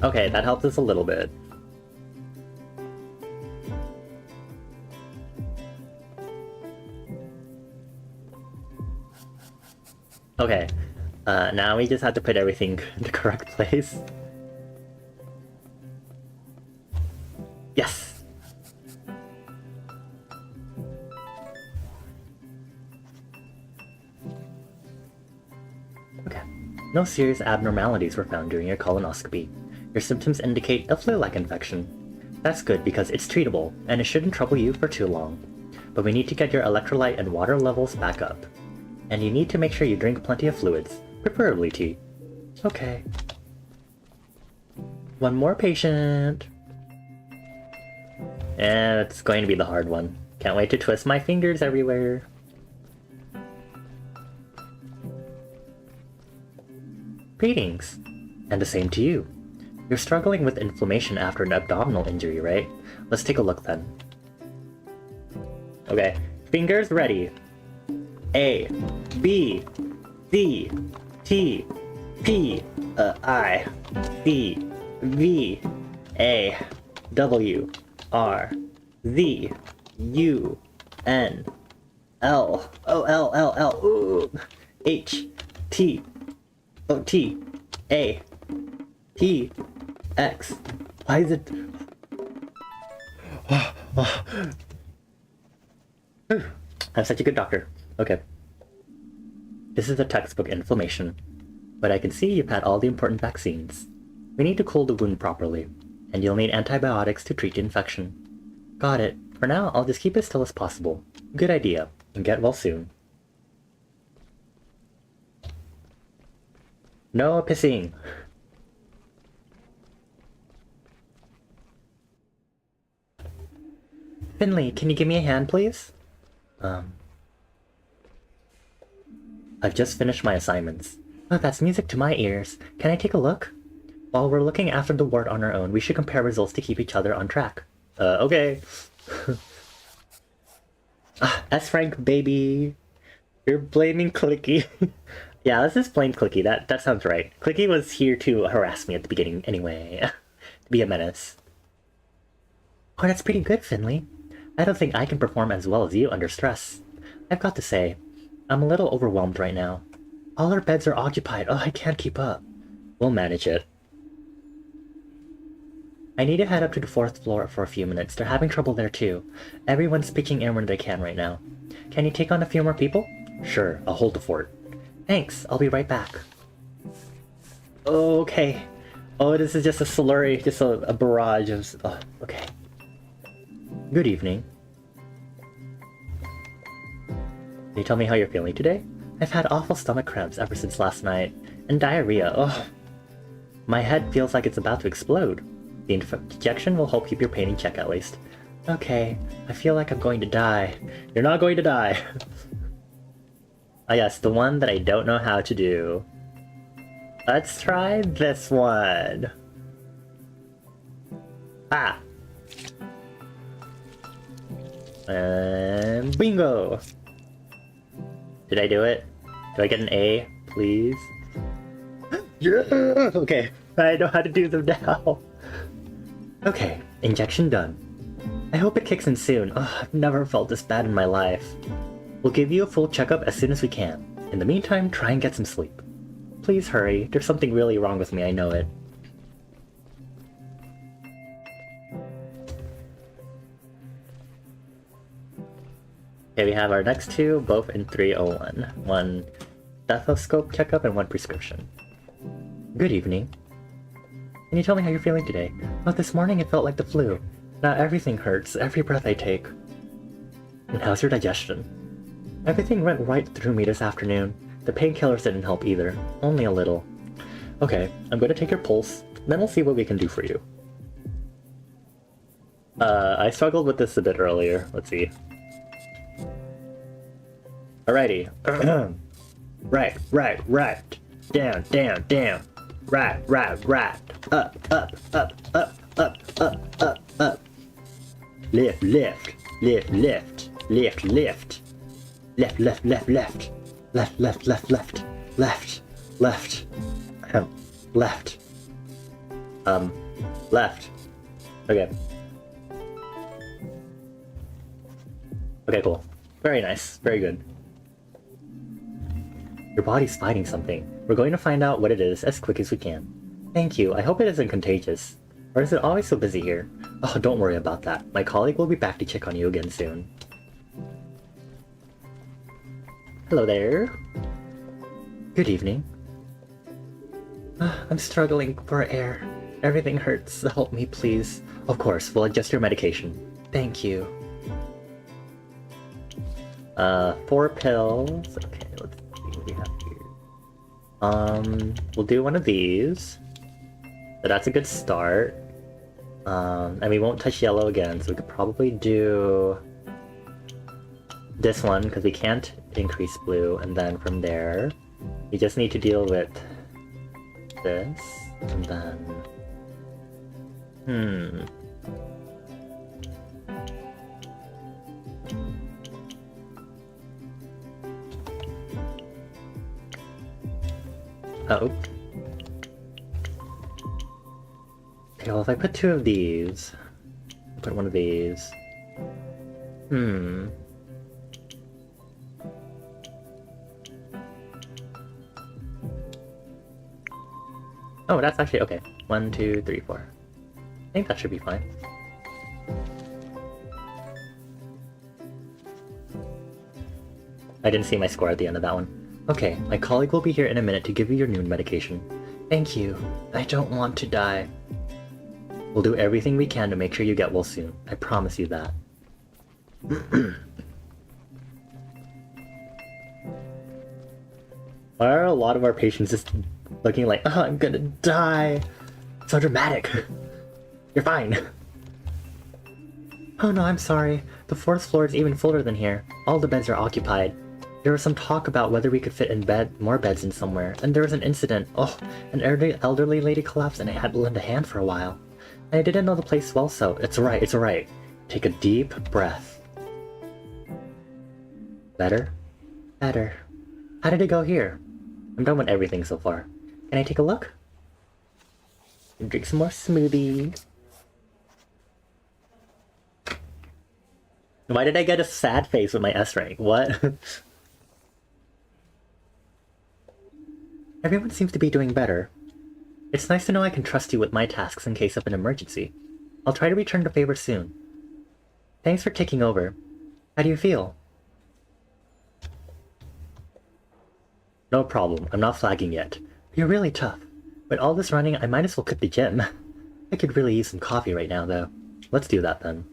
Okay, that helps us a little bit. Okay, now we just have to put everything in the correct place. Yes! Okay. No serious abnormalities were found during your colonoscopy. Your symptoms indicate a flu-like infection. That's good because it's treatable, and it shouldn't trouble you for too long. But we need to get your electrolyte and water levels back up. And you need to make sure you drink plenty of fluids, preferably tea. Okay. One more patient. And it's going to be the hard one. Can't wait to twist my fingers everywhere. Greetings. And the same to you. You're struggling with inflammation after an abdominal injury, right? Let's take a look then. Okay, fingers ready. A, B, C, T, P, I, C, V, A, W, R, Z, U, N, L, O, L, L, L, ooh, H, T, O, T, A, P, X. Why is it... I'm such a good doctor. Okay. This is a textbook inflammation, but I can see you've had all the important vaccines. We need to cool the wound properly, and you'll need antibiotics to treat the infection. Got it. For now, I'll just keep as still as possible. Good idea, and get well soon. No pissing! Finley, can you give me a hand, please? I've just finished my assignments. Oh, that's music to my ears. Can I take a look? While we're looking after the ward on our own, we should compare results to keep each other on track. Okay. S-Frank, baby. You're blaming Clicky. Yeah, let's just blame Clicky. That sounds right. Clicky was here to harass me at the beginning anyway. To be a menace. Oh, that's pretty good, Finley. I don't think I can perform as well as you under stress. I've got to say, I'm a little overwhelmed right now. All our beds are occupied. Oh, I can't keep up. We'll manage it. I need to head up to the 4th floor for a few minutes. They're having trouble there too. Everyone's pitching in when they can right now. Can you take on a few more people? Sure, I'll hold the fort. Thanks, I'll be right back. Okay. Oh, this is just a slurry, just a barrage of... Oh, okay. Good evening. Can you tell me how you're feeling today? I've had awful stomach cramps ever since last night, and diarrhea, ugh. My head feels like it's about to explode. The injection will help keep your pain in check at least. Okay, I feel like I'm going to die. You're not going to die. Ah yes, the one that I don't know how to do. Let's try this one. Ah! And bingo! Did I do it? Do I get an A, please? Yeah! Okay, I know how to do them now. Okay, injection done. I hope it kicks in soon. Ugh, I've never felt this bad in my life. We'll give you a full checkup as soon as we can. In the meantime, try and get some sleep. Please hurry. There's something really wrong with me, I know it. Okay, we have our next two, both in 301. One stethoscope checkup and one prescription. Good evening. Can you tell me how you're feeling today? Well, this morning it felt like the flu. Now everything hurts, every breath I take. And how's your digestion? Everything went right through me this afternoon. The painkillers didn't help either, only a little. Okay, I'm going to take your pulse, then we'll see what we can do for you. I struggled with this a bit earlier. Let's see. Alrighty. Right. Down. Right. Up. Lift. Left. Left. Okay. Okay, cool. Very nice. Very good. Your body's fighting something. We're going to find out what it is as quick as we can. Thank you. I hope it isn't contagious. Or is it always so busy here? Oh, don't worry about that. My colleague will be back to check on you again soon. Hello there. Good evening. I'm struggling for air. Everything hurts. Help me, please. Of course, we'll adjust your medication. Thank you. 4 pills. Okay, let's see what we have here. We'll do one of these. So that's a good start. And we won't touch yellow again, so we could probably do this one, because we can't increase blue, and then from there, we just need to deal with this, and then... Oh. Okay, well if I put 2 of these, I'll put 1 of these. Oh, that's actually okay. 1, 2, 3, 4. I think that should be fine. I didn't see my score at the end of that one. Okay, my colleague will be here in a minute to give you your new medication. Thank you. I don't want to die. We'll do everything we can to make sure you get well soon. I promise you that. Why are a lot of our patients just looking like, oh, I'm gonna die? So dramatic. You're fine. Oh no, I'm sorry. The fourth floor is even fuller than here. All the beds are occupied. There was some talk about whether we could fit in more beds in somewhere, and there was an incident. Oh, an elderly lady collapsed and I had to lend a hand for a while. And I didn't know the place well, so it's alright, it's alright. Take a deep breath. Better? Better. How did it go here? I'm done with everything so far. Can I take a look? Drink some more smoothie. Why did I get a sad face with my S rank? What? Everyone seems to be doing better. It's nice to know I can trust you with my tasks in case of an emergency. I'll try to return the favor soon. Thanks for taking over. How do you feel? No problem, I'm not flagging yet. You're really tough. With all this running, I might as well quit the gym. I could really use some coffee right now, though. Let's do that, then.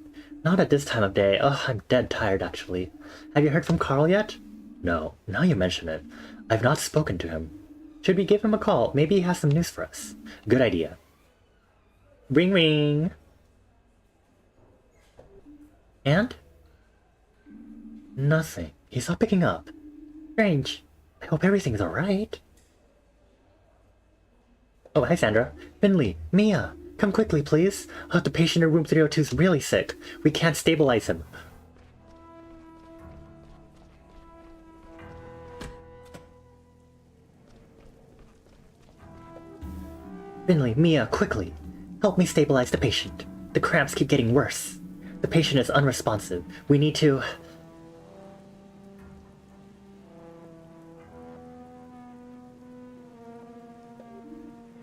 Not at this time of day. Oh, I'm dead tired, actually. Have you heard from Carl yet? No, now you mention it. I've not spoken to him. Should we give him a call? Maybe he has some news for us. Good idea. Ring ring! And? Nothing. He's not picking up. Strange. I hope everything's alright. Oh, hi Sandra. Finley, Mia, come quickly, please. Oh, the patient in room 302 is really sick. We can't stabilize him. Finley, Mia, quickly. Help me stabilize the patient. The cramps keep getting worse. The patient is unresponsive. We need to...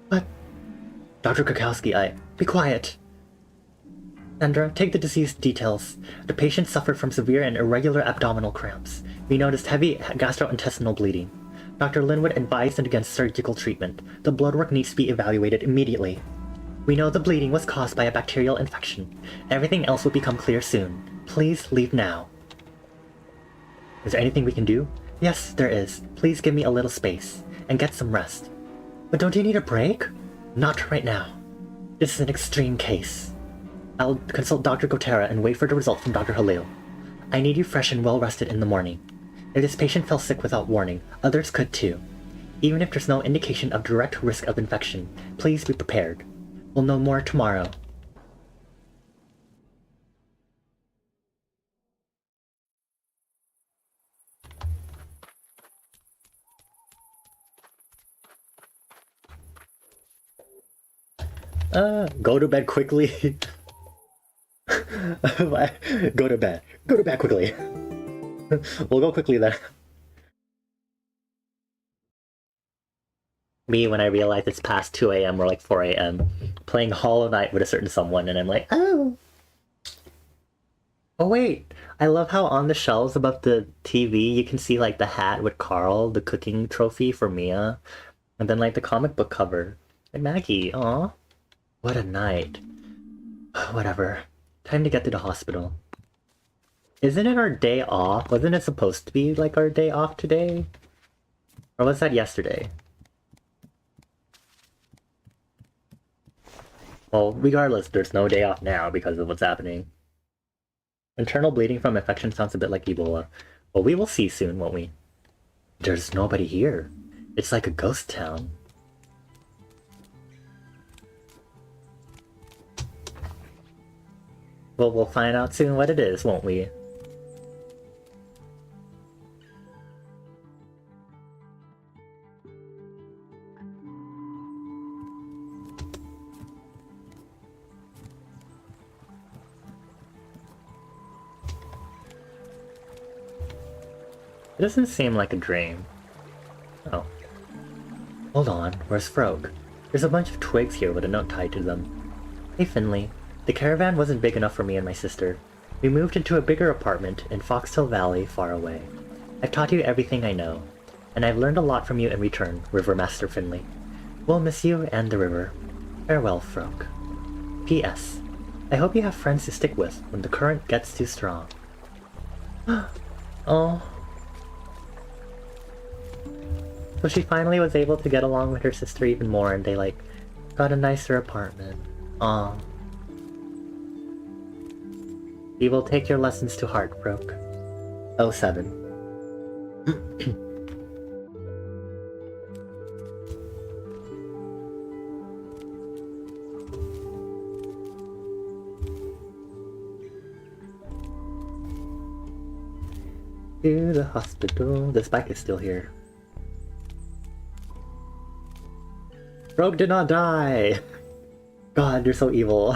What? Dr. Krakowski, Be quiet. Sandra, take the deceased details. The patient suffered from severe and irregular abdominal cramps. We noticed heavy gastrointestinal bleeding. Dr. Linwood advised against surgical treatment. The blood work needs to be evaluated immediately. We know the bleeding was caused by a bacterial infection. Everything else will become clear soon. Please leave now. Is there anything we can do? Yes, there is. Please give me a little space and get some rest. But don't you need a break? Not right now. This is an extreme case. I'll consult Dr. Gotera and wait for the result from Dr. Halil. I need you fresh and well-rested in the morning. If this patient fell sick without warning, others could too. Even if there's no indication of direct risk of infection, please be prepared. We'll know more tomorrow. Go to bed quickly. Go to bed. Go to bed quickly. We'll go quickly then. Me, when I realize it's past 2 a.m. or like 4 a.m., playing Hollow Knight with a certain someone, and I'm like, oh! Oh wait! I love how on the shelves above the TV you can see like the hat with Carl, the cooking trophy for Mia, and then like the comic book cover. Like Maggie, aw. What a night. Whatever. Time to get to the hospital. Isn't it our day off? Wasn't it supposed to be like our day off today? Or was that yesterday? Well, regardless, there's no day off now because of what's happening. Internal bleeding from infection sounds a bit like Ebola. Well, we will see soon, won't we? There's nobody here. It's like a ghost town. Well, we'll find out soon what it is, won't we? It doesn't seem like a dream. Oh. Hold on, where's Frog? There's a bunch of twigs here with a note tied to them. Hey Finley, the caravan wasn't big enough for me and my sister. We moved into a bigger apartment in Foxtail Valley, far away. I've taught you everything I know, and I've learned a lot from you in return, River Master Finley. We'll miss you and the river. Farewell, Frog. P.S. I hope you have friends to stick with when the current gets too strong. Oh. So she finally was able to get along with her sister even more, and they, like, got a nicer apartment. Aw. We will take your lessons to heart, Brooke. 07. To the hospital. This bike is still here. Rogue did not die! God, you're so evil.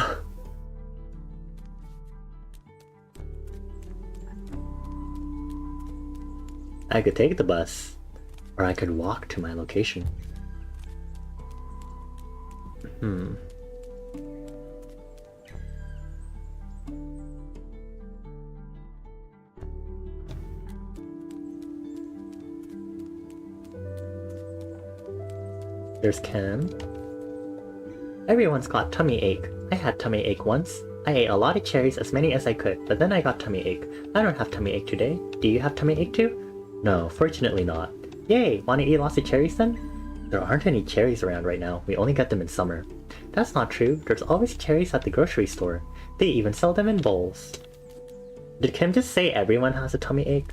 I could take the bus, or I could walk to my location. There's Cam. Everyone's got tummy ache. I had tummy ache once. I ate a lot of cherries, as many as I could, but then I got tummy ache. I don't have tummy ache today. Do you have tummy ache too? No, fortunately not. Yay! Wanna eat lots of cherries then? There aren't any cherries around right now. We only get them in summer. That's not true. There's always cherries at the grocery store. They even sell them in bowls. Did Kim just say everyone has a tummy ache?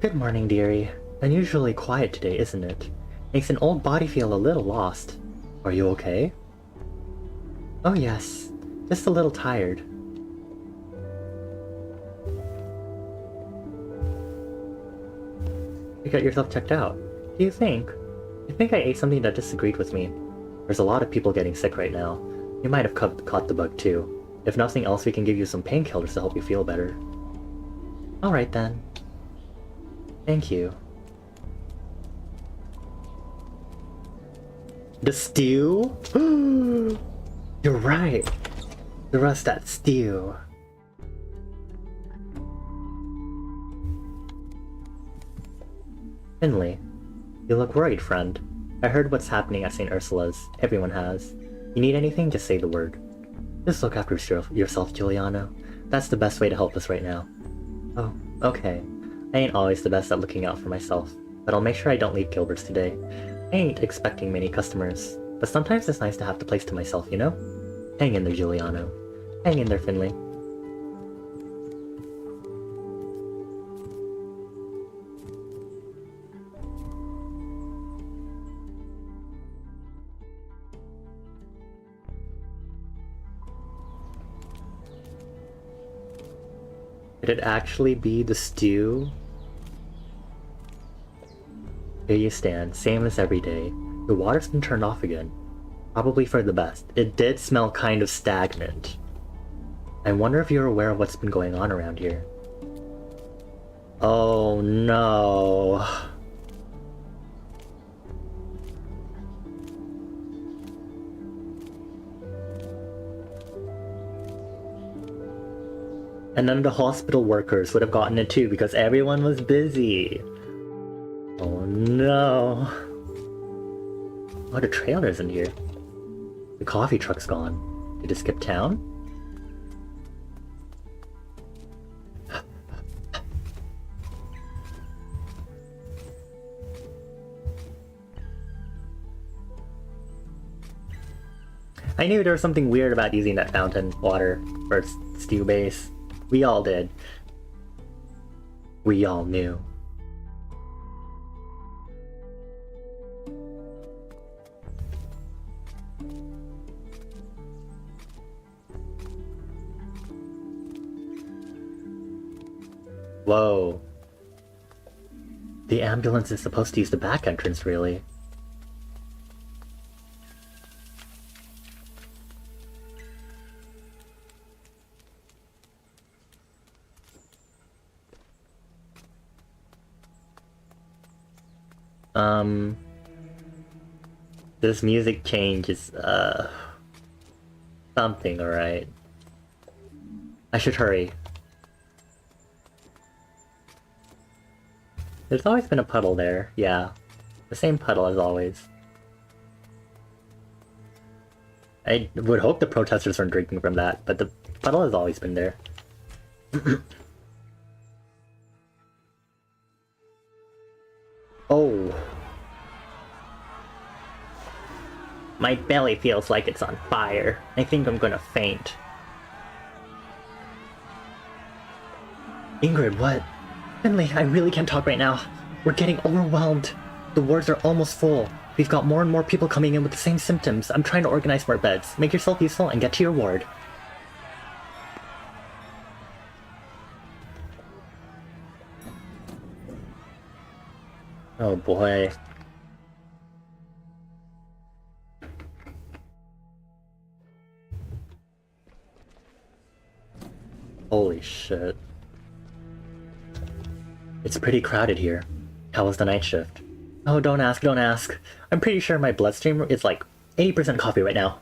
Good morning, dearie. Unusually quiet today, isn't it? Makes an old body feel a little lost. Are you okay? Oh yes, just a little tired. You got yourself checked out. Do you think? I think I ate something that disagreed with me. There's a lot of people getting sick right now. You might have caught the bug too. If nothing else, we can give you some painkillers to help you feel better. Alright then. Thank you. The stew? You're right. The rest that stew. Finley, you look worried, friend. I heard what's happening at St. Ursula's. Everyone has. You need anything, just say the word. Just look after yourself, Giuliano. That's the best way to help us right now. Oh, okay. I ain't always the best at looking out for myself, but I'll make sure I don't leave Gilbert's today. I ain't expecting many customers, but sometimes it's nice to have the place to myself, you know? Hang in there, Giuliano. Hang in there, Finley. Could it actually be the stew? Here you stand, same as every day. The water's been turned off again. Probably for the best. It did smell kind of stagnant. I wonder if you're aware of what's been going on around here. Oh no. And then the hospital workers would have gotten it too because everyone was busy. Oh no. Oh, the trailer's in here. The coffee truck's gone. Did it skip town? I knew there was something weird about using that fountain water for its stew base. We all did. We all knew. Whoa. The ambulance is supposed to use the back entrance, really. This music change is, something, alright. I should hurry. There's always been a puddle there, yeah. The same puddle as always. I would hope the protesters weren't drinking from that, but the puddle has always been there. Oh. My belly feels like it's on fire. I think I'm gonna faint. Ingrid, what? Finley, I really can't talk right now. We're getting overwhelmed. The wards are almost full. We've got more and more people coming in with the same symptoms. I'm trying to organize more beds. Make yourself useful and get to your ward. Oh boy. Holy shit. It's pretty crowded here. How was the night shift? Oh, don't ask, don't ask. I'm pretty sure my bloodstream is like 80% coffee right now.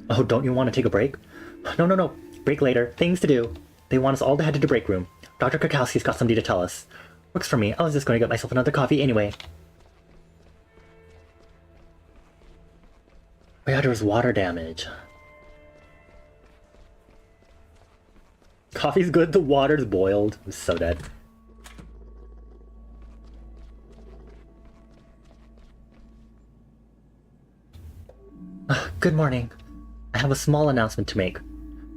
Oh, don't you want to take a break? No. Break later. Things to do. They want us all to head to the break room. Dr. Krakowski's got something to tell us. Works for me. I was just going to get myself another coffee anyway. Oh yeah, there was water damage. Coffee's good, the water's boiled. I'm so dead. Good morning. I have a small announcement to make.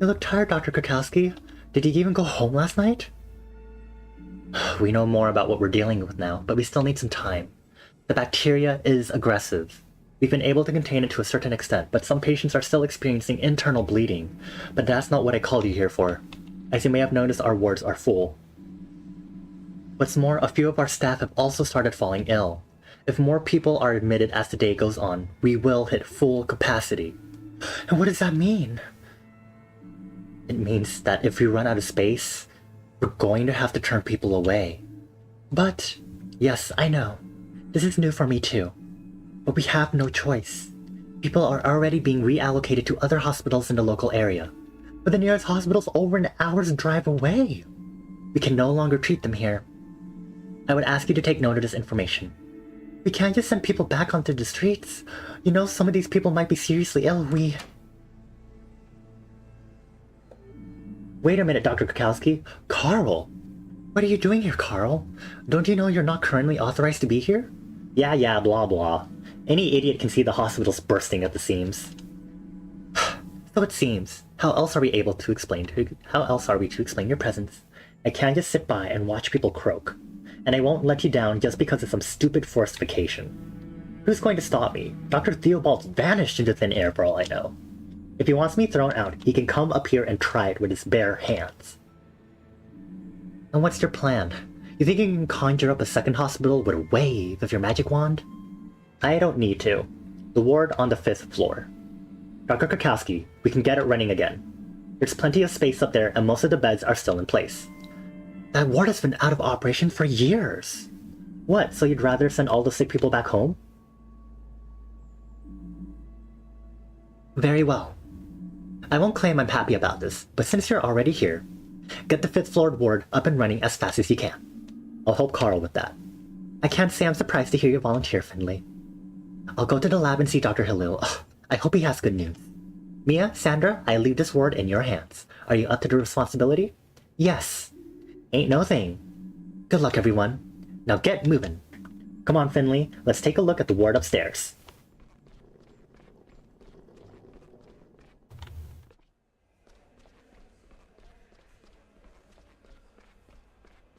You look tired, Dr. Krakowski. Did you even go home last night? We know more about what we're dealing with now, but we still need some time. The bacteria is aggressive. We've been able to contain it to a certain extent, but some patients are still experiencing internal bleeding. But that's not what I called you here for. As you may have noticed, our wards are full. What's more, a few of our staff have also started falling ill. If more people are admitted as the day goes on, we will hit full capacity. And what does that mean? It means that if we run out of space, we're going to have to turn people away. But, yes, I know. This is new for me too. But we have no choice. People are already being reallocated to other hospitals in the local area. But the nearest hospital's over an hour's drive away. We can no longer treat them here. I would ask you to take note of this information. We can't just send people back onto the streets. You know, some of these people might be seriously ill. Wait a minute, Dr. Krakowski. Carl! What are you doing here, Carl? Don't you know you're not currently authorized to be here? Yeah, blah blah. Any idiot can see the hospital's bursting at the seams. So it seems. How else are we to explain your presence? I can't just sit by and watch people croak. And I won't let you down just because of some stupid forced vacation. Who's going to stop me? Dr. Theobald's vanished into thin air for all I know. If he wants me thrown out, he can come up here and try it with his bare hands. And what's your plan? You think you can conjure up a second hospital with a wave of your magic wand? I don't need to. The ward on the 5th floor. Dr. Krakowski, we can get it running again. There's plenty of space up there and most of the beds are still in place. That ward has been out of operation for years. What, so you'd rather send all the sick people back home? Very well. I won't claim I'm happy about this, but since you're already here, get the 5th floor ward up and running as fast as you can. I'll help Carl with that. I can't say I'm surprised to hear you volunteer, Finley. I'll go to the lab and see Dr. Halil. I hope he has good news. Mia, Sandra, I leave this ward in your hands. Are you up to the responsibility? Yes. Ain't no thing. Good luck, everyone. Now get moving. Come on, Finley. Let's take a look at the ward upstairs.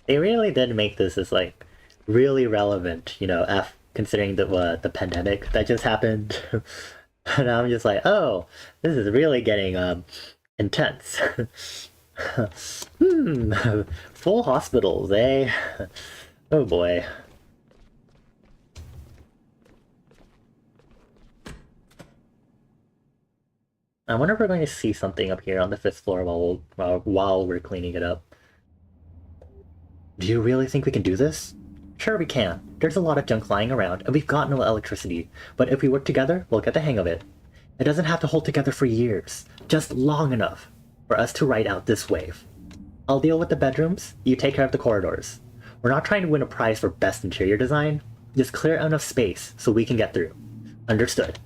They really did make this as, like, really relevant, you know, considering the pandemic that just happened. And I'm just like, oh, this is really getting, intense. Full hospitals, eh? Oh boy. I wonder if we're going to see something up here on the 5th floor while we're cleaning it up. Do you really think we can do this? Sure we can. There's a lot of junk lying around, and we've got no electricity. But if we work together, we'll get the hang of it. It doesn't have to hold together for years. Just long enough for us to ride out this wave. I'll deal with the bedrooms, you take care of the corridors. We're not trying to win a prize for best interior design. Just clear enough space so we can get through. Understood.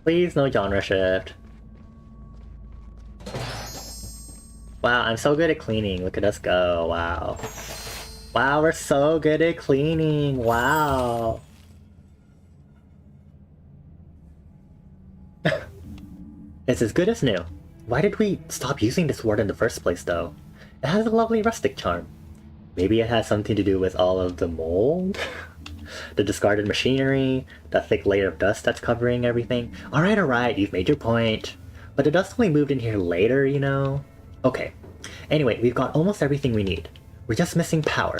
Please no genre shift. Wow, I'm so good at cleaning. Look at us go. Wow. Wow, we're so good at cleaning. Wow. It's as good as new. Why did we stop using this word in the first place, though? It has a lovely rustic charm. Maybe it has something to do with all of the mold? The discarded machinery? The thick layer of dust that's covering everything? Alright, you've made your point. But the dust only moved in here later, you know? Okay. Anyway, we've got almost everything we need. We're just missing power.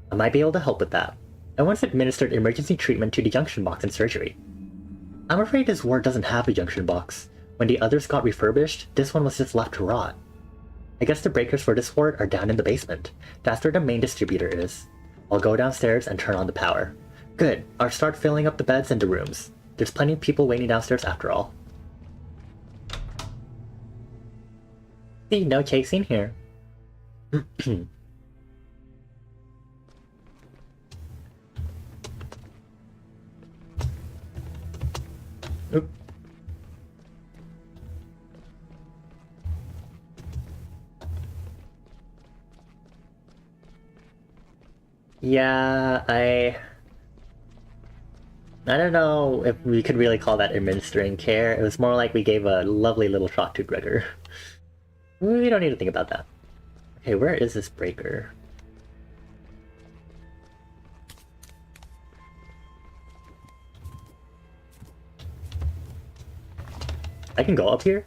I might be able to help with that. I once administered emergency treatment to the junction box in surgery. I'm afraid this ward doesn't have a junction box. When the others got refurbished, this one was just left to rot. I guess the breakers for this ward are down in the basement. That's where the main distributor is. I'll go downstairs and turn on the power. Good, I'll start filling up the beds and the rooms. There's plenty of people waiting downstairs after all. See, no chasing here. Oop. Yeah, I don't know if we could really call that administering care. It was more like we gave a lovely little shot to Gregor. We don't need to think about that. Okay, where is this breaker? I can go up here?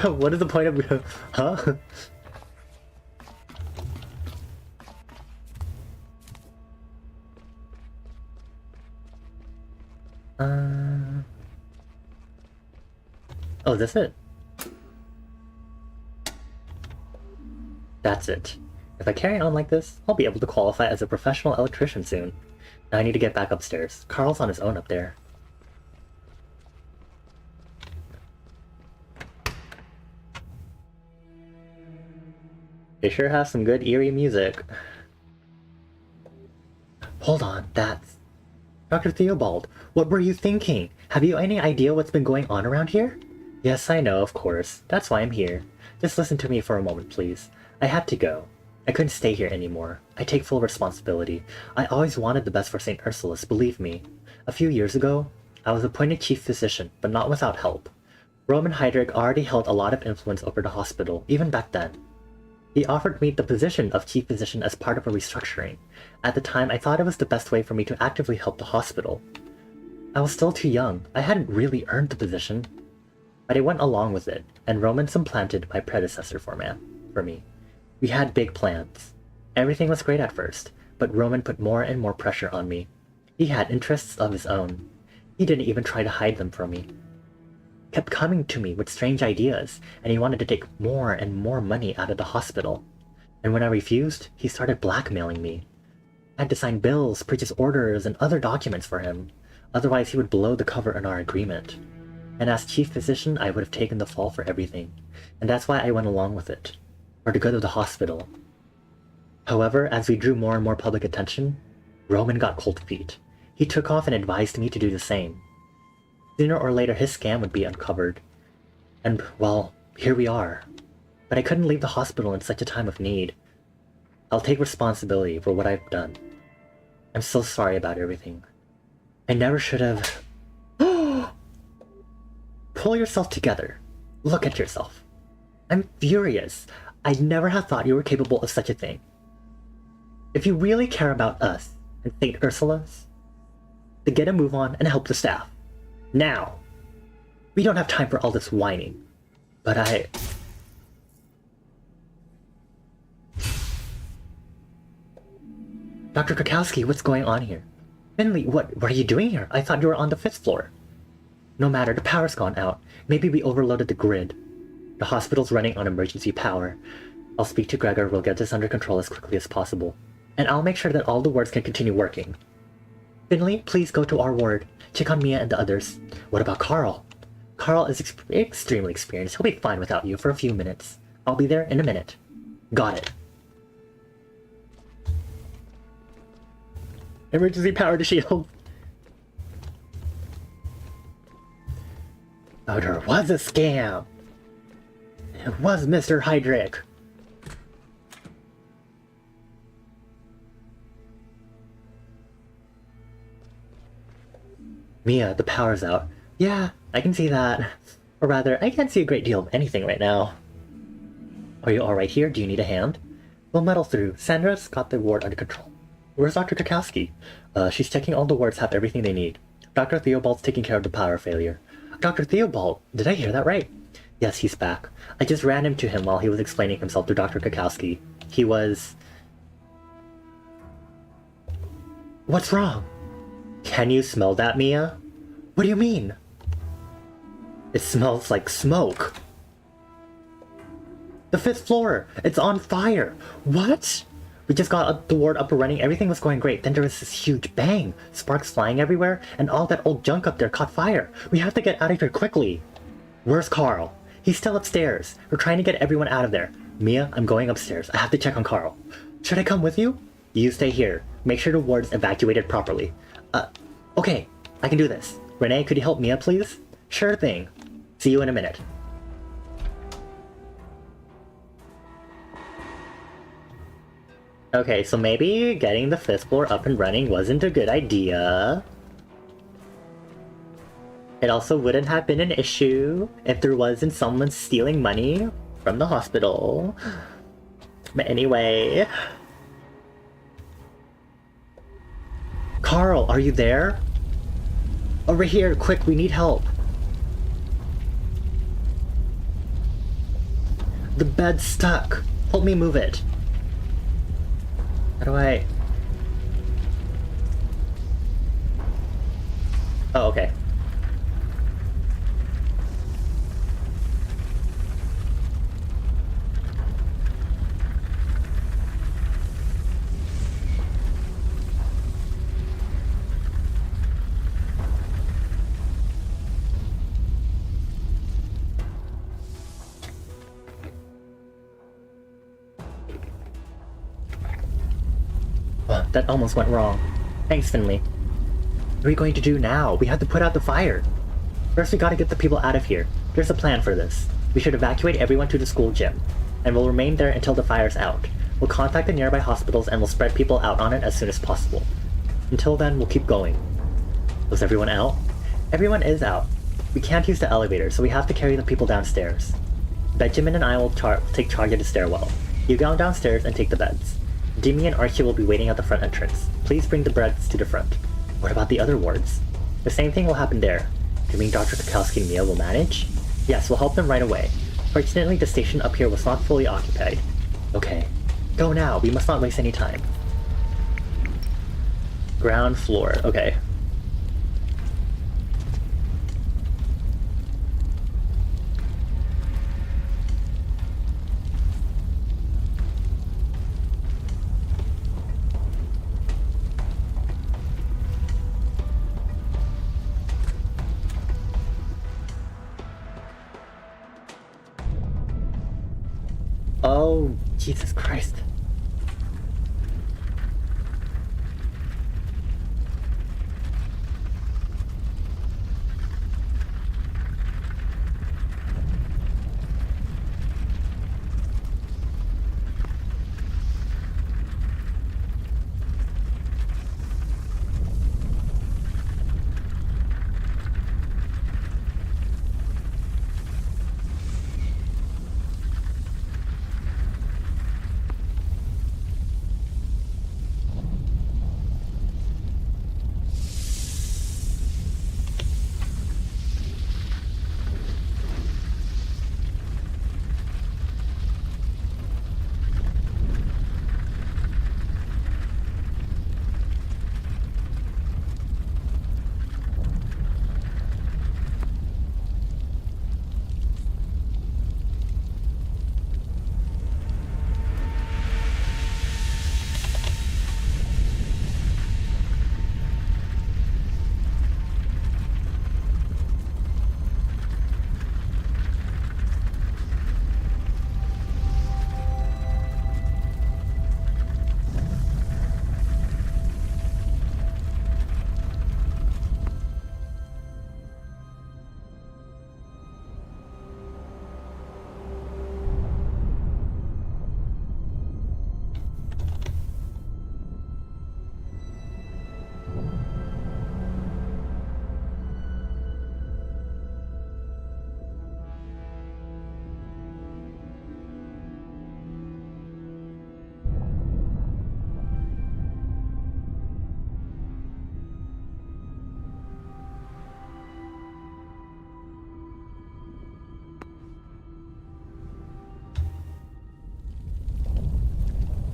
What is the point of... Huh? Oh, is this it? That's it. If I carry on like this, I'll be able to qualify as a professional electrician soon. Now I need to get back upstairs. Carl's on his own up there. They sure have some good eerie music. Hold on, that's... Dr. Theobald, what were you thinking? Have you any idea what's been going on around here? Yes, I know, of course. That's why I'm here. Just listen to me for a moment, please. I had to go. I couldn't stay here anymore. I take full responsibility. I always wanted the best for St. Ursula's, believe me. A few years ago, I was appointed chief physician, but not without help. Roman Heydrich already held a lot of influence over the hospital, even back then. He offered me the position of chief physician as part of a restructuring. At the time, I thought it was the best way for me to actively help the hospital. I was still too young. I hadn't really earned the position. But I went along with it, and Roman supplanted my predecessor for me. We had big plans. Everything was great at first, but Roman put more and more pressure on me. He had interests of his own. He didn't even try to hide them from me. Kept coming to me with strange ideas, and he wanted to take more and more money out of the hospital. And when I refused, he started blackmailing me. I had to sign bills, purchase orders, and other documents for him. Otherwise, he would blow the cover on our agreement. And as chief physician, I would have taken the fall for everything. And that's why I went along with it. For the good of the hospital. However, as we drew more and more public attention, Roman got cold feet. He took off and advised me to do the same. Sooner or later, his scam would be uncovered. And, well, here we are. But I couldn't leave the hospital in such a time of need. I'll take responsibility for what I've done. I'm so sorry about everything. I never should have... Pull yourself together. Look at yourself. I'm furious. I'd never have thought you were capable of such a thing. If you really care about us and St. Ursula's, then get a move on and help the staff. Now! We don't have time for all this whining. But Dr. Krakowski, what's going on here? Finley, what are you doing here? I thought you were on the 5th floor. No matter, the power's gone out. Maybe we overloaded the grid. The hospital's running on emergency power. I'll speak to Gregor, we'll get this under control as quickly as possible. And I'll make sure that all the wards can continue working. Finley, please go to our ward. Check on Mia and the others. What about Carl? Carl is extremely experienced. He'll be fine without you for a few minutes. I'll be there in a minute. Got it. Emergency power to shield. Oh, there was a scam. It was Mr. Hydrick. Mia, the power's out. Yeah, I can see that. Or rather, I can't see a great deal of anything right now. Are you alright here? Do you need a hand? We'll muddle through. Sandra's got the ward under control. Where's Dr. Kakowski? She's checking all the wards have everything they need. Dr. Theobald's taking care of the power failure. Dr. Theobald? Did I hear that right? Yes, he's back. I just ran into him while he was explaining himself to Dr. Kakowski. He was... What's wrong? Can you smell that, Mia? What do you mean? It smells like smoke. The 5th floor! It's on fire! What? We just got the ward up and running, everything was going great, then there was this huge bang! Sparks flying everywhere, and all that old junk up there caught fire! We have to get out of here quickly! Where's Carl? He's still upstairs. We're trying to get everyone out of there. Mia, I'm going upstairs. I have to check on Carl. Should I come with you? You stay here. Make sure the ward's evacuated properly. Okay, I can do this. Renee, could you help Mia, please? Sure thing. See you in a minute. Okay, so maybe getting the 5th floor up and running wasn't a good idea. It also wouldn't have been an issue if there wasn't someone stealing money from the hospital. But anyway... Carl, are you there? Over here, quick, we need help. The bed's stuck. Help me move it. How do I... Oh, okay. That almost went wrong. Thanks, Finley. What are we going to do now? We have to put out the fire. First, we gotta get the people out of here. There's a plan for this. We should evacuate everyone to the school gym, and we'll remain there until the fire's out. We'll contact the nearby hospitals and we'll spread people out on it as soon as possible. Until then, we'll keep going. Was everyone out? Everyone is out. We can't use the elevator, so we have to carry the people downstairs. Benjamin and I will take charge of the stairwell. You go downstairs and take the beds. Demi and Archie will be waiting at the front entrance. Please bring the beds to the front. What about the other wards? The same thing will happen there. Do you mean Dr. Kakowski and Mia will manage? Yes, we'll help them right away. Fortunately, the station up here was not fully occupied. Okay. Go now, we must not waste any time. Ground floor, okay. Oh, Jesus Christ.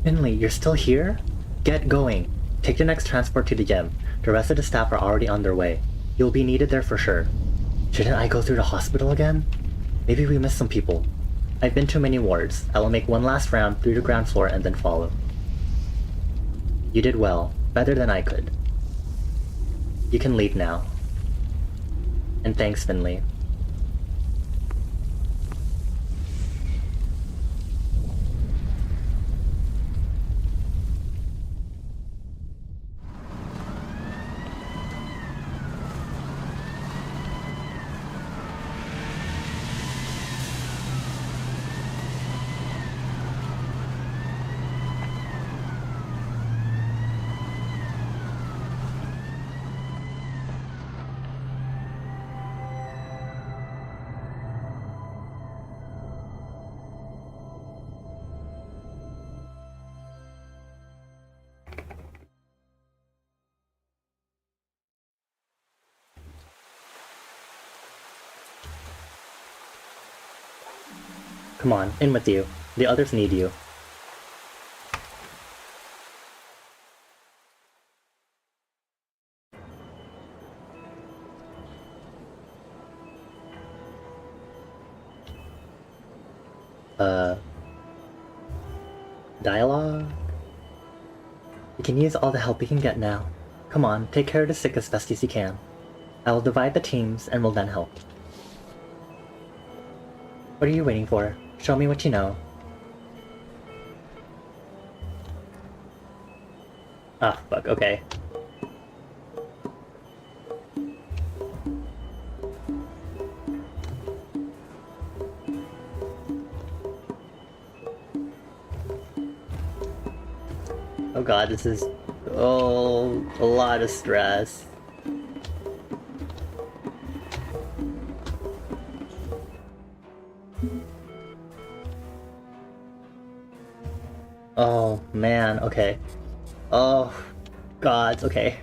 Finley, you're still here? Get going. Take the next transport to the gym. The rest of the staff are already on their way. You'll be needed there for sure. Shouldn't I go through the hospital again? Maybe we missed some people. I've been to many wards. I will make one last round through the ground floor and then follow. You did well. Better than I could. You can leave now. And thanks, Finley. Come on, in with you. The others need you. Dialogue? We can use all the help we can get now. Come on, take care of the sick as best as you can. I will divide the teams and will then help. What are you waiting for? Show me what you know. Ah, fuck, okay. Oh god, this is... oh, a lot of stress. Oh, man, okay. Oh, god, okay.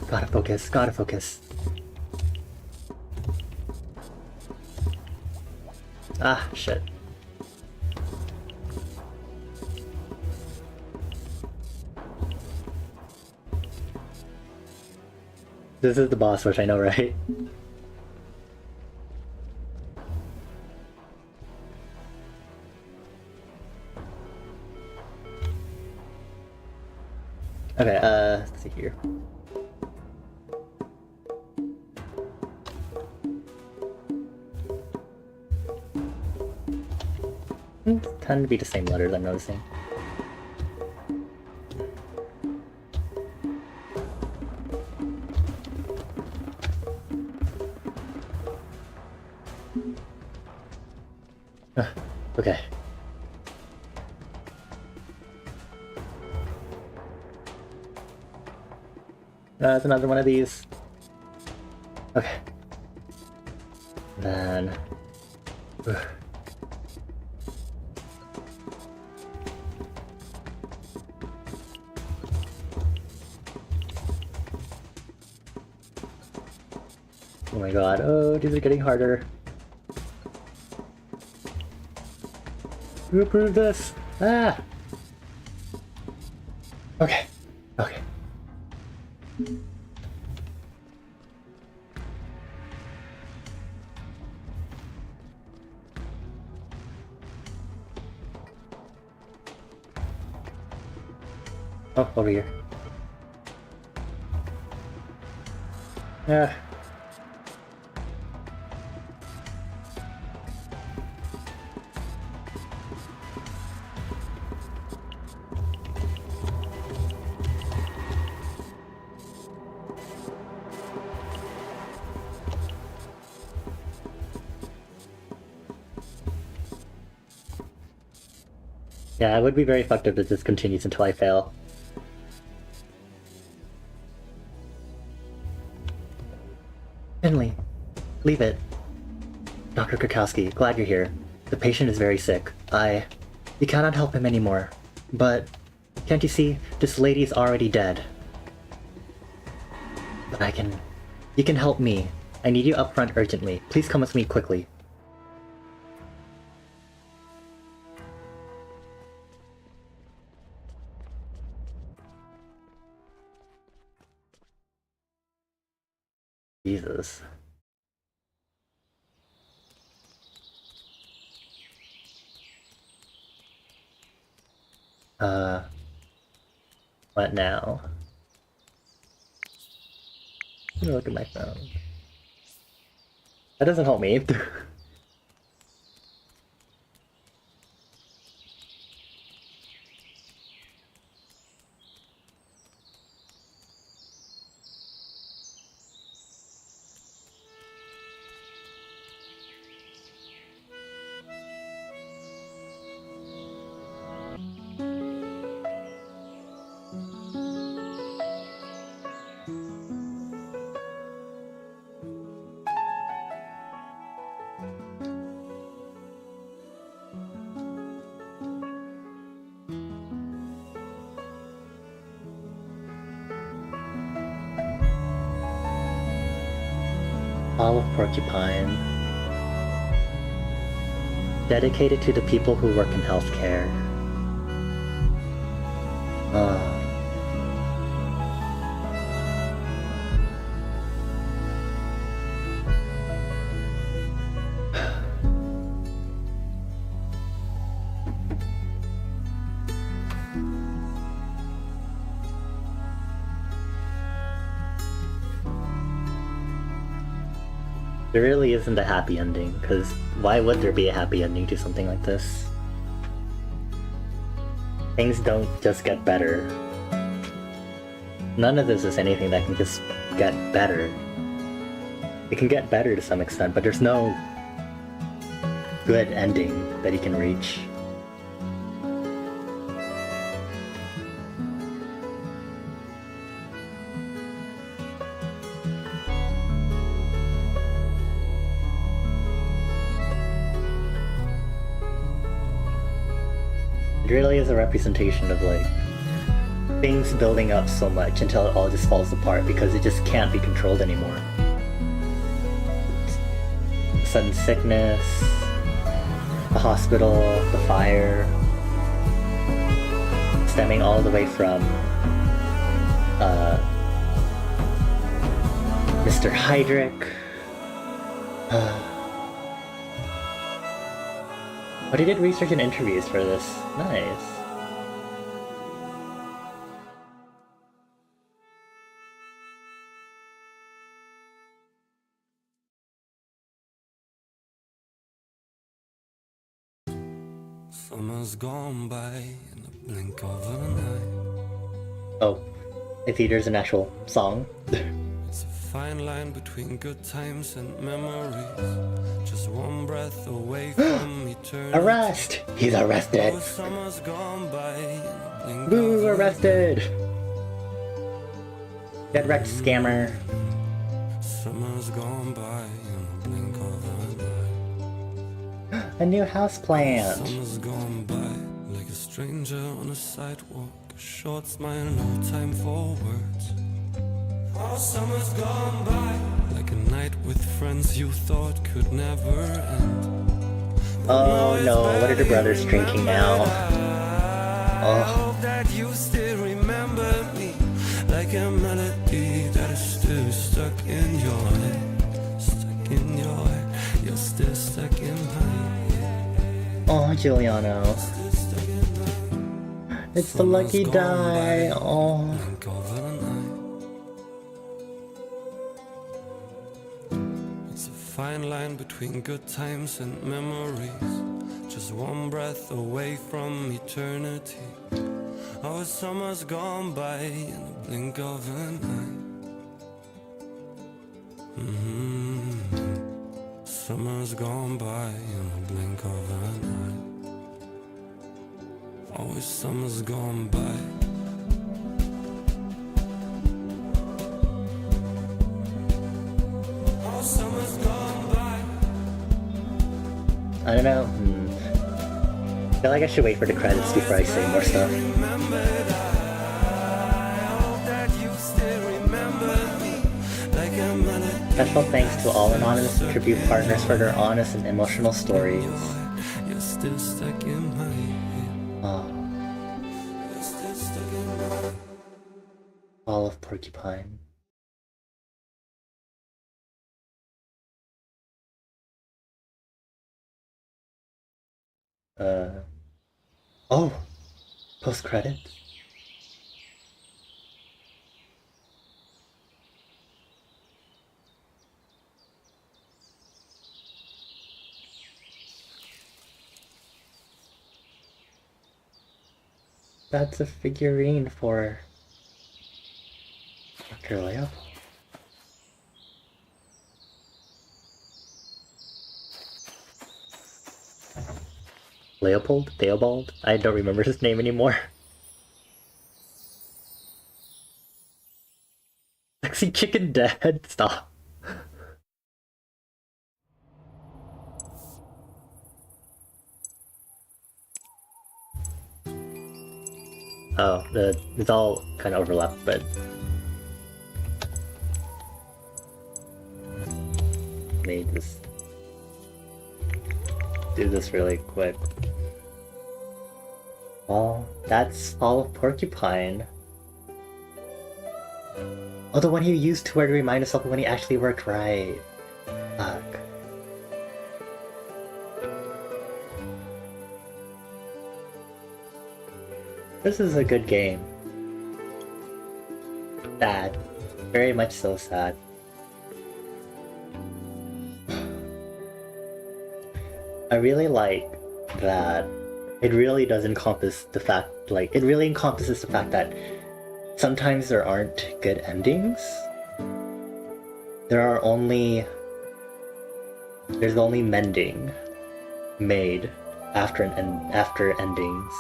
Gotta focus, gotta focus. Ah, shit. This is the boss rush, I know, right? Okay, let's see here. Tend to be the same letters, I'm noticing. Okay. That's another one of these. Okay. Then... oh my god, oh, these are getting harder. Who approved this? Ah! Okay, okay. Oh, over here. Ah. Yeah, it would be very fucked up if this continues until I fail. Finley, leave it. Dr. Krakowski, glad you're here. The patient is very sick. We cannot help him anymore. But, can't you see, this lady's already dead. But you can help me. I need you up front urgently. Please come with me quickly. Jesus. What now? Let me look at my phone. That doesn't help me. Hall of Porcupine. Dedicated to the people who work in healthcare. There really isn't a happy ending, because why would there be a happy ending to something like this? Things don't just get better. None of this is anything that can just get better. It can get better to some extent, but there's no good ending that you can reach. It really is a representation of like things building up so much until it all just falls apart because it just can't be controlled anymore. Sudden sickness, the hospital, the fire, stemming all the way from Mr. Heydrich. But he did research and interviews for this. Nice. Summer's gone by in the blink of an eye. Oh, I think there's an actual song. It's a fine line between good times and memories. Just one breath away from eternity. Arrest! He's arrested! Oh, summer's gone by in the blink Woo, of an arrested! Get wrecked, scammer. Summer's gone by in the blink of an eye. A new houseplant. Summer's gone by like a stranger on a sidewalk. A short smile, no time for words. Oh, summer's gone by like a night with friends you thought could never end. Oh no, what are the brothers drinking now? I hope that you still remember me like a melody that is still stuck in your head. Stuck in your head, you're still stuck in my head. Oh, Giuliano. It's the lucky die. Oh. Blink of an eye. It's a fine line between good times and memories. Just one breath away from eternity. Oh, summer's gone by in the blink of an eye. Summer's gone by in the blink of an eye. Always summer's gone by. Oh, summer's gone by. I don't know. I feel like I should wait for the credits before I say more stuff. I hope that you still remember me like a melody Special thanks to all anonymous tribute partners for their honest and emotional stories. You're still stuck in my head. You're still stuck in my... All of Porcupine. Oh! Post-credits? That's a figurine for Dr. Leopold. Leopold? Theobald? I don't remember his name anymore. Sexy chicken dead? Stop. Oh, it's all kind of overlapped, but... Let me just do this really quick. Well, that's all of Porcupine. Oh, the one he used to wear to remind himself of when he actually worked right. Fuck. This is a good game. Sad. Very much so sad. I really like that it really does encompass the fact, like, it really encompasses the fact that sometimes there aren't good endings. There's only mending made after after endings.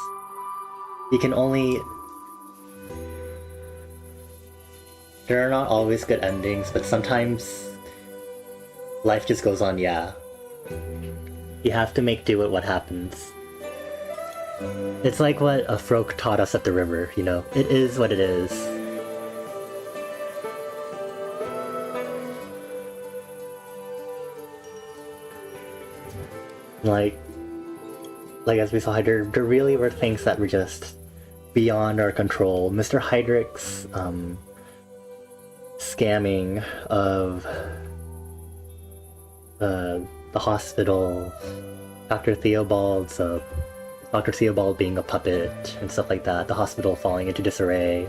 There are not always good endings, but sometimes life just goes on, yeah. You have to make do with what happens. It's like what a Froke taught us at the river, you know? It is what it is. Like as we saw, there really were things that were just beyond our control. Mr. Heydrich's scamming of the hospital, Dr. Theobald being a puppet and stuff like that, the hospital falling into disarray,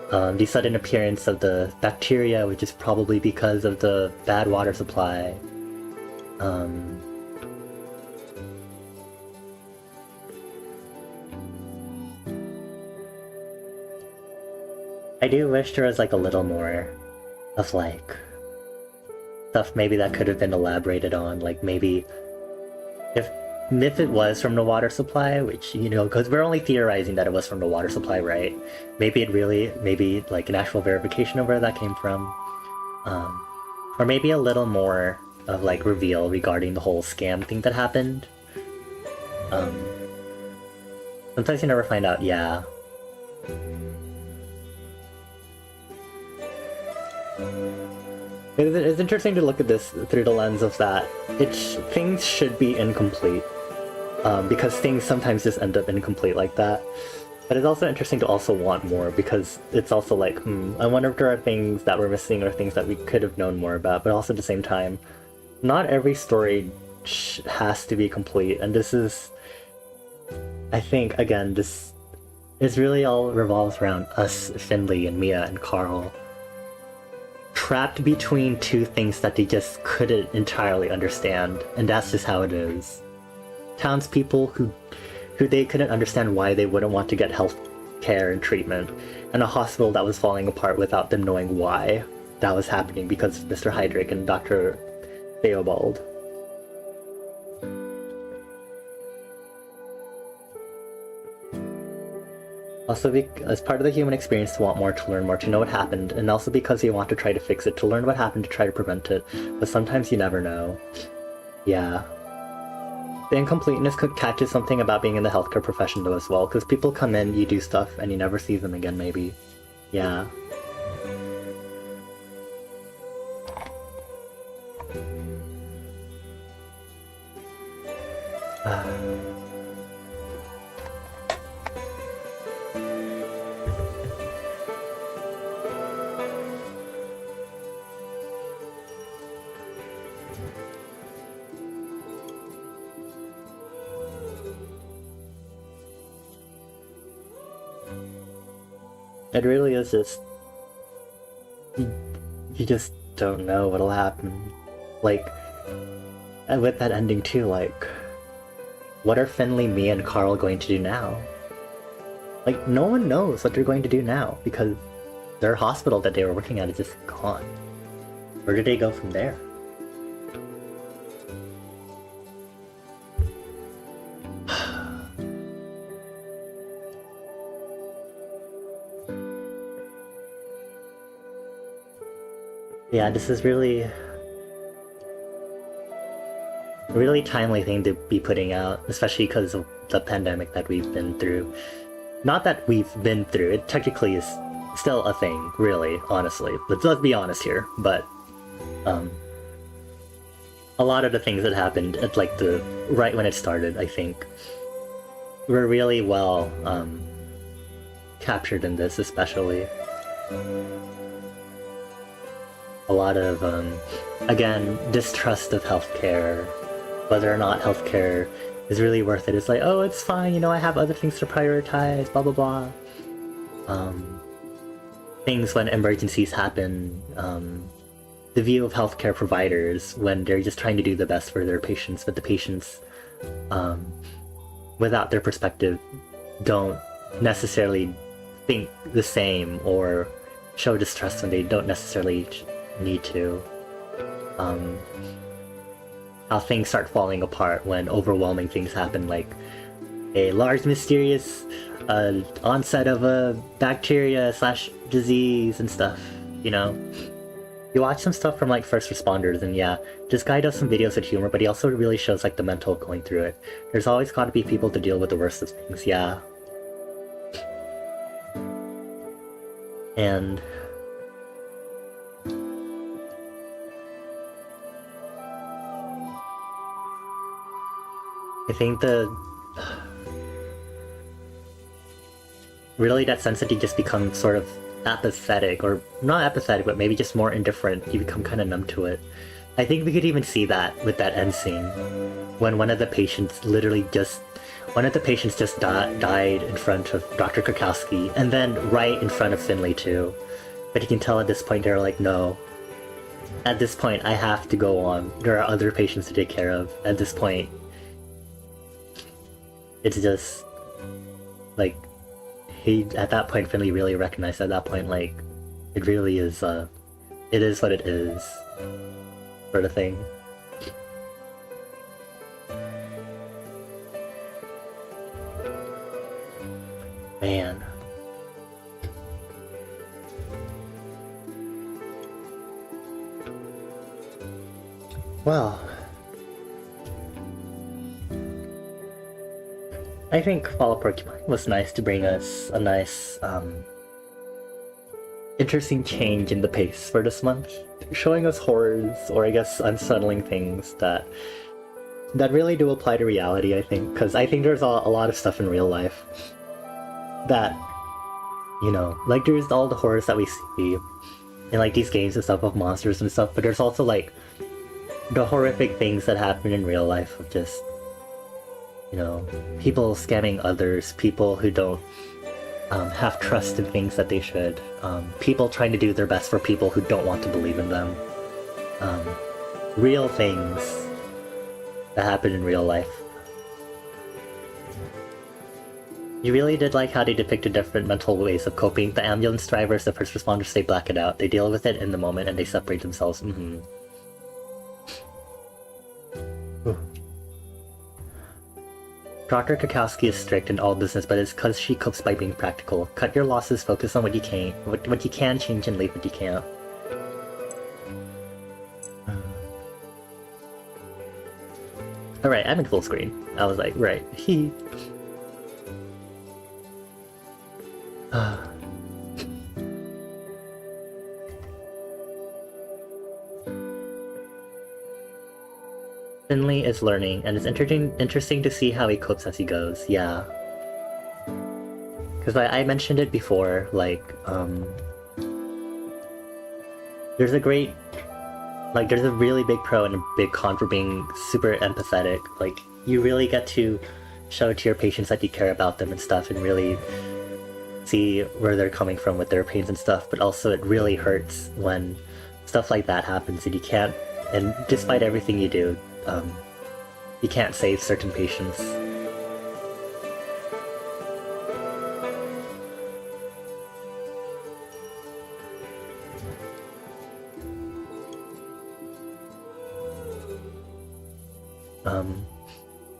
the sudden appearance of the bacteria, which is probably because of the bad water supply. I do wish there was like a little more of like stuff maybe that could have been elaborated on, like maybe if it was from the water supply, which, you know, because we're only theorizing that it was from the water supply, right? Maybe like an actual verification of where that came from, or maybe a little more of like reveal regarding the whole scam thing that happened. Sometimes you never find out, yeah. It's interesting to look at this through the lens of that things should be incomplete, because things sometimes just end up incomplete like that. But it's also interesting to also want more, because it's also like, I wonder if there are things that we're missing or things that we could have known more about, but also at the same time, not every story has to be complete, and this is, I think, again, this is really all revolves around us, Finley and Mia and Carl, trapped between two things that they just couldn't entirely understand, and that's just how it is. Townspeople who they couldn't understand why they wouldn't want to get health care and treatment, and a hospital that was falling apart without them knowing why that was happening because of Mr. Heydrich and Dr. Theobald. Also, as part of the human experience to want more, to learn more, to know what happened, and also because you want to try to fix it, to learn what happened, to try to prevent it, but sometimes you never know. Yeah. The incompleteness catches something about being in the healthcare profession though as well, because people come in, you do stuff, and you never see them again maybe. Yeah. It really is just... You just don't know what'll happen. Like, and with that ending too, like, what are Finley, Mia, and Carl going to do now? Like, no one knows what they're going to do now, because their hospital that they were working at is just gone. Where did they go from there? Yeah, this is really timely thing to be putting out, especially because of the pandemic that we've been through. Not that we've been through, it technically is still a thing, really, honestly. Let's be honest here, but a lot of the things that happened at like the right when it started, I think, were really well captured in this, especially. A lot of, again, distrust of healthcare, whether or not healthcare is really worth it. It's like, oh, it's fine, you know, I have other things to prioritize, blah blah blah. Things when emergencies happen, the view of healthcare providers when they're just trying to do the best for their patients, but the patients, without their perspective, don't necessarily think the same or show distrust when they don't necessarily need to. How things start falling apart when overwhelming things happen, like a large mysterious onset of a bacteria / disease and stuff, you know? You watch some stuff from like first responders, and yeah, this guy does some videos with humor, but he also really shows like the mental going through it. There's always got to be people to deal with the worst of things, yeah. And I think really that sense that you just become sort of apathetic, or not apathetic, but maybe just more indifferent. You become kind of numb to it. I think we could even see that with that end scene when one of the patients just died in front of Dr. Krakowski, and then right in front of Finley too. But you can tell at this point they're like, no. At this point, I have to go on. There are other patients to take care of. At this point, it's just like at that point Finley really recognized at that point, like, it really is it is what it is, sort of thing. Man. Well, I think Fall of Porcupine was nice to bring us a nice, interesting change in the pace for this month, showing us horrors, or I guess unsettling things that really do apply to reality, I think, because I think there's a lot of stuff in real life that, you know, like there's all the horrors that we see in like these games and stuff of monsters and stuff, but there's also like the horrific things that happen in real life of just, you know, people scamming others, people who don't have trust in things that they should, people trying to do their best for people who don't want to believe in them. Real things that happen in real life. You really did like how they depicted different mental ways of coping. The ambulance drivers, the first responders, they black it out. They deal with it in the moment and they separate themselves. Dr. Kakowski is strict in all business, but it's because she copes by being practical. Cut your losses, focus on what you can change, and leave what you can't. Alright, I'm in full screen. I was like, right. Finley is learning, and it's interesting to see how he copes as he goes. Yeah. Because I mentioned it before, like, there's a really big pro and a big con for being super empathetic. Like, you really get to show to your patients that you care about them and stuff, and really see where they're coming from with their pains and stuff, but also it really hurts when stuff like that happens and you can't, and despite everything you do, you can't save certain patients.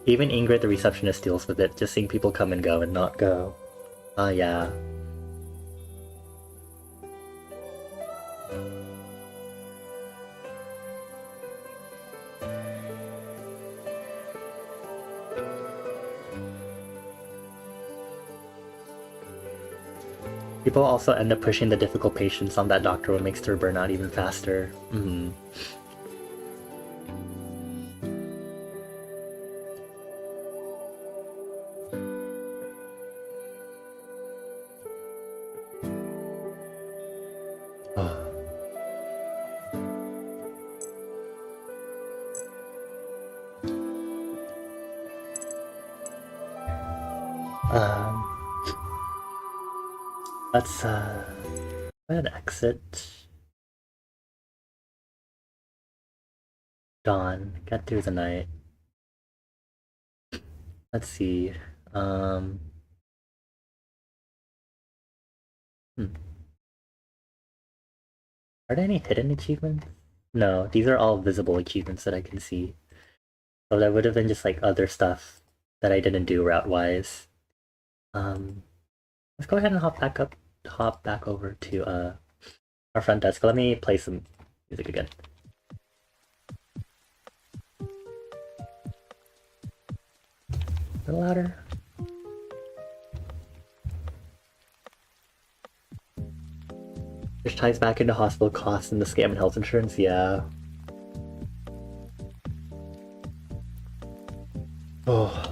Even Ingrid, the receptionist, deals with it, just seeing people come and go and not go. Yeah. People also end up pushing the difficult patients on that doctor, what makes their burnout even faster. Let's go ahead and exit. Dawn, get through the night. Let's see. Are there any hidden achievements? No, these are all visible achievements that I can see. So that would have been just like other stuff that I didn't do route-wise. Let's go ahead and hop back over to our front desk. Let me play some music again. A little louder. Which ties back into hospital costs and the scam and health insurance, yeah. Oh.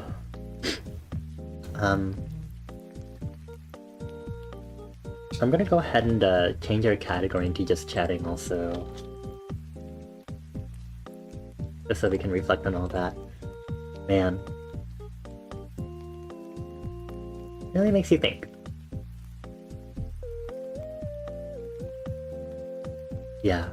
I'm gonna go ahead and change our category into just chatting also. Just so we can reflect on all that. Man. Really makes you think. Yeah.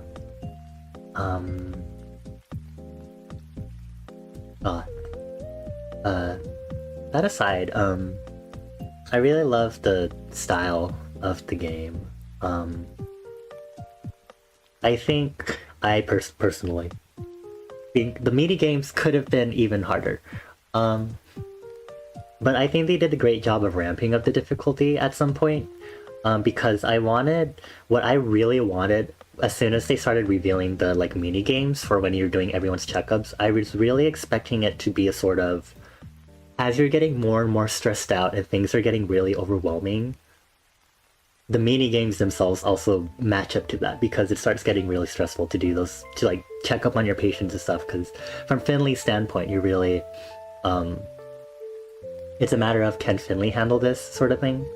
That aside, I really love the style of the game. I think personally think the mini games could have been even harder. But I think they did a great job of ramping up the difficulty at some point. Because what I really wanted, as soon as they started revealing the like mini games for when you're doing everyone's checkups, I was really expecting it to be a sort of, as you're getting more and more stressed out and things are getting really overwhelming, the mini games themselves also match up to that, because it starts getting really stressful to do those, to like check up on your patients and stuff. Because from Finley's standpoint, you really, it's a matter of, can Finley handle this sort of thing?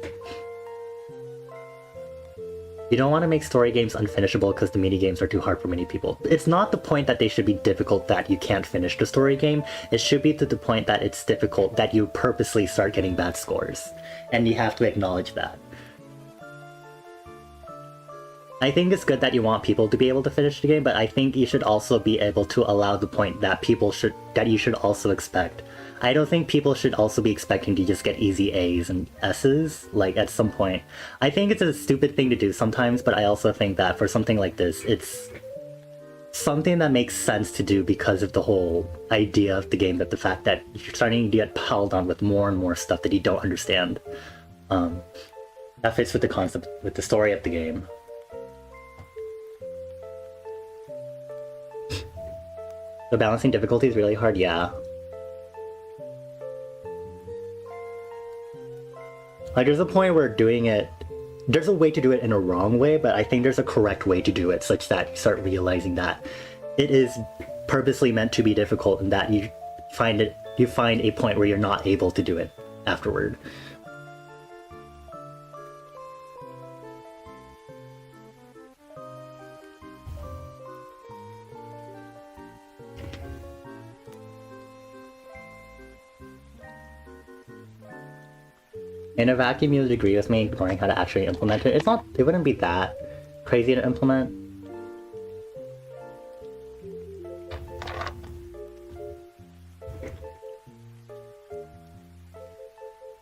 You don't want to make story games unfinishable because the mini games are too hard for many people. It's not the point that they should be difficult that you can't finish the story game. It should be to the point that it's difficult that you purposely start getting bad scores. And you have to acknowledge that. I think it's good that you want people to be able to finish the game, but I think you should also be able to allow the point that you should also expect. I don't think people should also be expecting to just get easy A's and S's, like, at some point. I think it's a stupid thing to do sometimes, but I also think that for something like this, it's something that makes sense to do because of the whole idea of the game, that the fact that you're starting to get piled on with more and more stuff that you don't understand. That fits with the concept, with the story of the game. So balancing difficulty is really hard, yeah. Like, there's a point where doing it, there's a way to do it in a wrong way, but I think there's a correct way to do it, such that you start realizing that it is purposely meant to be difficult, and that you find a point where you're not able to do it afterward. In a vacuum, you would agree with me, ignoring how to actually implement it. It wouldn't be that crazy to implement.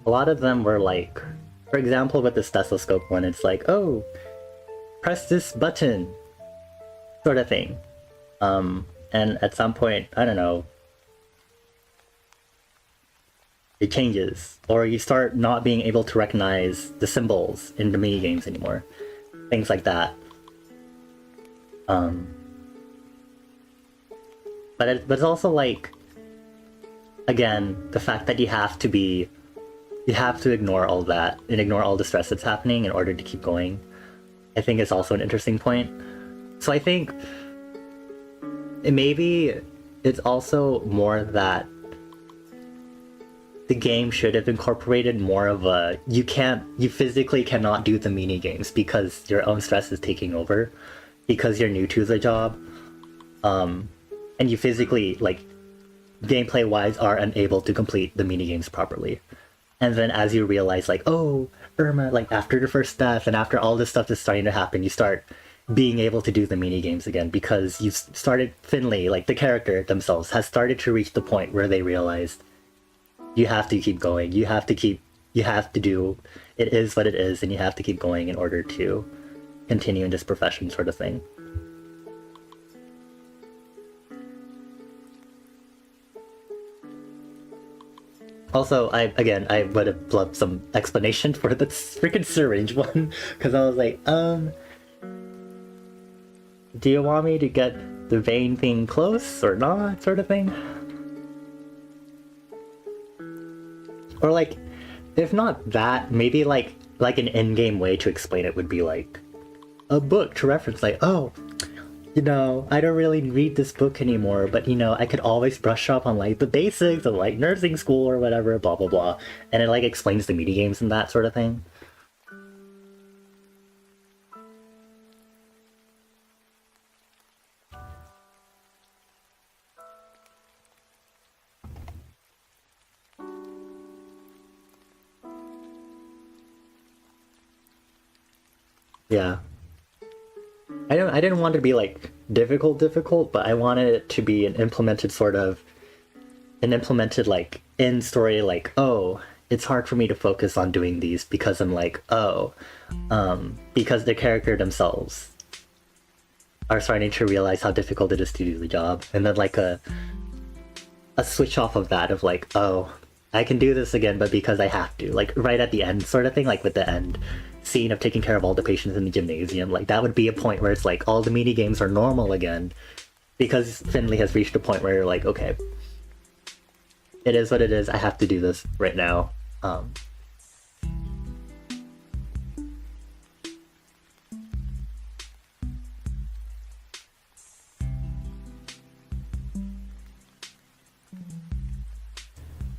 A lot of them were like, for example, with the stethoscope one, it's like, oh, press this button, sort of thing. And at some point, I don't know, it changes, or you start not being able to recognize the symbols in the mini games anymore. Things like that. But it's also like, again, the fact that you have to ignore all that and ignore all the stress that's happening in order to keep going, I think is also an interesting point. So I think maybe it's also more that the game should have incorporated more of a, you physically cannot do the mini games because your own stress is taking over, because you're new to the job, and you physically, like, gameplay wise, are unable to complete the mini games properly. And then as you realize, like, oh, Irma, like, after the first death and after all this stuff is starting to happen, you start being able to do the mini games again, because you've started, Finley, like the character themselves, has started to reach the point where they realized you have to keep going, you have to do, it is what it is, and you have to keep going in order to continue in this profession, sort of thing. Also, I would have loved some explanation for the freaking syringe one, because I was like, do you want me to get the vein thing close or not, sort of thing? Or like, if not that, maybe like an in-game way to explain it would be like a book to reference, like, oh, you know, I don't really read this book anymore, but you know, I could always brush up on like the basics of like nursing school or whatever, blah blah blah, and it like explains the mini games and that sort of thing. Yeah. I didn't want it to be like difficult, but I wanted it to be an implemented like in story, like, oh, it's hard for me to focus on doing these because I'm like, oh, because the character themselves are starting to realize how difficult it is to do the job, and then like a switch off of that of like, oh, I can do this again, but because I have to, like right at the end sort of thing, like with the end scene of taking care of all the patients in the gymnasium, like that would be a point where it's like all the mini games are normal again, because Finley has reached a point where you're like, okay, it is what it is, I have to do this right now.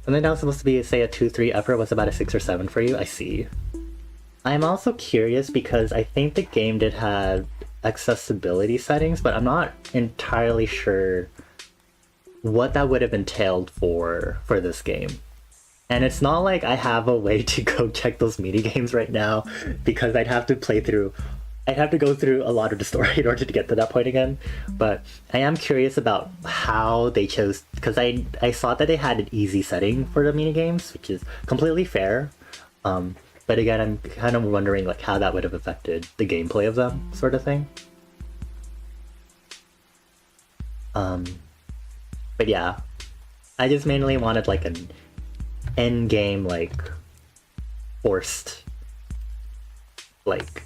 Something that was supposed to be, say, a 2-3 effort was about a 6 or 7 for you, I see. I'm also curious because I think the game did have accessibility settings, but I'm not entirely sure what that would have entailed for this game. And it's not like I have a way to go check those mini games right now, because I'd have to go through a lot of the story in order to get to that point again. But I am curious about how they chose, because I saw that they had an easy setting for the mini games, which is completely fair. But again, I'm kind of wondering like how that would have affected the gameplay of them, sort of thing. But yeah, I just mainly wanted like an end game, like forced, like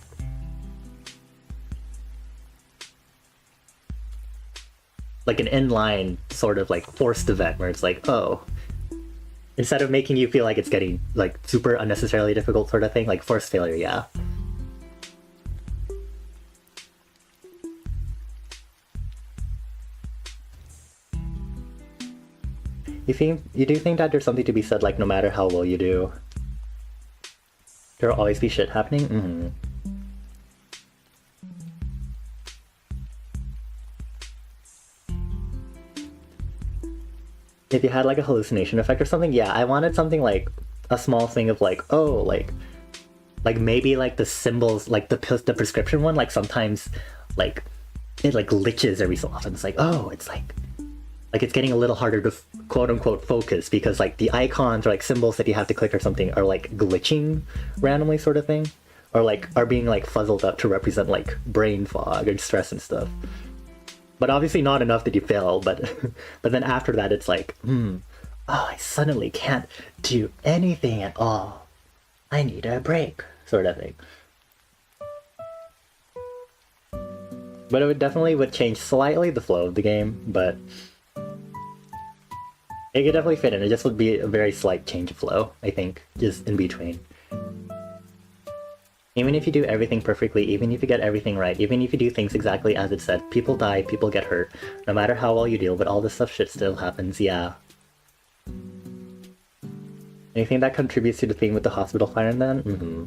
an inline sort of like forced event where it's like, oh, instead of making you feel like it's getting like super unnecessarily difficult sort of thing, like forced failure, yeah. You do think that there's something to be said, like no matter how well you do, there'll always be shit happening? Mm-hmm. If you had like a hallucination effect or something, yeah, I wanted something like a small thing of like, oh, like maybe like the symbols, like the prescription one, like sometimes like it like glitches every so often. It's like, oh, it's like it's getting a little harder to quote unquote focus because like the icons or like symbols that you have to click or something are like glitching randomly, sort of thing, or like are being like fuzzled up to represent like brain fog and stress and stuff. But obviously not enough that you fail, but but then after that it's like, oh, I suddenly can't do anything at all. I need a break, sort of thing. But it would change slightly the flow of the game, but it could definitely fit in. It just would be a very slight change of flow, I think, just in between. Even if you do everything perfectly, even if you get everything right, even if you do things exactly as it said, people die, people get hurt. No matter how well you deal, but all this stuff shit still happens, yeah. Anything that contributes to the theme with the hospital fire then? Mm-hmm.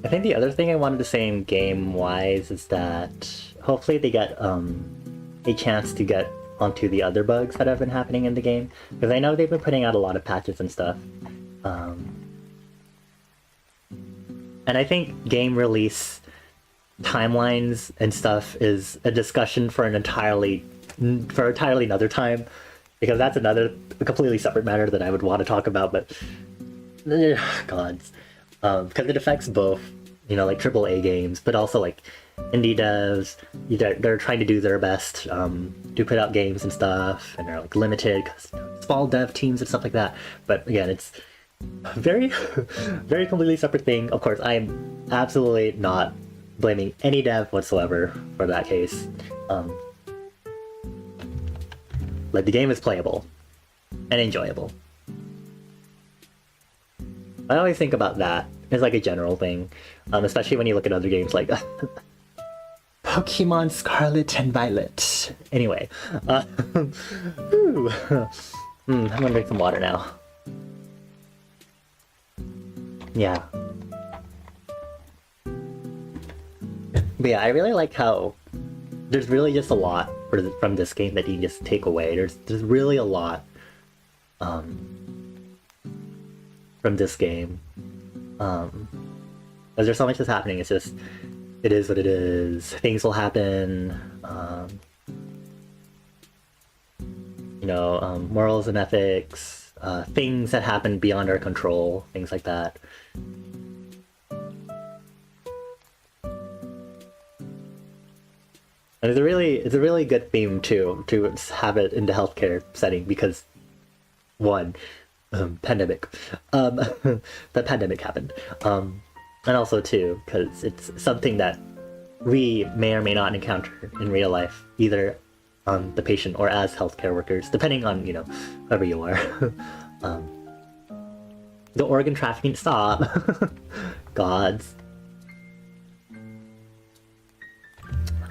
I think the other thing I wanted to say in game-wise is that hopefully they get a chance to get onto the other bugs that have been happening in the game, because I know they've been putting out a lot of patches and stuff. And I think game release timelines and stuff is a discussion for entirely another time, because that's a completely separate matter that I would want to talk about, but gods. Because it affects both, you know, like AAA games, but also like indie devs. They're trying to do their best to put out games and stuff, and they're like limited because small dev teams and stuff like that. But again, it's very, very completely separate thing. Of course, I am absolutely not blaming any dev whatsoever for that case. Like the game is playable and enjoyable. I always think about that as like a general thing, especially when you look at other games like Pokemon Scarlet and Violet. Anyway, I'm gonna drink some water now. Yeah. But yeah, I really like how there's really just a lot from this game that you can just take away. There's really a lot from this game. As there's so much that's happening, it's just, it is what it is. Things will happen. You know, morals and ethics, things that happen beyond our control, things like that. And it's a really good theme too, to have it in the healthcare setting, because one, pandemic. The pandemic happened. And also too, because it's something that we may or may not encounter in real life, either on the patient or as healthcare workers, depending on, you know, whoever you are. The organ trafficking, stop. Gods.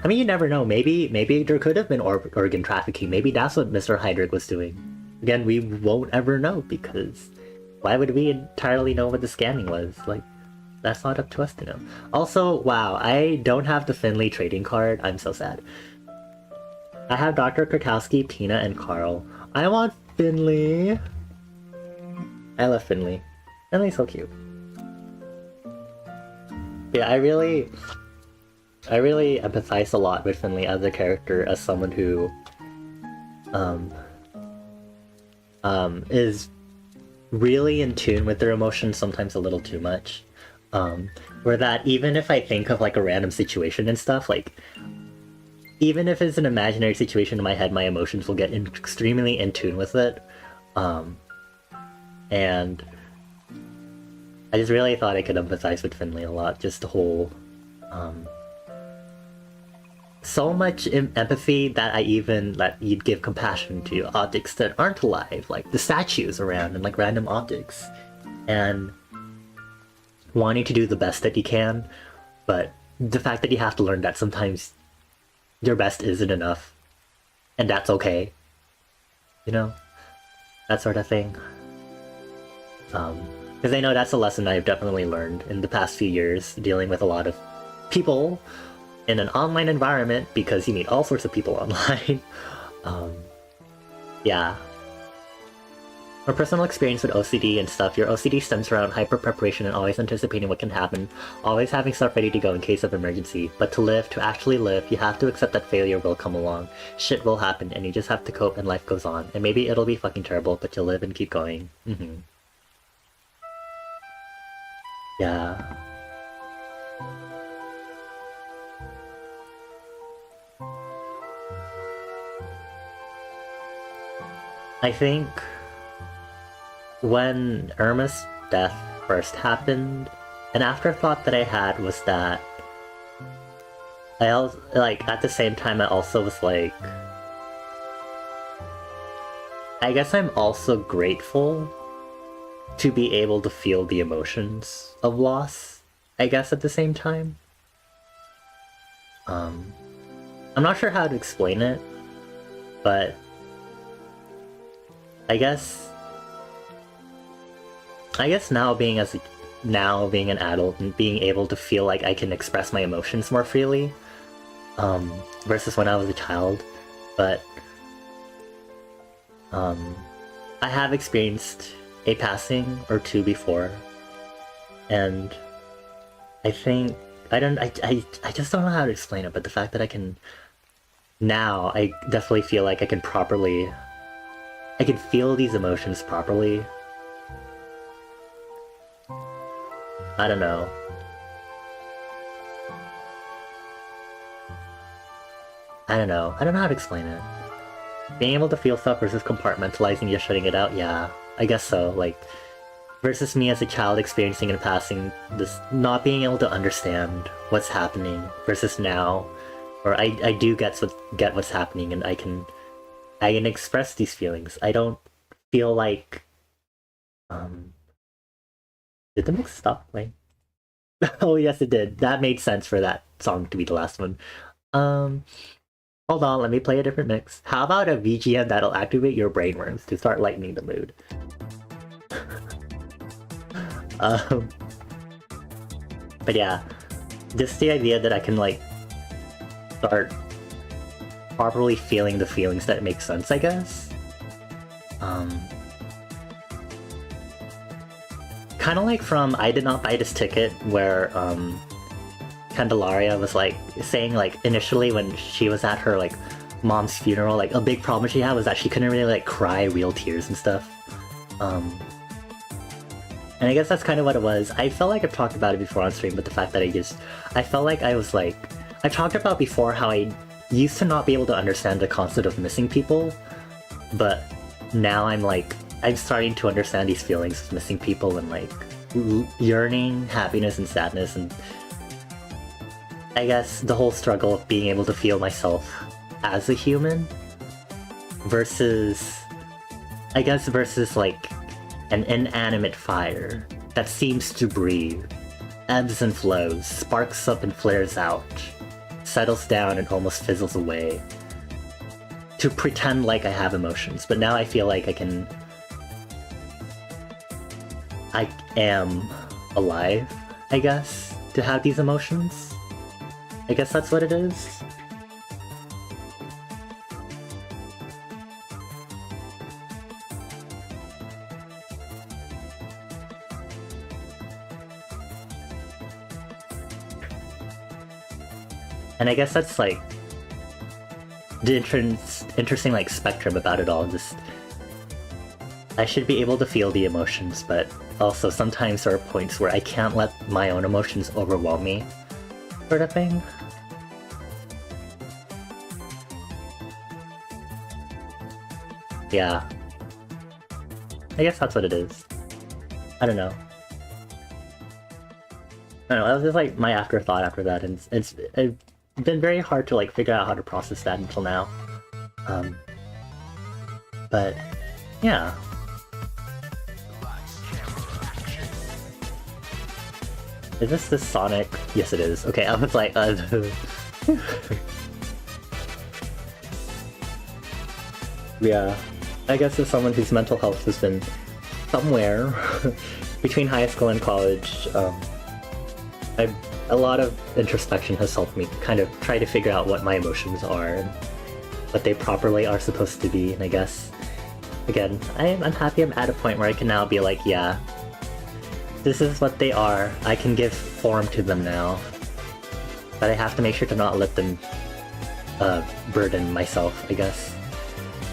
I mean, you never know. Maybe there could have been organ trafficking. Maybe that's what Mr. Heydrich was doing. Again, we won't ever know, because why would we entirely know what the scanning was? Like, that's not up to us to know. Also, wow, I don't have the Finley trading card. I'm so sad. I have Dr. Krakowski, Tina, and Carl. I want Finley. I love Finley. Finley's so cute. Yeah, I really empathize a lot with Finley as a character, as someone who is really in tune with their emotions, sometimes a little too much. Where that even if I think of like a random situation and stuff, like even if it's an imaginary situation in my head, my emotions will get extremely in tune with it. And I just really thought I could empathize with Finley a lot, just the whole so much empathy that I even let you'd give compassion to objects that aren't alive, like the statues around and like random objects, and wanting to do the best that you can, but the fact that you have to learn that sometimes your best isn't enough, and that's okay, you know, that sort of thing. Because I know that's a lesson I've definitely learned in the past few years, dealing with a lot of people in an online environment, because you meet all sorts of people online. Yeah. From personal experience with OCD and stuff, your OCD stems around hyper preparation and always anticipating what can happen, always having stuff ready to go in case of emergency. But to live, to actually live, you have to accept that failure will come along. Shit will happen, and you just have to cope, and life goes on. And maybe it'll be fucking terrible, but you'll live and keep going. Yeah. I think when Irma's death first happened, an afterthought that I had was that I also, like, at the same time I also was like, I guess I'm also grateful to be able to feel the emotions of loss, I guess, at the same time. I'm not sure how to explain it, but I guess now being an adult and being able to feel like I can express my emotions more freely, versus when I was a child. But I have experienced a passing or two before, and I think I just don't know how to explain it, but the fact that I can now, I definitely feel like I can feel these emotions properly. I don't know. I don't know how to explain it. Being able to feel stuff versus compartmentalizing, just shutting it out, yeah, I guess so. Like, versus me as a child experiencing and passing this, not being able to understand what's happening, versus now, or I do get what's happening, and I can express these feelings. I don't feel like, did the mix stop playing? Oh yes, it did. That made sense for that song to be the last one. Hold on, let me play a different mix. How about a VGM that'll activate your brainworms to start lightening the mood? But yeah, just the idea that I can like start properly feeling the feelings that make sense, I guess. Kind of like from I Did Not Buy This Ticket, where Candelaria was like saying, like, initially when she was at her like mom's funeral, like a big problem she had was that she couldn't really like cry real tears and stuff. And I guess that's kind of what it was. I felt like I've talked about it before on stream, but the fact that I felt like I was like, I've talked about before how I used to not be able to understand the concept of missing people, but now I'm starting to understand these feelings of missing people and like yearning, happiness, and sadness, and I guess the whole struggle of being able to feel myself as a human versus like an inanimate fire that seems to breathe, ebbs and flows, sparks up and flares out, settles down and almost fizzles away, to pretend like I have emotions. But now I feel like I am alive, I guess, to have these emotions. I guess that's what it is. And I guess that's like the interesting like spectrum about it all. Just I should be able to feel the emotions, but also sometimes there are points where I can't let my own emotions overwhelm me, sort of thing. Yeah. I guess that's what it is. I don't know. I don't know, that was just like my afterthought after that, and been very hard to like figure out how to process that until now. But yeah. Is this the Sonic? Yes, it is. Okay, I was like, yeah. I guess as someone whose mental health has been somewhere between high school and college, a lot of introspection has helped me kind of try to figure out what my emotions are and what they properly are supposed to be. And I guess, again, I'm happy I'm at a point where I can now be like, yeah, this is what they are. I can give form to them now. But I have to make sure to not let them burden myself, I guess.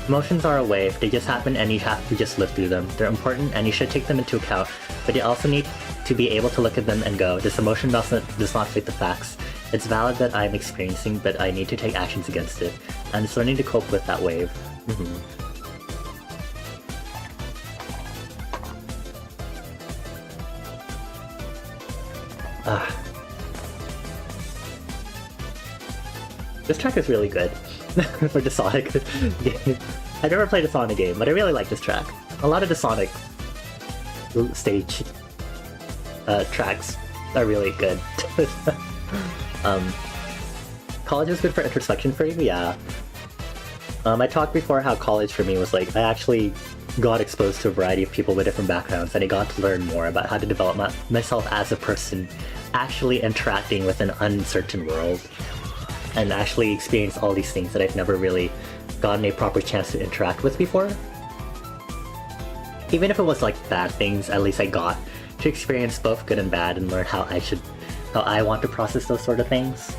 Emotions are a wave, they just happen and you have to just live through them. They're important and you should take them into account, but you also need to be able to look at them and go, this emotion does not fit the facts. It's valid that I'm experiencing, but I need to take actions against it. I'm just learning to cope with that wave. This track is really good for the Sonic game. I never played a Sonic game, but I really like this track. A lot of the Sonic stage tracks are really good. College is good for introspection for you? Yeah. I talked before how college for me was like, I actually got exposed to a variety of people with different backgrounds, and I got to learn more about how to develop myself as a person, actually interacting with an uncertain world, and actually experience all these things that I've never really gotten a proper chance to interact with before. Even if it was like bad things, at least I got to experience both good and bad and learn how I want to process those sort of things.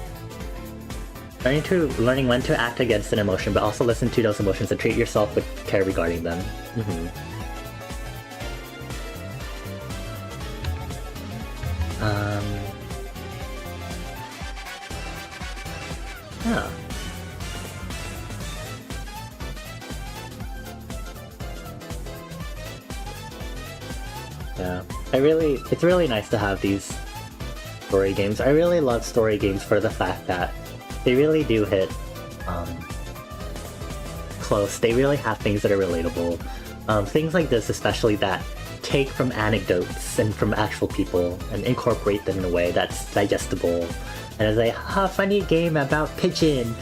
Learning when to act against an emotion, but also listen to those emotions and treat yourself with care regarding them. Yeah. Yeah. It's really nice to have these story games. I really love story games for the fact that they really do hit close. They really have things that are relatable. Things like this, especially that take from anecdotes and from actual people and incorporate them in a way that's digestible. And it's like, funny game about pigeon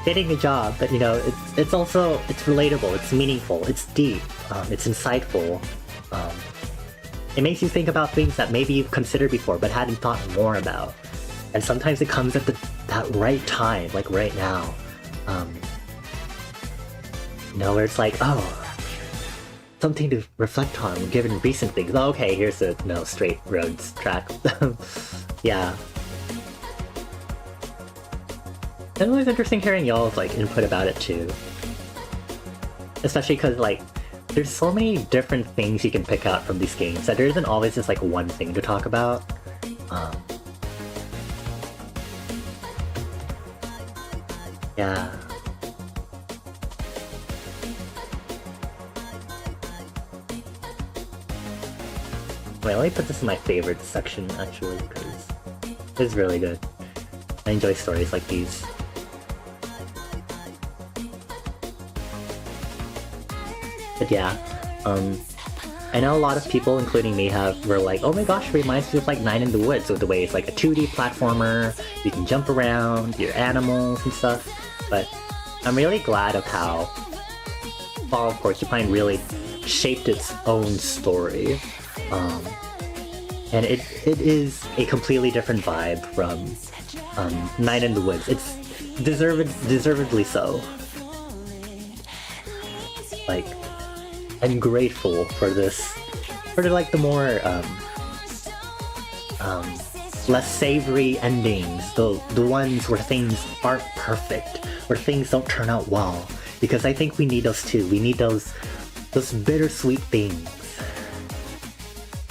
getting a job, but you know, it's relatable, it's meaningful, it's deep, it's insightful. It makes you think about things that maybe you've considered before but hadn't thought more about. And sometimes it comes at that right time, like right now. You know, where it's like, oh, something to reflect on given recent things. Oh, okay, here's a straight roads track. Yeah. And it was interesting hearing y'all's like input about it too. Especially because like there's so many different things you can pick out from these games that there isn't always just like one thing to talk about. Yeah. Wait, let me put this in my favorite section actually, because it's really good. I enjoy stories like these. But yeah, I know a lot of people, including me, were like, oh my gosh, it reminds me of like Nine in the Woods, with the way it's like a 2D platformer, you can jump around, your animals and stuff. But I'm really glad of how Fall of Porcupine really shaped its own story. And it is a completely different vibe from Nine in the Woods. It's deservedly so. Like, I'm grateful for this, for the more less savory endings, the ones where things aren't perfect, where things don't turn out well, because I think we need those too. We need those bittersweet things.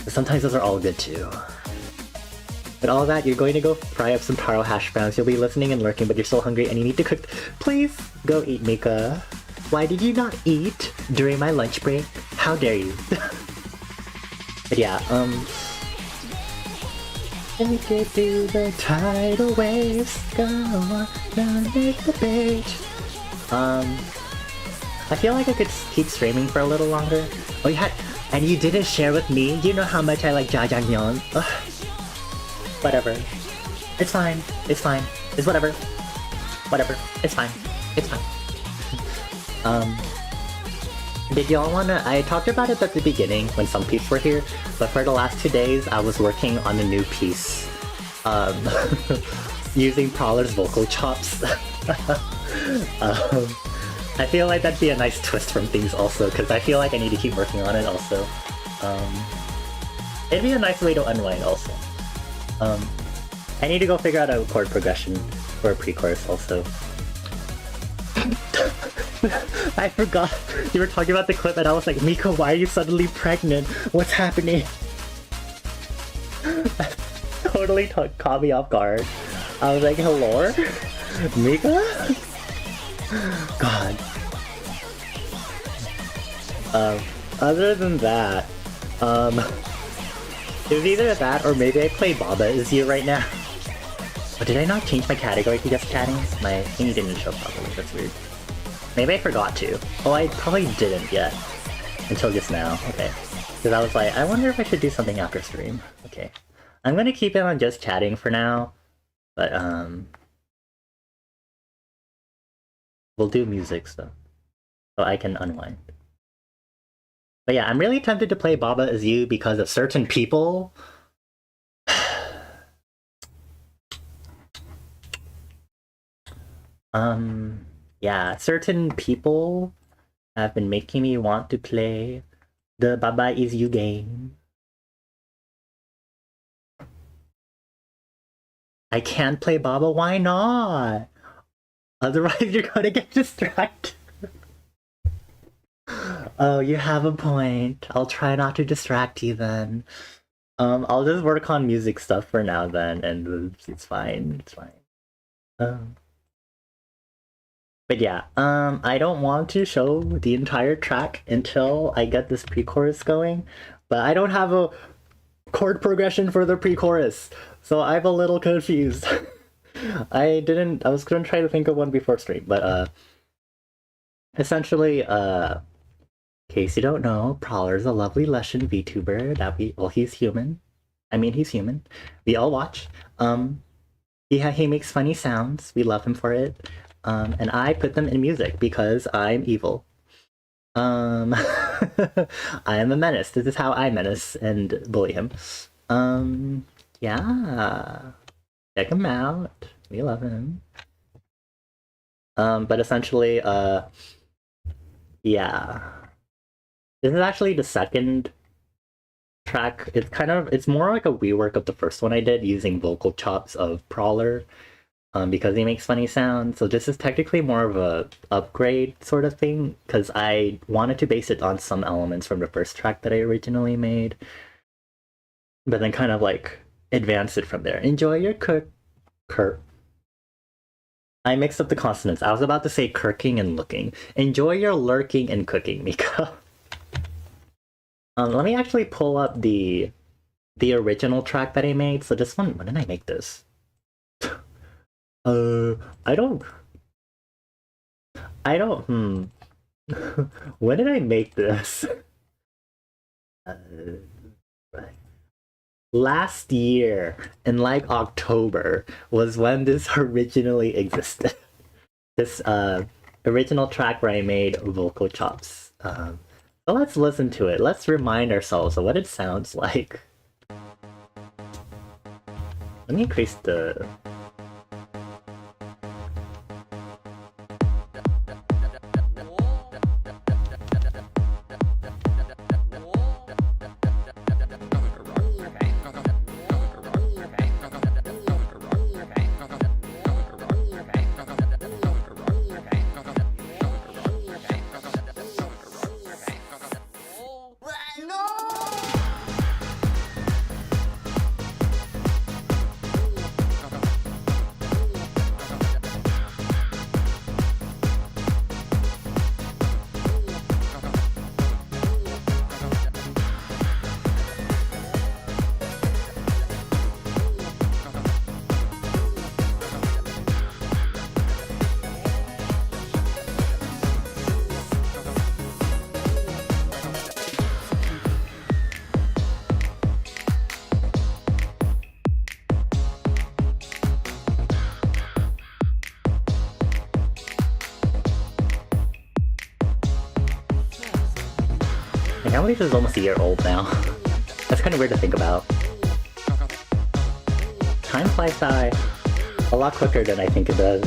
But sometimes those are all good too. But all that, you're going to go fry up some taro hash browns. You'll be listening and lurking, but you're so hungry and you need to cook. Please go eat, Mika. Why did you not eat during my lunch break? How dare you? But yeah, Take it to the tidal waves. Go on, now make the beach. I feel like I could keep streaming for a little longer. Oh, you had, and you didn't share with me. You know how much I like Jajangmyeon. Whatever. It's fine. It's fine. It's whatever. Whatever. It's fine. It's fine. Did y'all wanna? I talked about it at the beginning when some peeps were here, but for the last 2 days I was working on a new piece. Using Prowler's vocal chops. I feel like that'd be a nice twist from things also, because I feel like I need to keep working on it also. It'd be a nice way to unwind also. I need to go figure out a chord progression for a pre-chorus also. I forgot you were talking about the clip and I was like, Mika, why are you suddenly pregnant? What's happening? Totally caught me off guard. I was like, hello? Mika? God. Other than that, it was either that or maybe I play Baba Is You right now. But did I not change my category to just chatting? My thingy didn't show properly, that's weird. Maybe I forgot to. Oh, I probably didn't yet. Until just now, okay. Because I was like, I wonder if I should do something after stream. Okay. I'm gonna keep it on just chatting for now. But, we'll do music stuff. So I can unwind. But yeah, I'm really tempted to play Baba Is You because of certain people. Yeah, certain people have been making me want to play the Baba Is You game. I can't play Baba, why not? Otherwise you're gonna get distracted. Oh, you have a point. I'll try not to distract you then. I'll just work on music stuff for now then, and it's fine, it's fine. But yeah, I don't want to show the entire track until I get this pre-chorus going, but I don't have a chord progression for the pre-chorus, so I'm a little confused. I was gonna try to think of one before stream, but essentially, in case you don't know, Prowler's a lovely Lushan VTuber that well, he's human. I mean, he's human. We all watch. He makes funny sounds. We love him for it. And I put them in music because I'm evil. I am a menace. This is how I menace and bully him. Yeah. Check him out. We love him. But essentially, yeah. This is actually the second track. It's more like a rework of the first one I did using vocal chops of Prowler. Because he makes funny sounds, so this is technically more of a upgrade sort of thing, because I wanted to base it on some elements from the first track that I originally made, but then kind of like advance it from there. Enjoy your I mixed up the consonants. I was about to say kirking and looking. Enjoy your lurking and cooking, Mika. Let me actually pull up the original track that I made. So this one, when did I make this? I don't, when did I make this? Last year, in like October, was when this originally existed. This, original track where I made vocal chops. So let's listen to it. Let's remind ourselves of what it sounds like. Let me increase the... can't believe this is almost a year old now. That's kind of weird to think about. Time flies by a lot quicker than I think it does.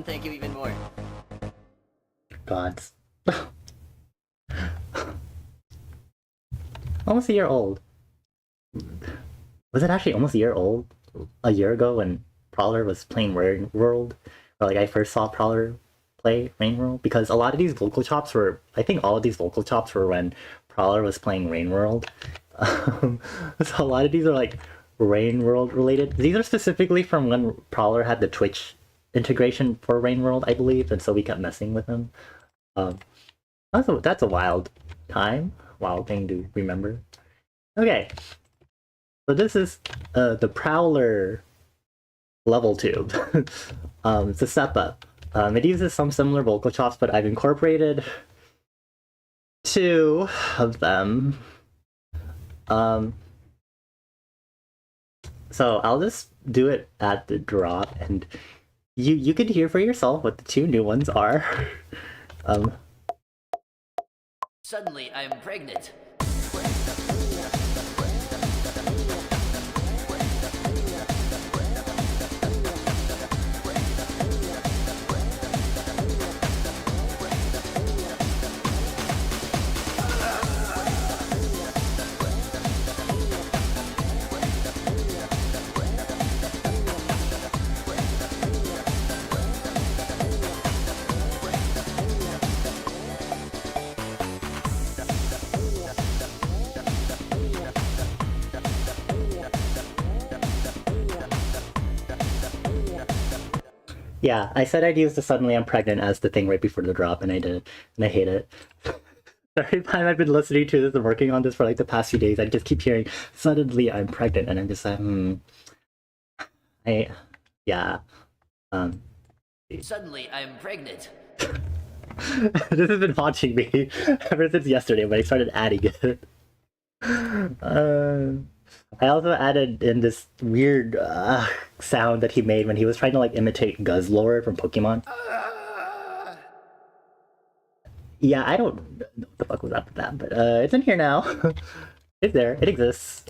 Thank you even more. Gods. Almost a year old. Was it actually almost a year old? A year ago when Prowler was playing Rain World? Or like I first saw Prowler play Rain World? Because a lot of these vocal chops were... I think all of these vocal chops were when Prowler was playing Rain World. So a lot of these are like Rain World related. These are specifically from when Prowler had the Twitch integration for Rain World, I believe, and so we kept messing with them. That's a wild time, wild thing to remember. Okay, so this is the Prowler level tube. It's a step up. It uses some similar vocal chops, but I've incorporated 2 of them. So I'll just do it at the drop, and you could hear for yourself what the 2 new ones are. Suddenly, I'm pregnant. Yeah, I said I'd use the suddenly I'm pregnant as the thing right before the drop, and I did, and I hate it. Every time I've been listening to this and working on this for like the past few days, I just keep hearing suddenly I'm pregnant, and I'm just like, yeah. Suddenly, I'm pregnant. This has been haunting me ever since yesterday when I started adding it. I also added in this weird sound that he made when he was trying to like imitate Guzzlord from Pokemon. Yeah, I don't know what the fuck was up with that, but it's in here now. It's there. It exists.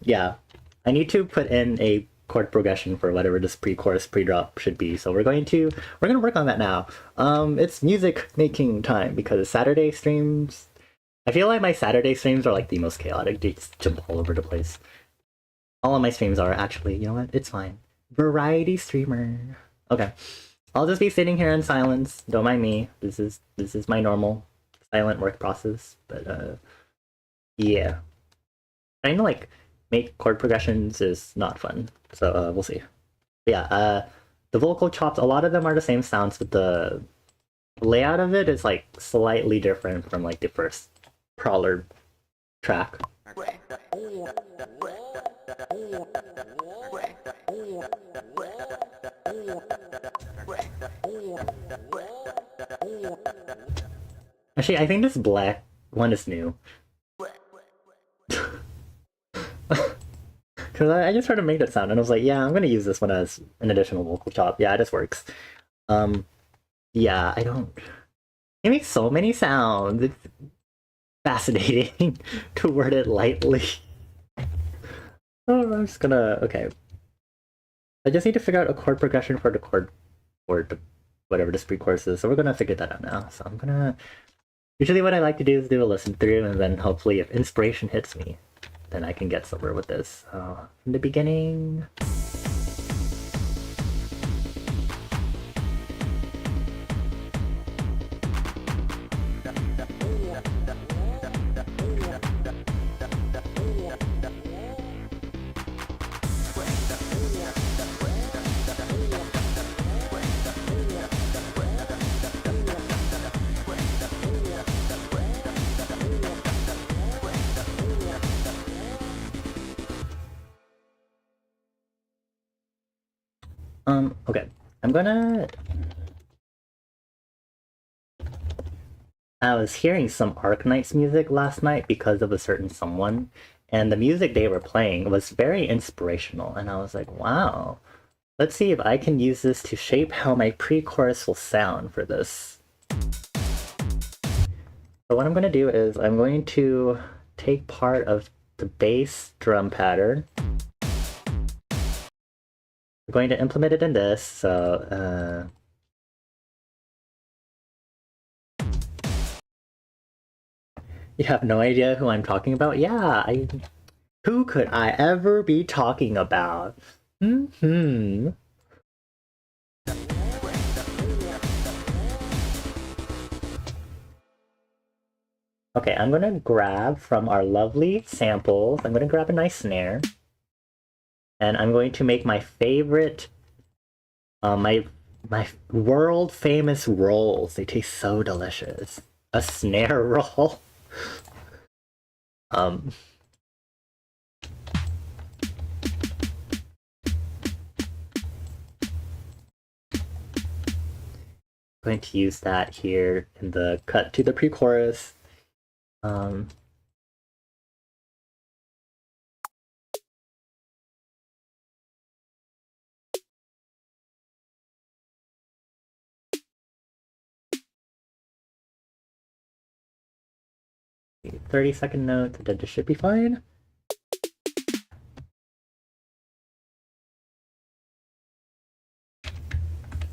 Yeah. I need to put in a chord progression for whatever this pre-chorus pre-drop should be. So we're gonna work on that now. It's music making time because Saturday streams, I feel like my Saturday streams are like the most chaotic. They just jump all over the place. All of my streams are actually, you know what? It's fine. Variety streamer. Okay. I'll just be sitting here in silence. Don't mind me. This is my normal silent work process. But yeah. Trying to like make chord progressions is not fun. So we'll see. But yeah, the vocal chops, a lot of them are the same sounds, but the layout of it is like slightly different from like the first Prowler track. Actually, I think this black one is new. Because I just heard him make that sound, and I was like, yeah, I'm gonna use this one as an additional vocal chop. Yeah, this works. Yeah, I don't... It makes so many sounds. It's fascinating to word it lightly. Oh, I'm just gonna... Okay. I just need to figure out a chord progression for the chord... or the, whatever this pre-chorus is, so we're gonna figure that out now. So I'm gonna Usually what I like to do is do a listen through, and then hopefully if inspiration hits me, then I can get somewhere with this. From the beginning... Okay. I was hearing some Arknights music last night because of a certain someone, and the music they were playing was very inspirational, and I was like, wow. Let's see if I can use this to shape how my pre-chorus will sound for this. So what I'm going to do is I'm going to take part of the bass drum pattern. I'm going to implement it in this, so you have no idea who I'm talking about? Yeah, who could I ever be talking about? Okay, I'm gonna grab from our lovely samples, I'm gonna grab a nice snare. And I'm going to make my favorite, my world famous rolls. They taste so delicious. A snare roll. Going to use that here in the cut to the pre-chorus. 30-second note, that should be fine.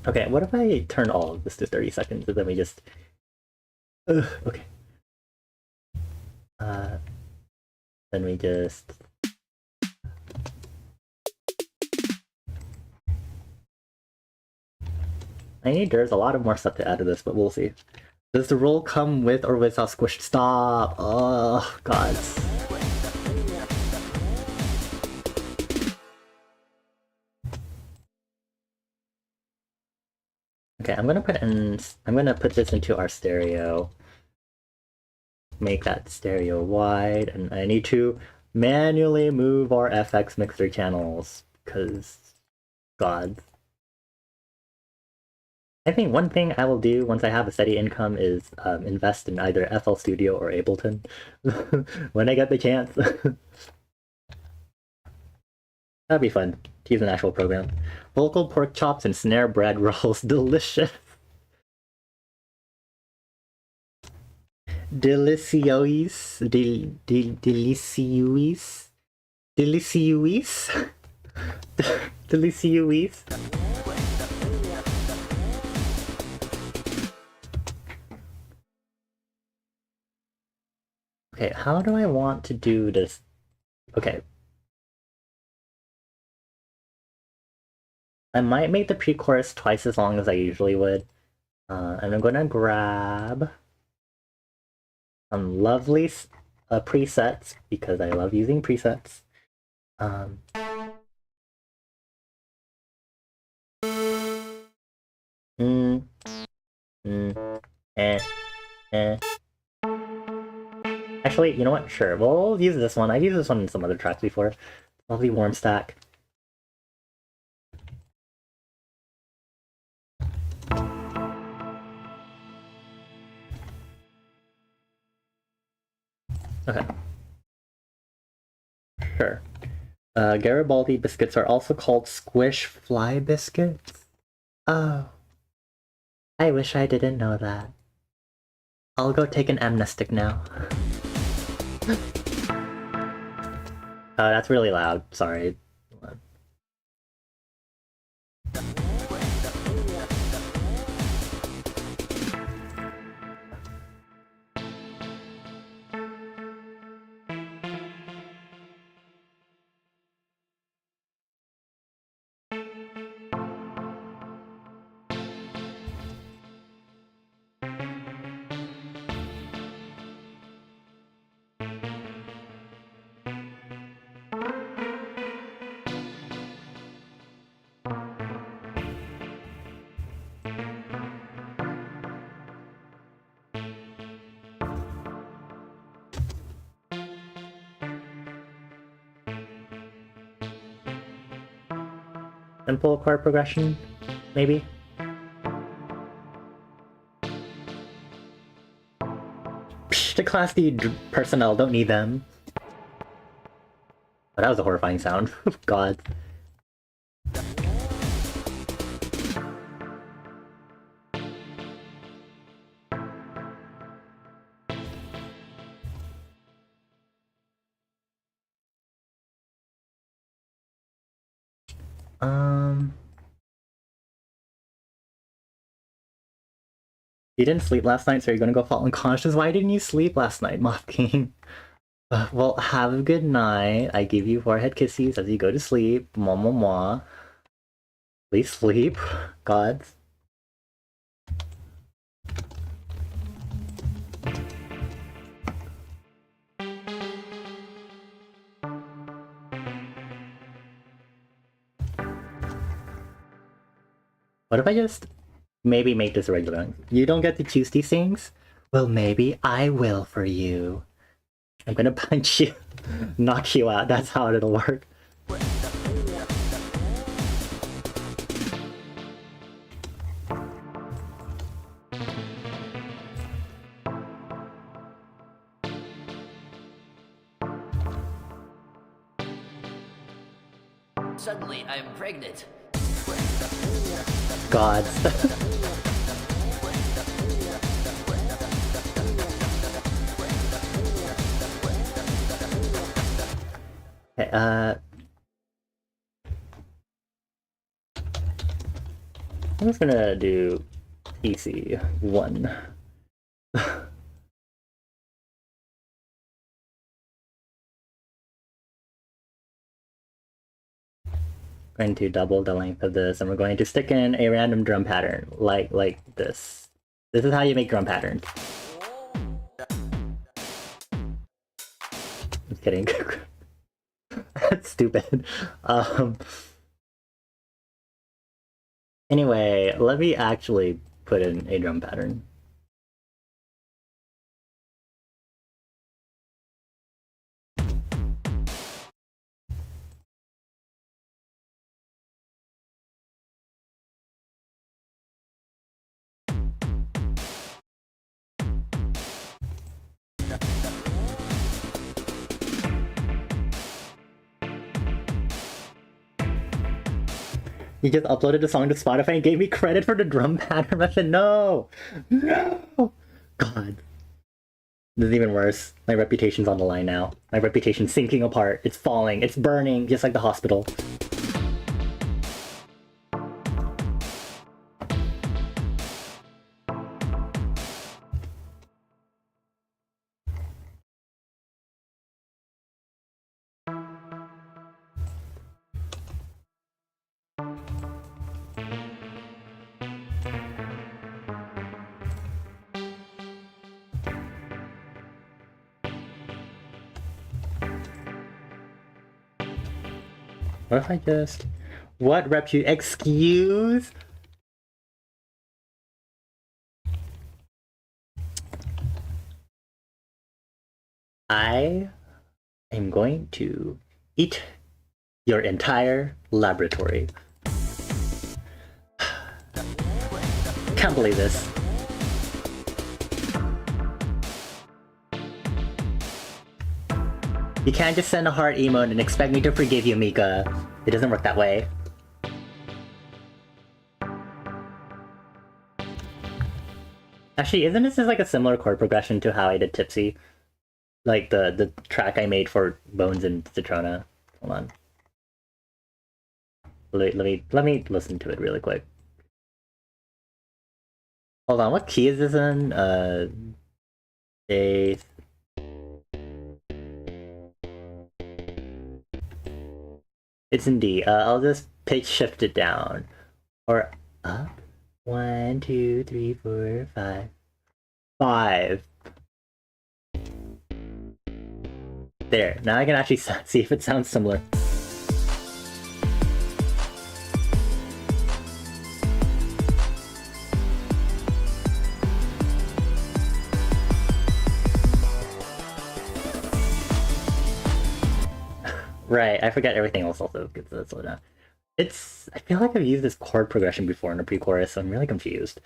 Okay, what if I turn all of this to 30 seconds and then we just... okay. Then we just... There's a lot of more stuff to add to this, but we'll see. Does the roll come with or without squish? Stop! Oh, God. Okay, I'm gonna put this into our stereo. Make that stereo wide, and I need to manually move our FX mixer channels, because God. I think one thing I will do once I have a steady income is invest in either FL Studio or Ableton when I get the chance. That'd be fun to use an actual program. Vocal pork chops and snare bread rolls, delicious. Delicious. Delicious. Delicious. Delicious. Okay, how do I want to do this? Okay. I might make the pre-chorus twice as long as I usually would. And I'm gonna grab some lovely presets, because I love using presets. Actually, you know what? Sure, we'll use this one. I've used this one in some other tracks before. Lovely warm stack. Okay. Sure. Garibaldi biscuits are also called squish fly biscuits. Oh. I wish I didn't know that. I'll go take an amnestic now. That's really loud. Sorry. simple chord progression, maybe? Psh, the Class D personnel, don't need them. Oh, that was a horrifying sound. God. You didn't sleep last night, so you're gonna go fall unconscious? Why didn't you sleep last night, Moth King? Well, have a good night. I give you forehead kisses as you go to sleep. Mwah, mwah, mwah. Please sleep. Gods. What if I just maybe make this regular? You don't get to choose these things? Well, maybe I will for you. I'm gonna punch you, knock you out. That's how it'll work. Suddenly, I'm pregnant. Gods. Okay, I'm just gonna do PC 1. Going to double the length of this, and we're going to stick in a random drum pattern, like this. This is how you make drum patterns. Just kidding. That's stupid. Anyway, let me actually put in a drum pattern. He just uploaded the song to Spotify and gave me credit for the drum pattern. I said, no! No! God. This is even worse. My reputation's on the line now. My reputation's sinking apart. It's falling. It's burning, just like the hospital. What if I just... What excuse? I am going to eat your entire laboratory. Can't believe this. You can't just send a heart emote and expect me to forgive you, Mika. It doesn't work that way. Actually, isn't this just like a similar chord progression to how I did Tipsy? Like the track I made for Bones and Citrona. Hold on. Let me listen to it really quick. Hold on, what key is this in? A... It's in D. I'll just pitch shift it down. Or up. 1, 2, 3, 4, 5. 5. There. Now I can actually see if it sounds similar. Right, I forget everything else also gets to slow down. I feel like I've used this chord progression before in a pre-chorus, so I'm really confused.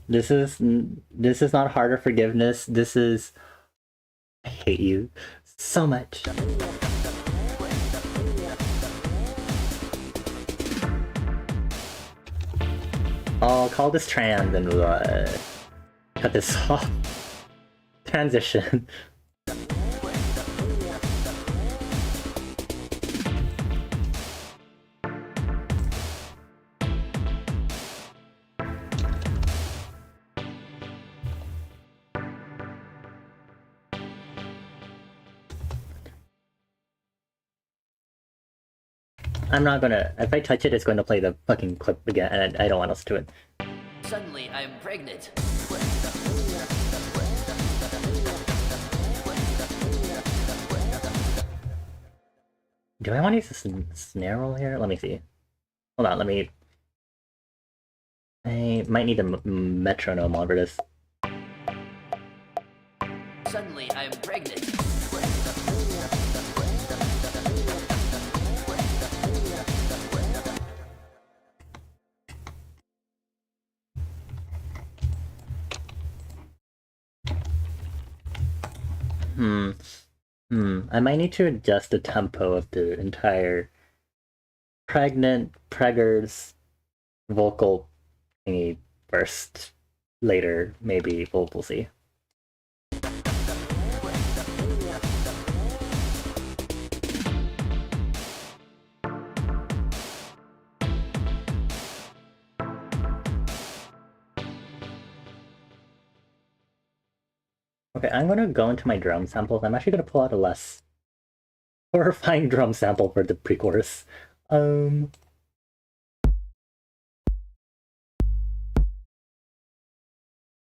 This is not harder forgiveness. This is I hate you so much. I'll call this trans and cut this off. Transition. I'm not gonna. If I touch it, it's going to play the fucking clip again, and I don't want us to it. Suddenly, I'm pregnant. Do I want to use a snare roll here? Let me see. Hold on, let me. I might need a metronome over this. Suddenly, I'm pregnant. I might need to adjust the tempo of the entire pregnant preggers vocal thingy first. Later, maybe we'll see. Okay, I'm gonna go into my drum samples. I'm actually gonna pull out a less horrifying drum sample for the pre-chorus.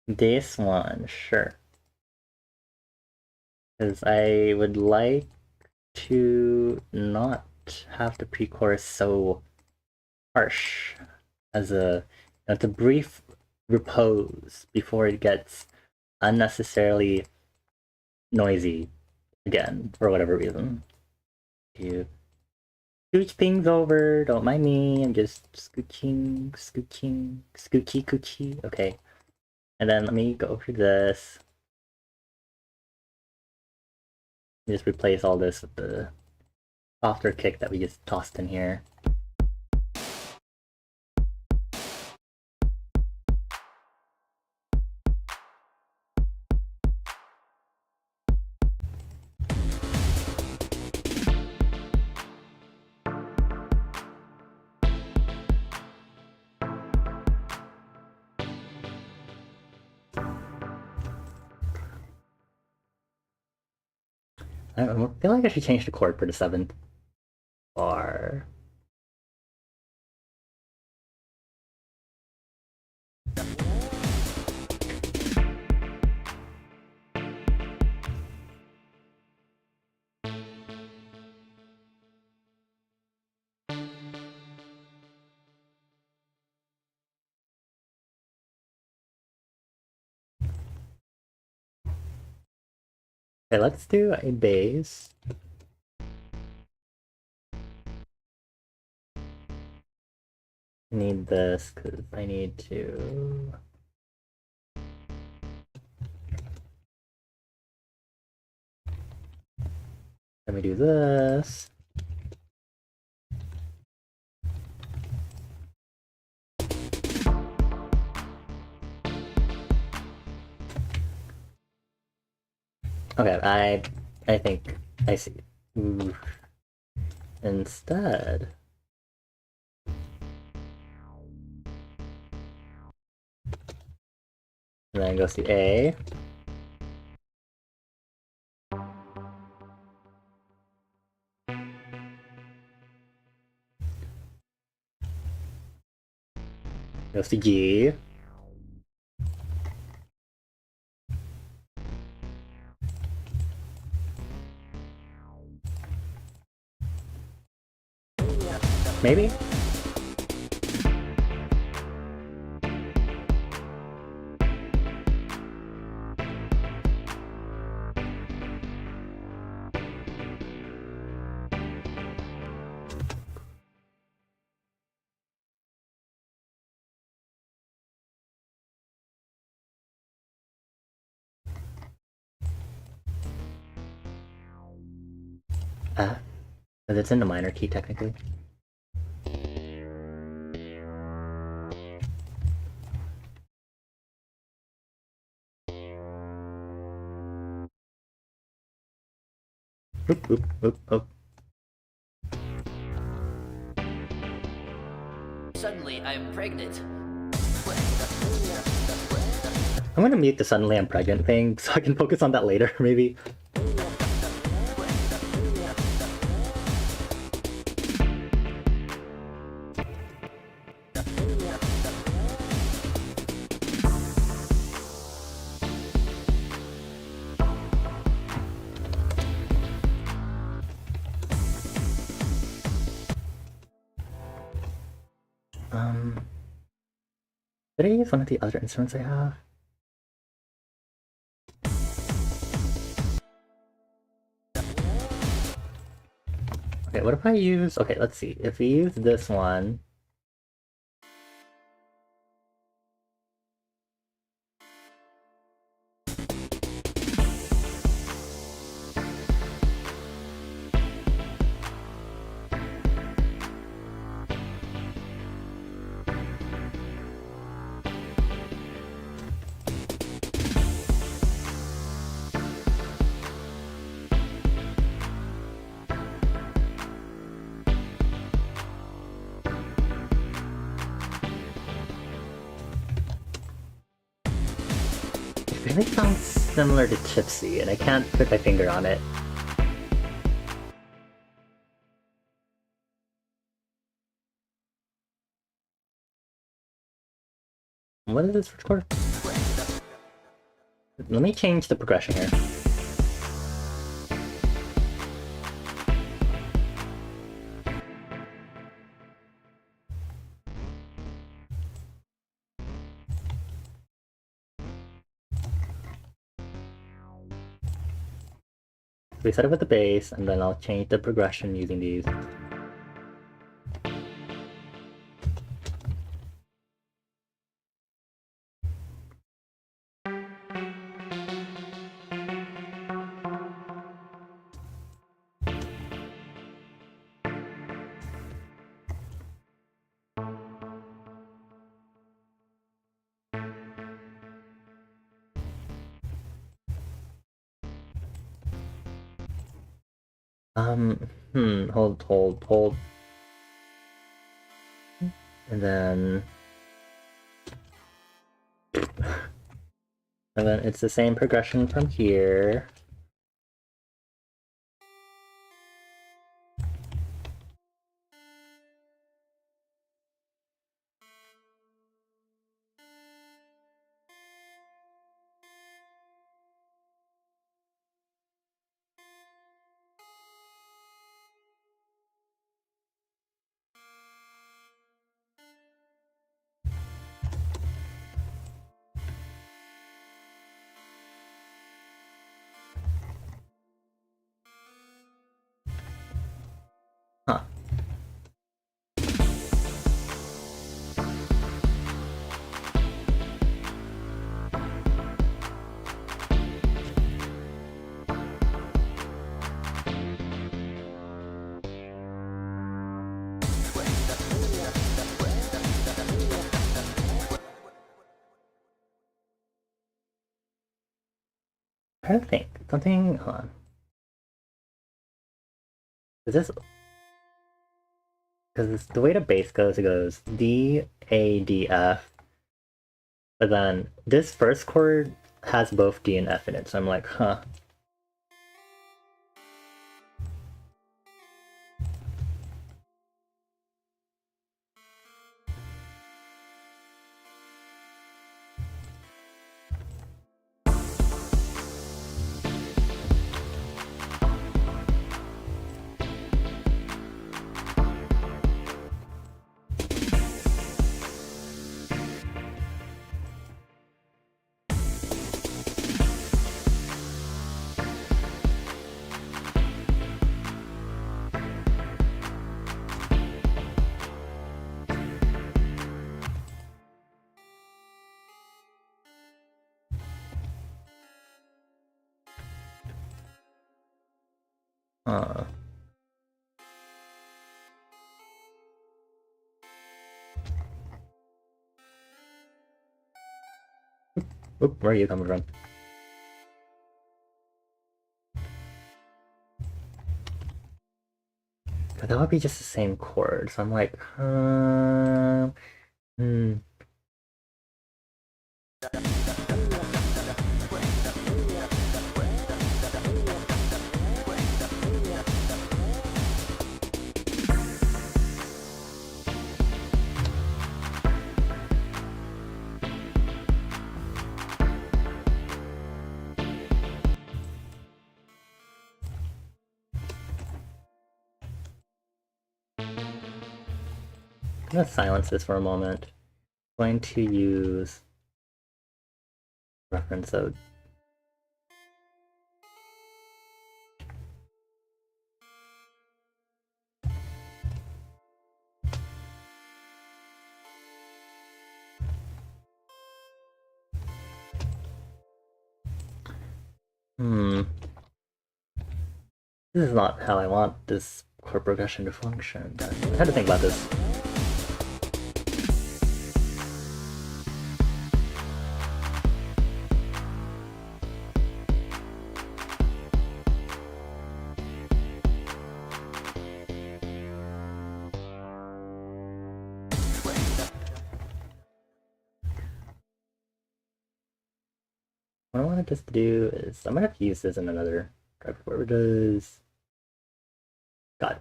This one, sure. Because I would like to not have the pre-chorus so harsh as it's a brief repose before it gets unnecessarily noisy again for whatever reason. You scooch things over, don't mind me, I'm just scooching, scoochy coochie, okay. And then let me go over this. Just replace all this with the softer kick that we just tossed in here. I feel like I should change the chord for the 7th bar. Okay, let's do a bass. I need this because I need to. Let me do this. Okay, I think I see. Ooh. Instead. And then goes to A. Goes to G. Maybe? F? Because it's in the minor key, technically. Oop, oop, oop, oop. Suddenly, I'm pregnant. I'm gonna mute the suddenly I'm pregnant thing so I can focus on that later, maybe. Did I use one of the other instruments I have? Okay, what if I use... Okay, let's see. If we use this one... It really sounds similar to Tipsy, and I can't put my finger on it. What is this chord? Let me change the progression here. We set it with the bass, and then I'll change the progression using these. Hold. And then... And then it's the same progression from here. Huh. I'm trying to think. Something... Hold on. Is this... Because the way the bass goes, it goes D, A, D, F. But then this first chord has both D and F in it, so I'm like, huh. Huh. Oop, where are you coming from? But that would be just the same chord, so I'm like, hmm. I'm gonna silence this for a moment. I'm going to use reference of This is not how I want this chord progression to function, but I had to think about this. What I wanted this to do is, I'm gonna have to use this in another driver. Where does... Got it.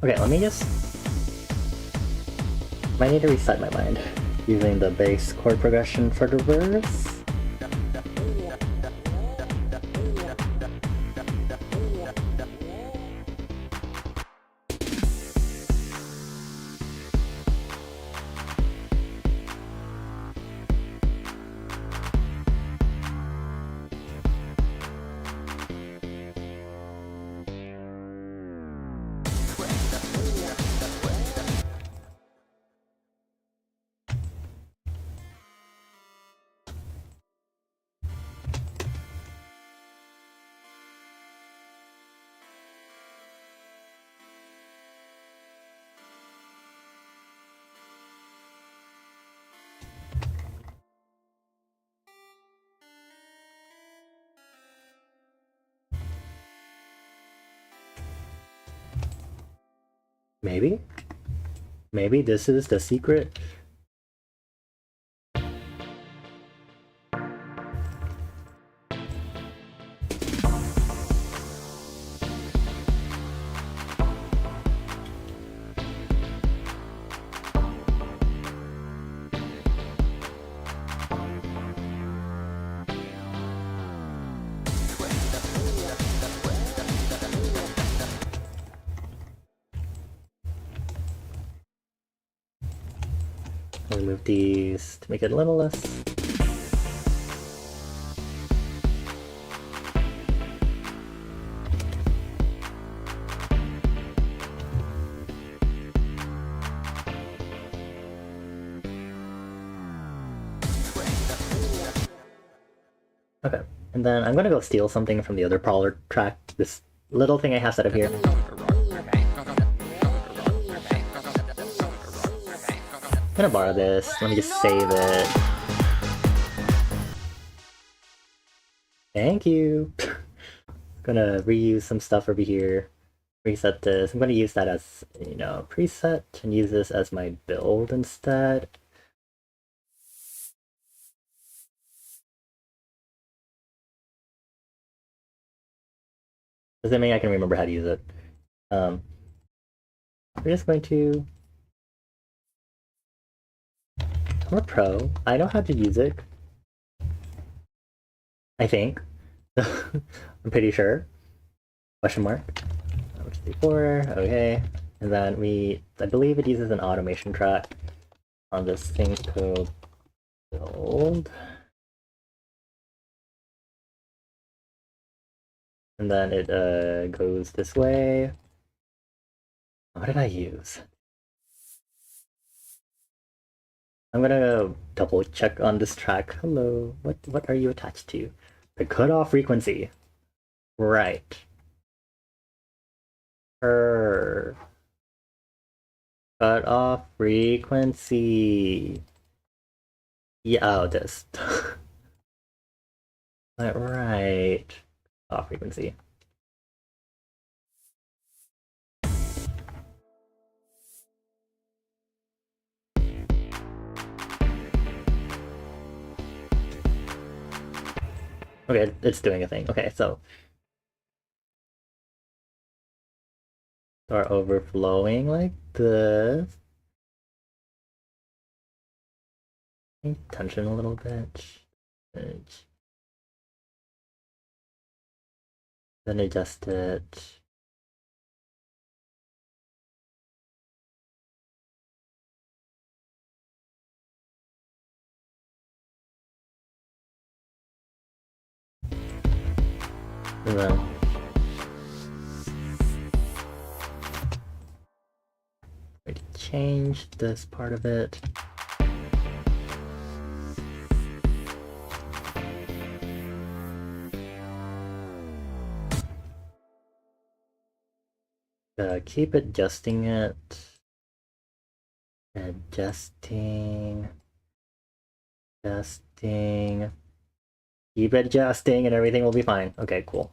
Okay, let me just... Might need to reset my mind using the bass chord progression for the verse. Maybe? Maybe this is the secret? I'll remove these to make it a little less. Okay, and then I'm gonna go steal something from the other Prowler track. This little thing I have set up here. I'm gonna borrow this. Let me just save it. Thank you. Gonna reuse some stuff over here. Reset this. I'm gonna use that as, you know, preset and use this as my build instead. Does that mean I can remember how to use it? We're just going to... I'm a pro. I know how to use it. I think. I'm pretty sure. Question mark. Which is 4. Okay. And then I believe it uses an automation track on this thing called build. And then it goes this way. What did I use? I'm gonna double check on this track. Hello, what are you attached to? The cutoff frequency. Right. Cutoff frequency. Yeah, oh, this. Right. Cutoff frequency. Okay, it's doing a thing. Okay, so start overflowing like this. Tension a little bit. Then adjust it. And then going to change this part of it. Keep adjusting it. Adjusting. Keep adjusting and everything will be fine. Okay, cool.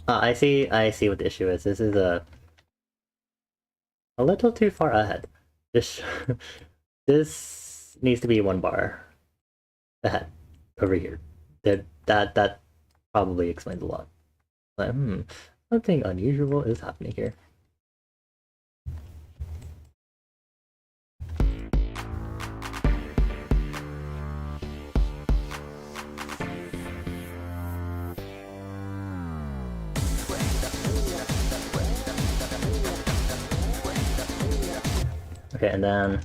I see what the issue is. This is a little too far ahead. This this needs to be one bar ahead over here. That probably explains a lot. But, something unusual is happening here. Okay, and then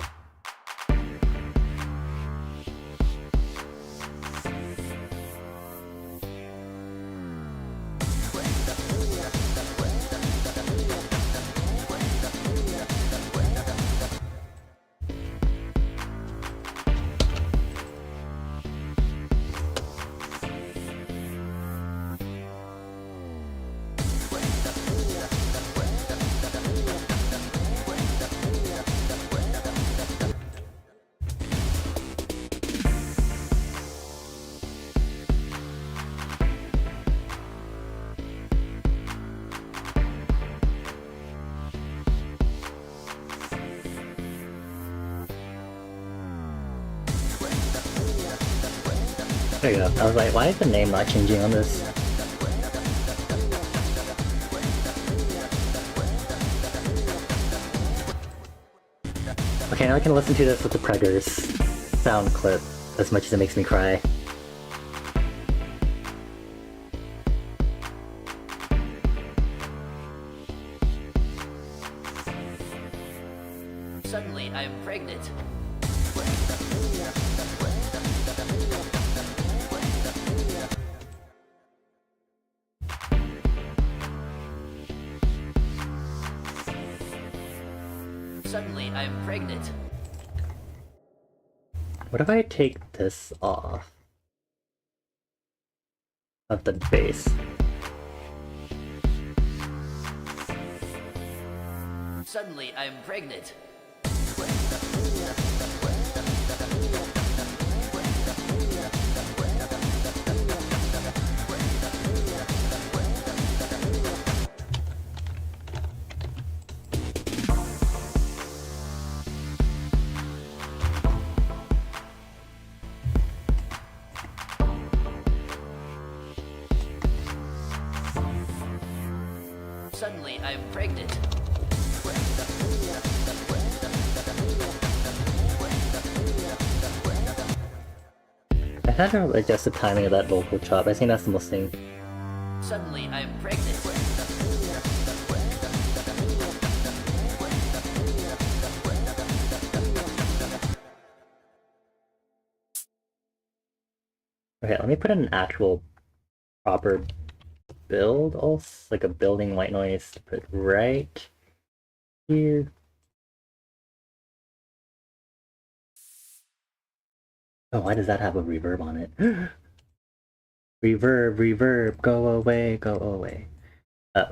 there you go. I was like, why is the name not changing on this? Okay, now I can listen to this with the Preggers sound clip as much as it makes me cry. Suddenly, I'm pregnant. Suddenly, I'm pregnant. What if I take this off of the bass? Suddenly, I'm pregnant. Suddenly, I'm pregnant. I had to adjust the timing of that vocal chop. I think that's the most thing. Suddenly, I'm pregnant. Okay, let me put in an actual proper build also, like a building white noise to put right here. Oh, why does that have a reverb on it? Reverb, reverb, go away, go away.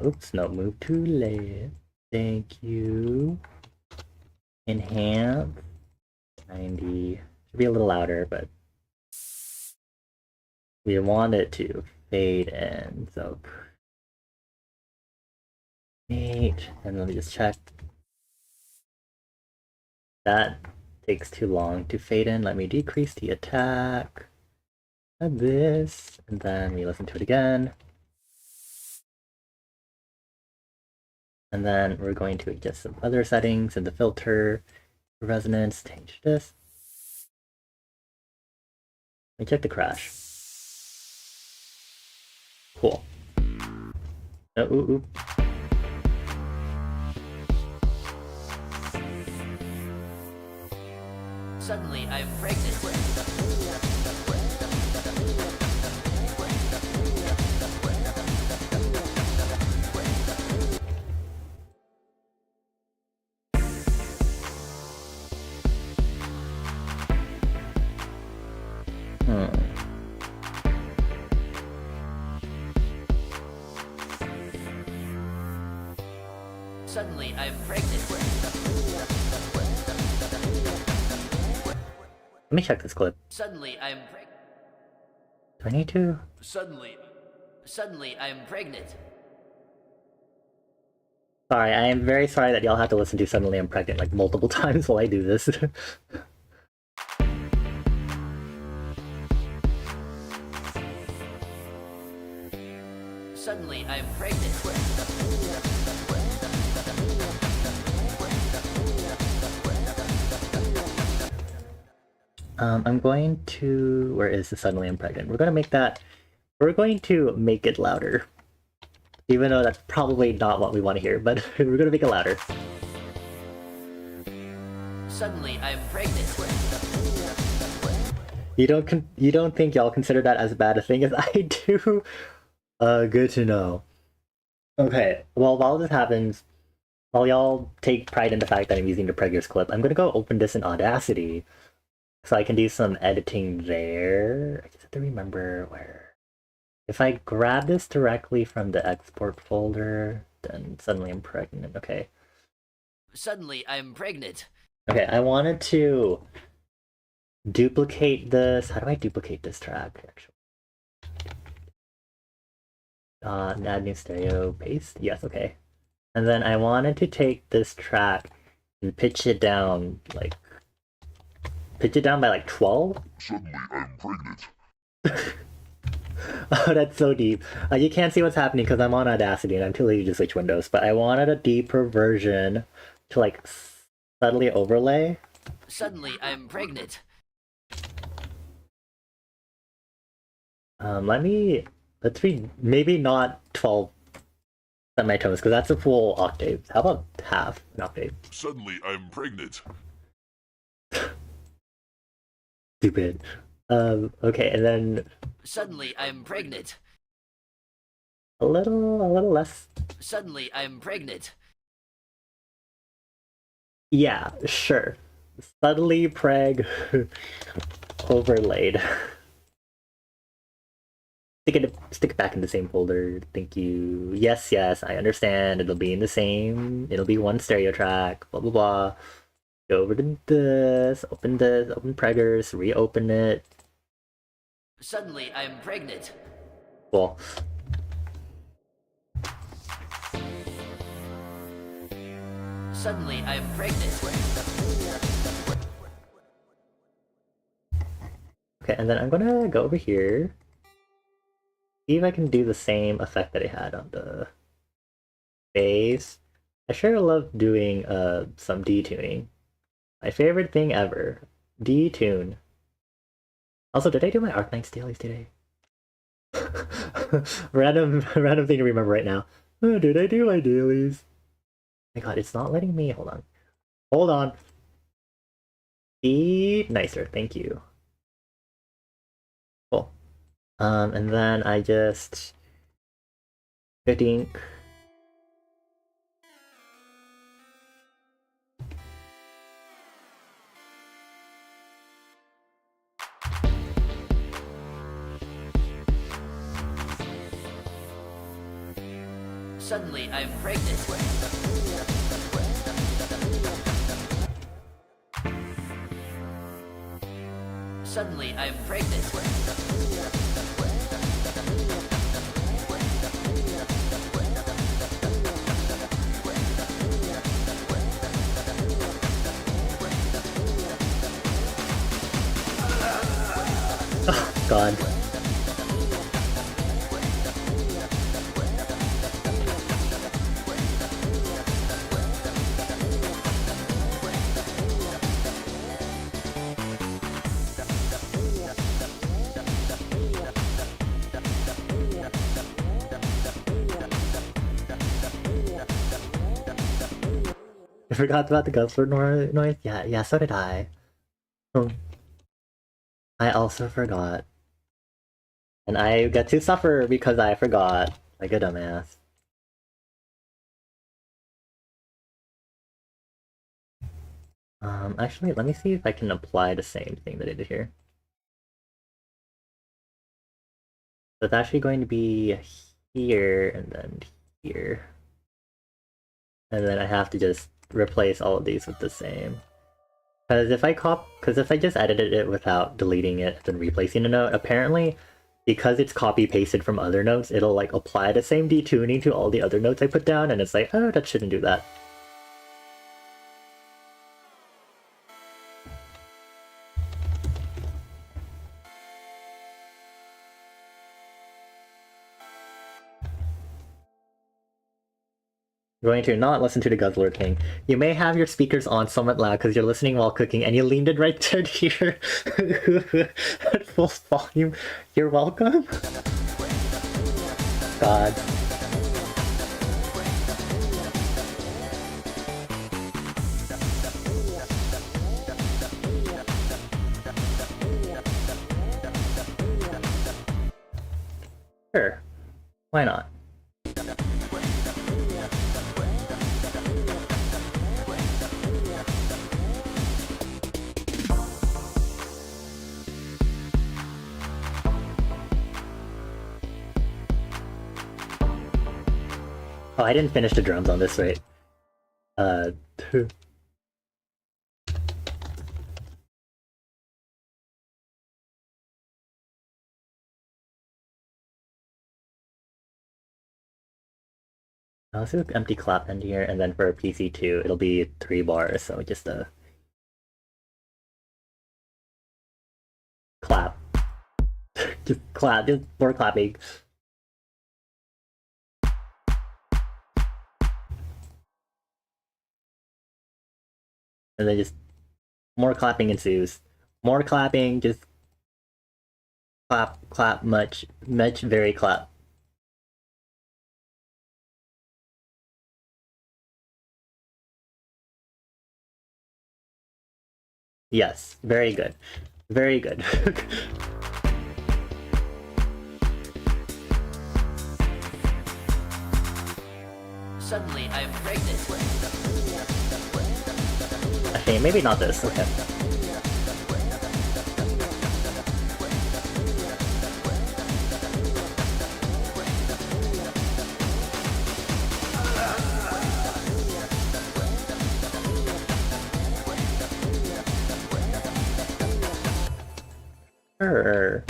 Oops, no, move too late. Thank you. Enhance. 90. Should be a little louder, but we want it to fade in, so 8, and let me just check. That takes too long to fade in. Let me decrease the attack. Add this, and then we listen to it again. And then we're going to adjust some other settings in the filter, resonance, change this. Let me check the crash. Cool. Oh, ooh, ooh. Suddenly I'm pregnant. Suddenly I'm pregnant. Let me check this clip. Suddenly I'm pregnant. Do I need to? Suddenly I'm pregnant. Sorry, I am very sorry that y'all have to listen to Suddenly I'm Pregnant like multiple times while I do this. Suddenly I'm pregnant. I'm going to... Where is the Suddenly I'm Pregnant? We're going to make it louder. Even though that's probably not what we want to hear, but we're going to make it louder. Suddenly I'm pregnant. You don't think y'all consider that as bad a thing as I do? Good to know. Okay, well, while this happens, while y'all take pride in the fact that I'm using the Preggers clip, I'm gonna go open this in Audacity so I can do some editing there. I just have to remember where. If I grab this directly from the export folder, then suddenly I'm pregnant. Okay. Suddenly I'm pregnant. Okay, I wanted to duplicate this. How do I duplicate this track, actually? Add new stereo, paste. Yes, okay. And then I wanted to take this track and pitch it down by like 12. Suddenly I'm pregnant. Oh, that's so deep. You can't see what's happening because I'm on Audacity and I'm too lazy to switch windows, but I wanted a deeper version to like subtly overlay. Suddenly I'm pregnant. Let's be maybe not 12 semitones because that's a full octave. How about half an octave? Suddenly I'm pregnant. Stupid. Okay, and then Suddenly I'm pregnant. a little less. Suddenly I'm pregnant. Yeah, sure. Subtly preg overlaid. Stick it back in the same folder. Thank you. Yes, I understand. It'll be in the same. It'll be one stereo track. Blah blah blah. Go over to this. Open Preggers. Reopen it. Suddenly I'm pregnant. Cool. Suddenly I'm pregnant. Okay, and then I'm gonna go over here. See if I can do the same effect that I had on the bass. I sure love doing some detuning. My favorite thing ever. Detune. Also, did I do my Arknights dailies today? random thing to remember right now. Oh, did I do my dailies? Oh my god, it's not letting me. Hold on. Be nicer, thank you. Cool. And then I just think Suddenly I'm pregnant. Suddenly I'm pregnant. God. I forgot about the guzzler noise. Yeah, so did I. Oh, I also forgot. And I get to suffer because I forgot. Like a dumbass. Actually, let me see if I can apply the same thing that I did here. So it's actually going to be here, and then here. And then I have to just replace all of these with the same. Because if I just edited it without deleting it and replacing a note, apparently, because it's copy pasted from other notes, it'll like apply the same detuning to all the other notes I put down, and it's like, oh, that shouldn't do that. Going to not listen to the guzzler thing. You may have your speakers on somewhat loud because you're listening while cooking, and you leaned it right to here at full volume. You're welcome. God. Sure. Why not? Oh, I didn't finish the drums on this, right? I'll do an empty clap end here, and then for PC2, it'll be 3 bars, so just a clap. Just clap, just more clapping. And then just more clapping ensues. More clapping, just clap, clap, much, very clap. Yes, very good. Very good. Suddenly I'm pregnant. Okay, maybe not this, okay. Sure.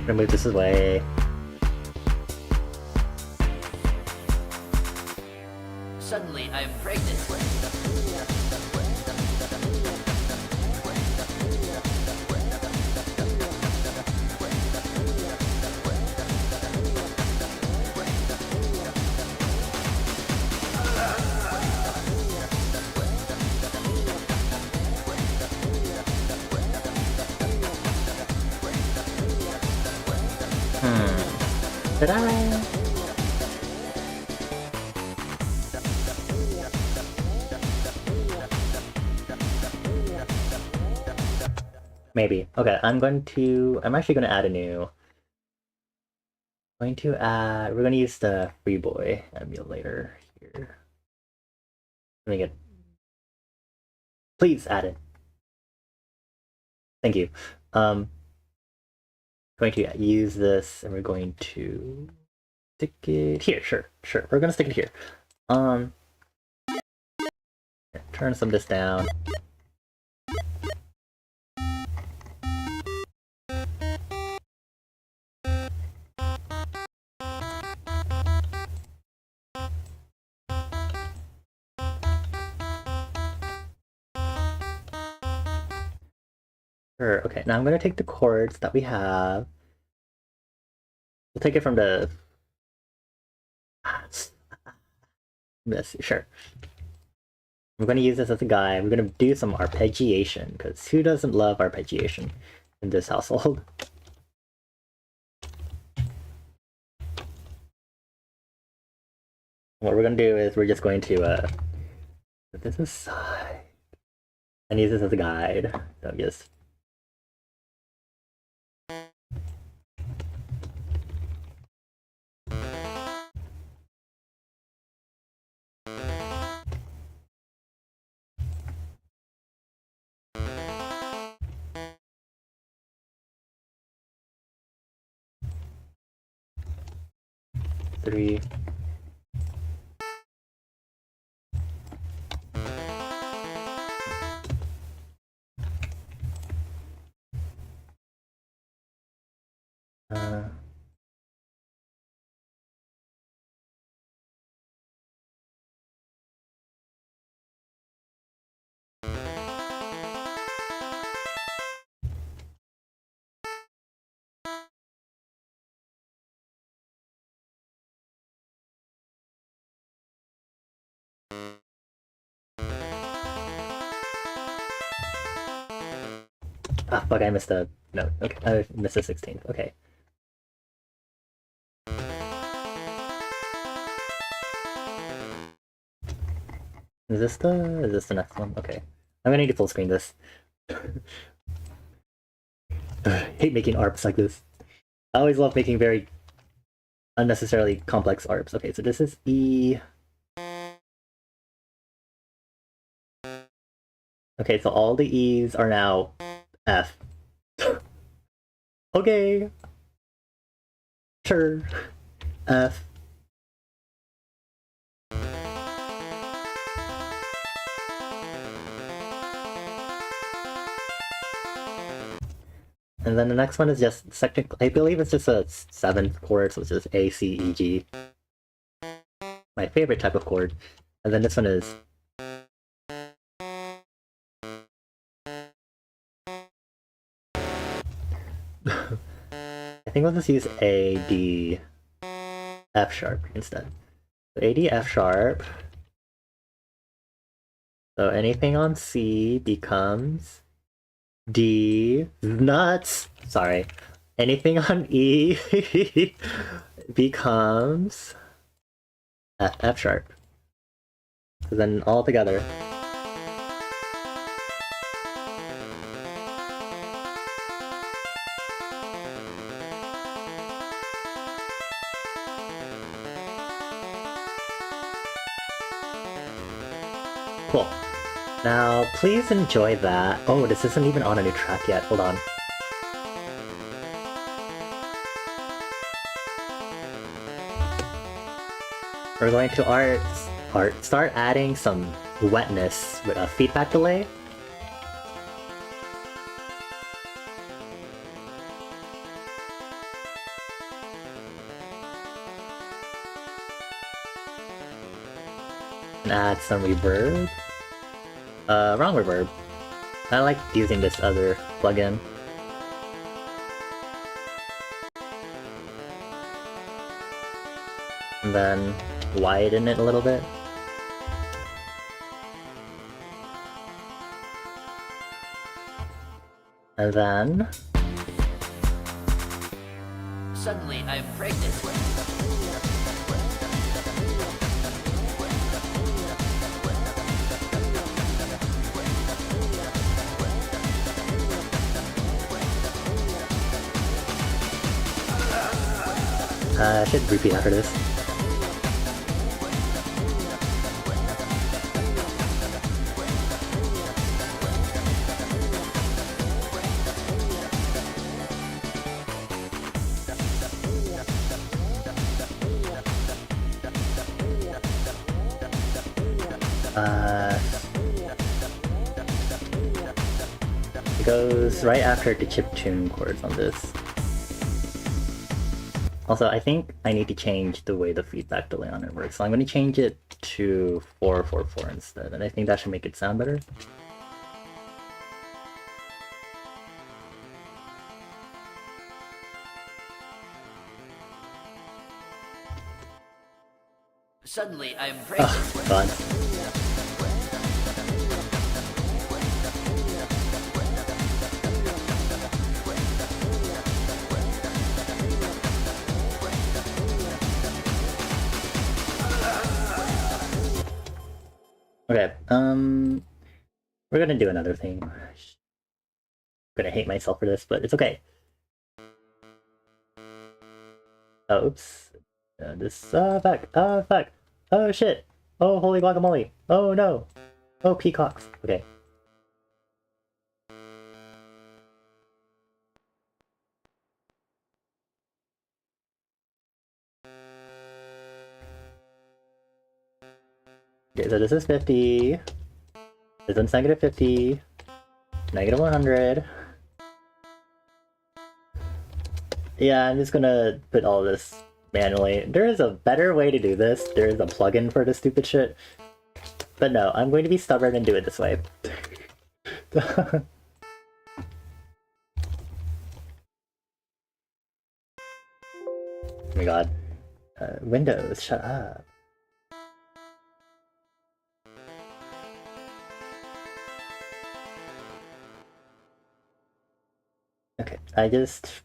Move this away. Suddenly I'm pregnant. Did I? Maybe. Okay, I'm actually going to add a new. We're going to use the Freeboy emulator here. Let me get. Please add it. Thank you. Going to use this, and we're going to stick it here. Sure. We're going to stick it here. Turn some of this down. Sure. Okay, now I'm going to take the chords that we have. We'll take it from the this. Sure. We're going to use this as a guide. We're going to do some arpeggiation, because who doesn't love arpeggiation in this household? What we're going to do is we're just going to put this aside and use this as a guide. So just three. Ah, fuck, I missed a note. Okay, I missed the 16th. Okay. Is this the next one? Okay. I'm gonna need to full screen this. Hate making ARPs like this. I always love making very unnecessarily complex ARPs. Okay, so this is E. Okay, so all the E's are now F. Okay. Sure. F. And then the next one is just I believe it's just a 7th chord, so it's just A, C, E, G. My favorite type of chord. And then this one is I think we'll just use A, D, F sharp instead. So A, D, F sharp. So anything on C becomes D. Nuts! Sorry. Anything on E becomes F sharp. So then all together. Cool. Now, please enjoy that. Oh, this isn't even on a new track yet. Hold on. We're going to start adding some wetness with a feedback delay. And add some reverb. Wrong reverb. I like using this other plugin. And then widen it a little bit. And then Suddenly, I am pregnant. I should repeat after this. It goes right after the chiptune chords on this. Also, I think I need to change the way the feedback delay on it works, so I'm going to change it to 444 instead, and I think that should make it sound better. Suddenly, I'm pregnant. Oh, God. Okay, we're gonna do another thing. I'm gonna hate myself for this, but it's okay. Oh, oops. Fuck. Oh, shit. Oh, holy guacamole. Oh, no. Oh, peacocks. Okay. Okay, so this is 50. This one's negative 50. Negative 100. Yeah, I'm just gonna put all this manually. There is a better way to do this. There is a plugin for this stupid shit. But no, I'm going to be stubborn and do it this way. Oh my god. Windows, shut up. Okay, I just...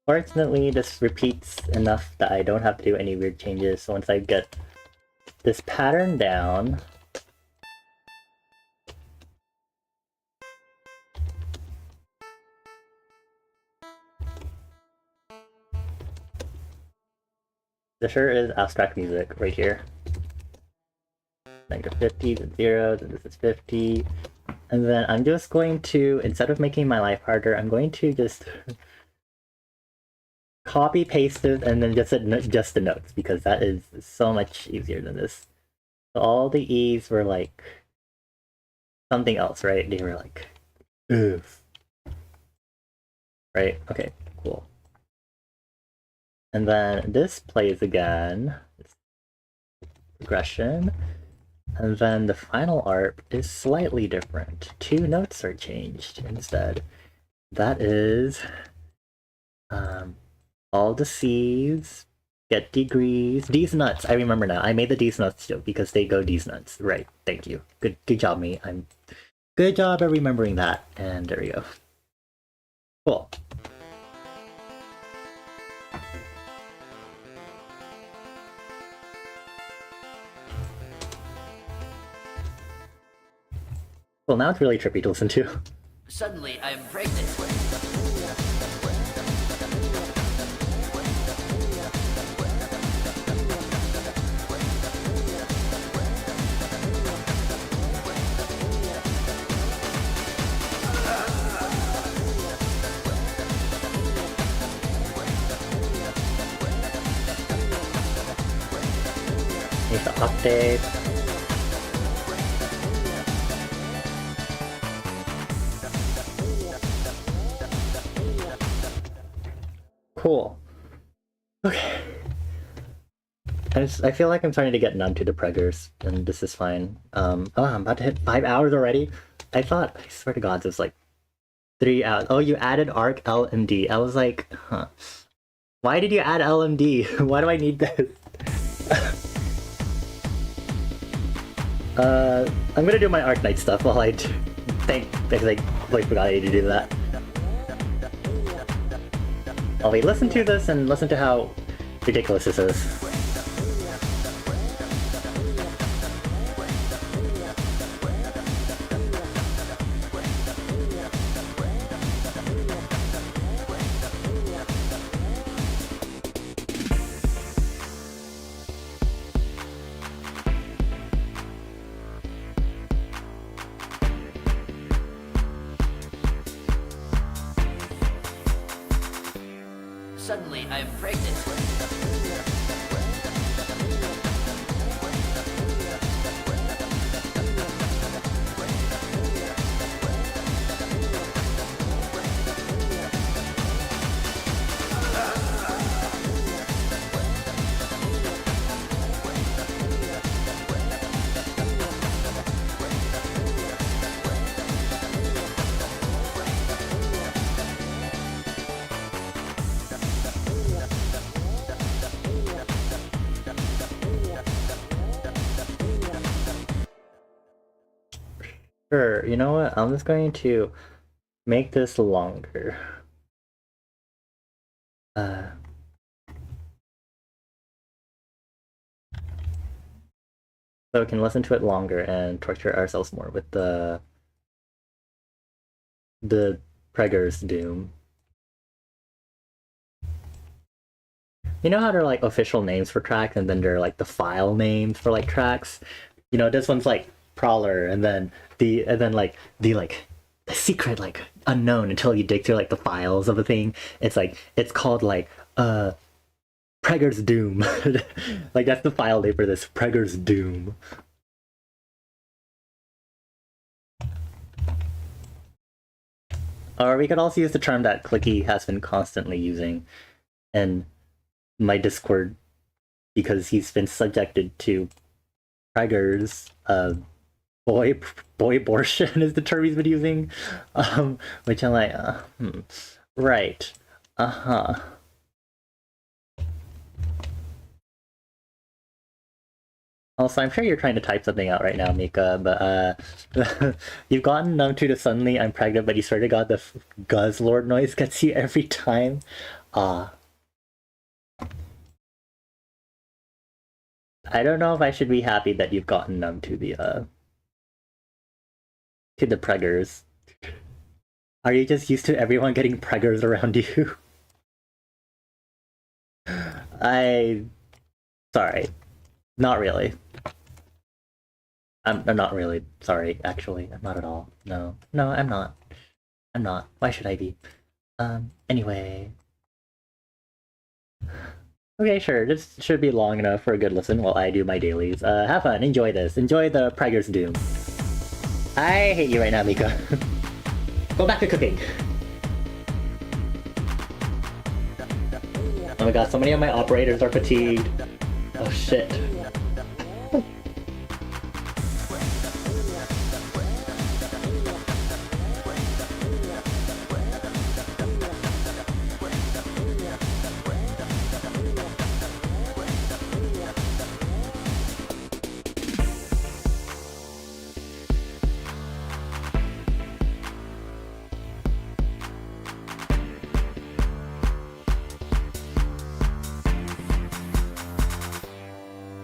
Fortunately, this repeats enough that I don't have to do any weird changes, so once I get this pattern down... This sure is abstract music right here. Negative 50, then 0, then this is 50. And then I'm just going to, instead of making my life harder, I'm going to just copy paste it and then just the notes, because that is so much easier than this. So all the E's were like something else, right? They were like, oof. Right? Okay, cool. And then this plays again. Progression. And then the final arp is slightly different. 2 notes are changed instead. That is all the C's get degrees. D's nuts. I remember now. I made the D's nuts joke because they go D's nuts. Right. Thank you. Good job, me. Good job at remembering that. And there we go. Cool. Well, now it's really trippy to listen to. Suddenly, I'm pregnant. Need the octave. Cool. Okay. I feel like I'm starting to get numb to the preggers, and this is fine. Oh, I'm about to hit 5 hours already. I swear to God, it was like 3 hours. Oh, you added arc LMD. I was like, huh. Why did you add LMD? Why do I need this? I'm gonna do my Arc Knight stuff while I because I completely forgot I needed to do that. Oh wait, listen to this and listen to how ridiculous this is. Suddenly I am pregnant. Sure, you know what? I'm just going to make this longer. So we can listen to it longer and torture ourselves more with the Pregger's Doom. You know how there are like official names for tracks and then there are like the file names for like tracks? You know, this one's like Prowler and then the secret like unknown until you dig through like the files of a thing. It's called like Pregger's Doom. Like that's the file name for this, Pregger's Doom. Or we could also use the term that Clicky has been constantly using in my Discord because he's been subjected to Pregger's boy abortion is the term he's been using. Which I'm like, right. Uh-huh. Also, I'm sure you're trying to type something out right now, Mika, but you've gotten numb to the suddenly I'm pregnant, but you sort of got the Guzzlord noise gets you every time. I don't know if I should be happy that you've gotten numb to the preggers. Are you just used to everyone getting preggers around you? Sorry. Not really. I'm not really sorry, actually. I'm not at all. No, I'm not. I'm not. Why should I be? Anyway. Okay, sure. This should be long enough for a good listen while I do my dailies. Have fun. Enjoy this. Enjoy the Pregger's Doom. I hate you right now, Mika. Go back to cooking. Oh my god, so many of my operators are fatigued. Oh shit.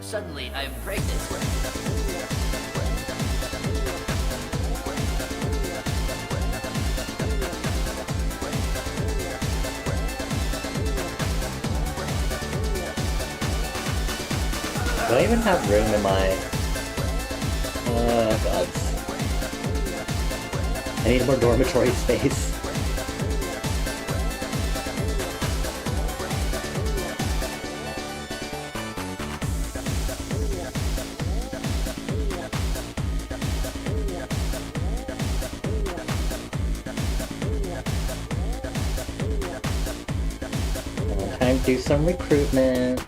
Suddenly I am pregnant. Do I even have room in my... Oh god. I need more dormitory space. Time to do some recruitment.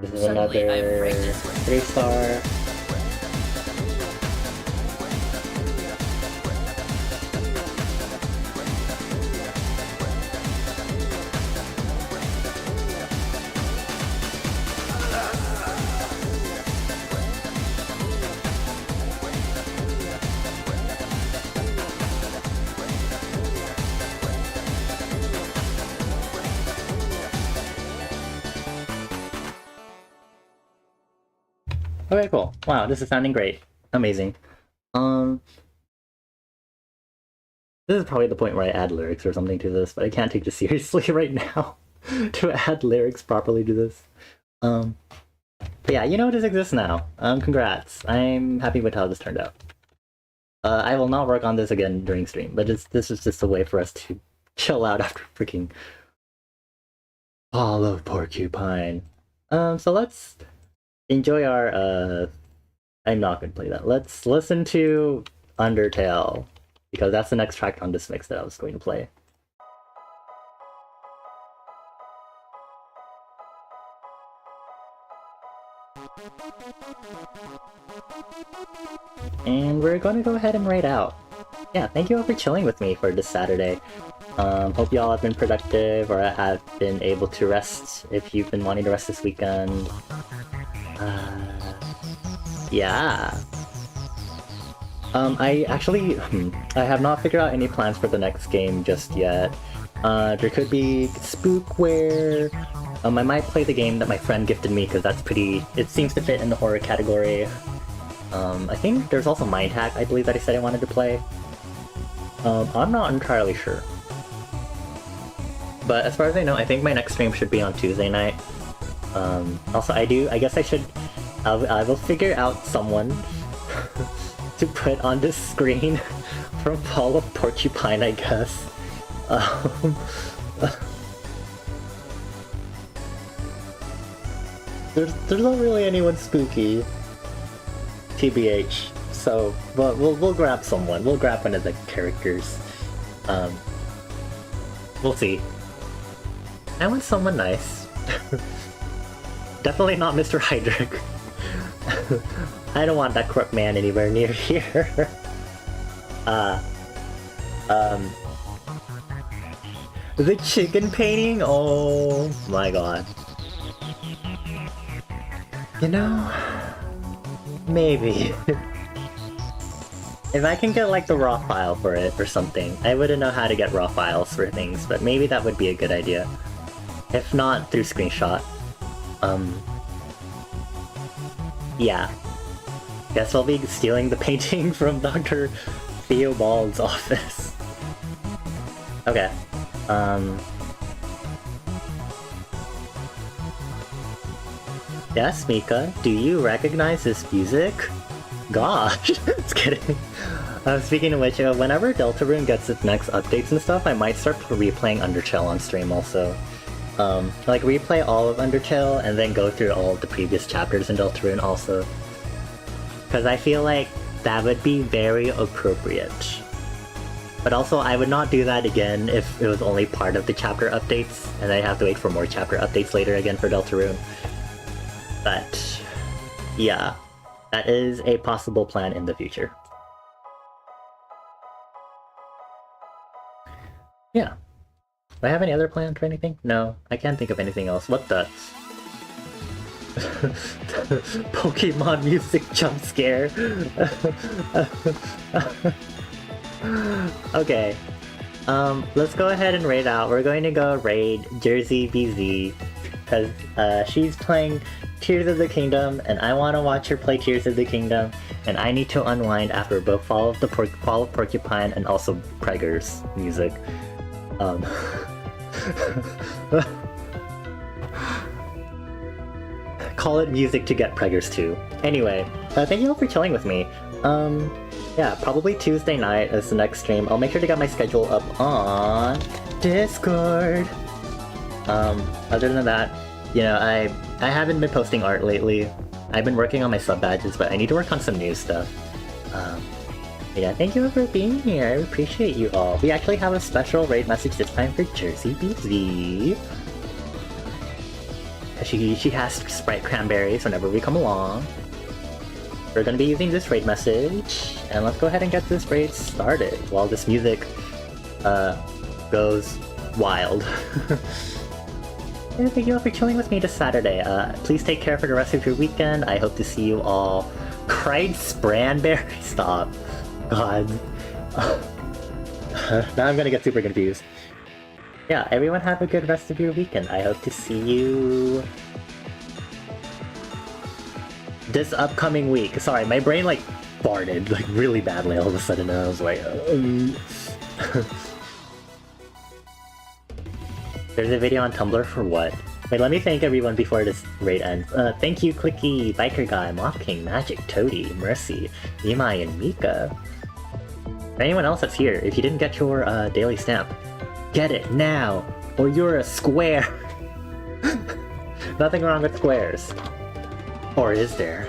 This is Suddenly I am another pregnant. 3-star. Okay, cool. Wow, this is sounding great. Amazing. This is probably the point where I add lyrics or something to this, but I can't take this seriously right now to add lyrics properly to this. But yeah, you know this exists now. Congrats. I'm happy with how this turned out. I will not work on this again during stream, but this is just a way for us to chill out after freaking all of Porcupine. So let's enjoy our I'm not gonna play that. Let's listen to Undertale, because that's the next track on this mix that I was going to play. And we're gonna go ahead and raid out. Yeah, thank you all for chilling with me for this Saturday. Hope you all have been productive or have been able to rest if you've been wanting to rest this weekend. Yeah. I actually, I have not figured out any plans for the next game just yet. There could be Spookware. I might play the game that my friend gifted me because that's pretty, it seems to fit in the horror category. I think there's also Mind Hack, I believe, that I said I wanted to play. I'm not entirely sure. But as far as I know, I think my next stream should be on Tuesday night. Also, I will figure out someone to put on the screen from Fall of Porcupine, I guess. There's not really anyone spooky, TBH. So, but we'll grab someone. We'll grab one of the characters. We'll see. I want someone nice. Definitely not Mr. Hydric. I don't want that crook man anywhere near here. The chicken painting? Oh my god. You know, maybe. If I can get like the raw file for it or something. I wouldn't know how to get raw files for things, but maybe that would be a good idea. If not, through screenshot. Yeah. Guess I'll be stealing the painting from Dr. Theobald's office. Okay. Yes, Mika, do you recognize this music? Gosh, just kidding. Speaking of which, whenever Deltarune gets its next updates and stuff, I might start replaying Undertale on stream also. Like replay all of Undertale and then go through all of the previous chapters in Deltarune also. Because I feel like that would be very appropriate. But also, I would not do that again if it was only part of the chapter updates, and I'd have to wait for more chapter updates later again for Deltarune. But, yeah, that is a possible plan in the future. Yeah. Do I have any other plans or anything? No, I can't think of anything else. What the? Pokemon music jump scare. Okay. Let's go ahead and raid out. We're going to go raid Jersey BZ because she's playing Tears of the Kingdom, and I want to watch her play Tears of the Kingdom, and I need to unwind after both Fall of Porcupine and also Preggers music. Call it music to get Preggers too. Anyway, thank you all for chilling with me. Yeah, probably Tuesday night is the next stream. I'll make sure to get my schedule up on Discord. Other than that, you know, I haven't been posting art lately. I've been working on my sub badges, but I need to work on some new stuff. Yeah, thank you all for being here. I appreciate you all. We actually have a special raid message this time for Jersey BZ. She has Sprite Cranberries whenever we come along. We're gonna be using this raid message, and let's go ahead and get this raid started while this music goes wild. And thank you all for chilling with me this Saturday. Please take care for the rest of your weekend. I hope to see you all. Cried Spranberry? Stop. God. Now I'm gonna get super confused. Yeah, everyone have a good rest of your weekend. I hope to see you this upcoming week. Sorry, my brain like farted like really badly all of a sudden, and I was like, There's a video on Tumblr for what? Wait, let me thank everyone before this raid ends. Thank you, Clicky, Biker Guy, Moth King, Magic, Toady, Mercy, Nimai, and Mika. For anyone else that's here, if you didn't get your daily stamp, get it now, or you're a square. Nothing wrong with squares. Or is there?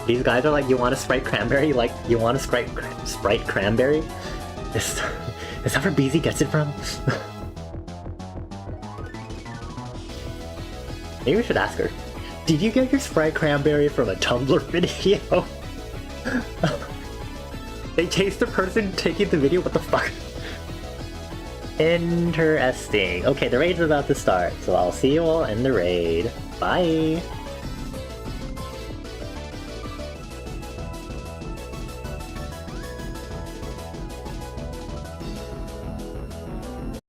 These guys are like, you want a Sprite Cranberry? Like, you want a Sprite Cranberry? Is that where BZ gets it from? Maybe we should ask her. Did you get your Sprite Cranberry from a Tumblr video? They chased the person taking the video? What the fuck? Interesting. Okay, the raid's about to start, so I'll see you all in the raid. Bye!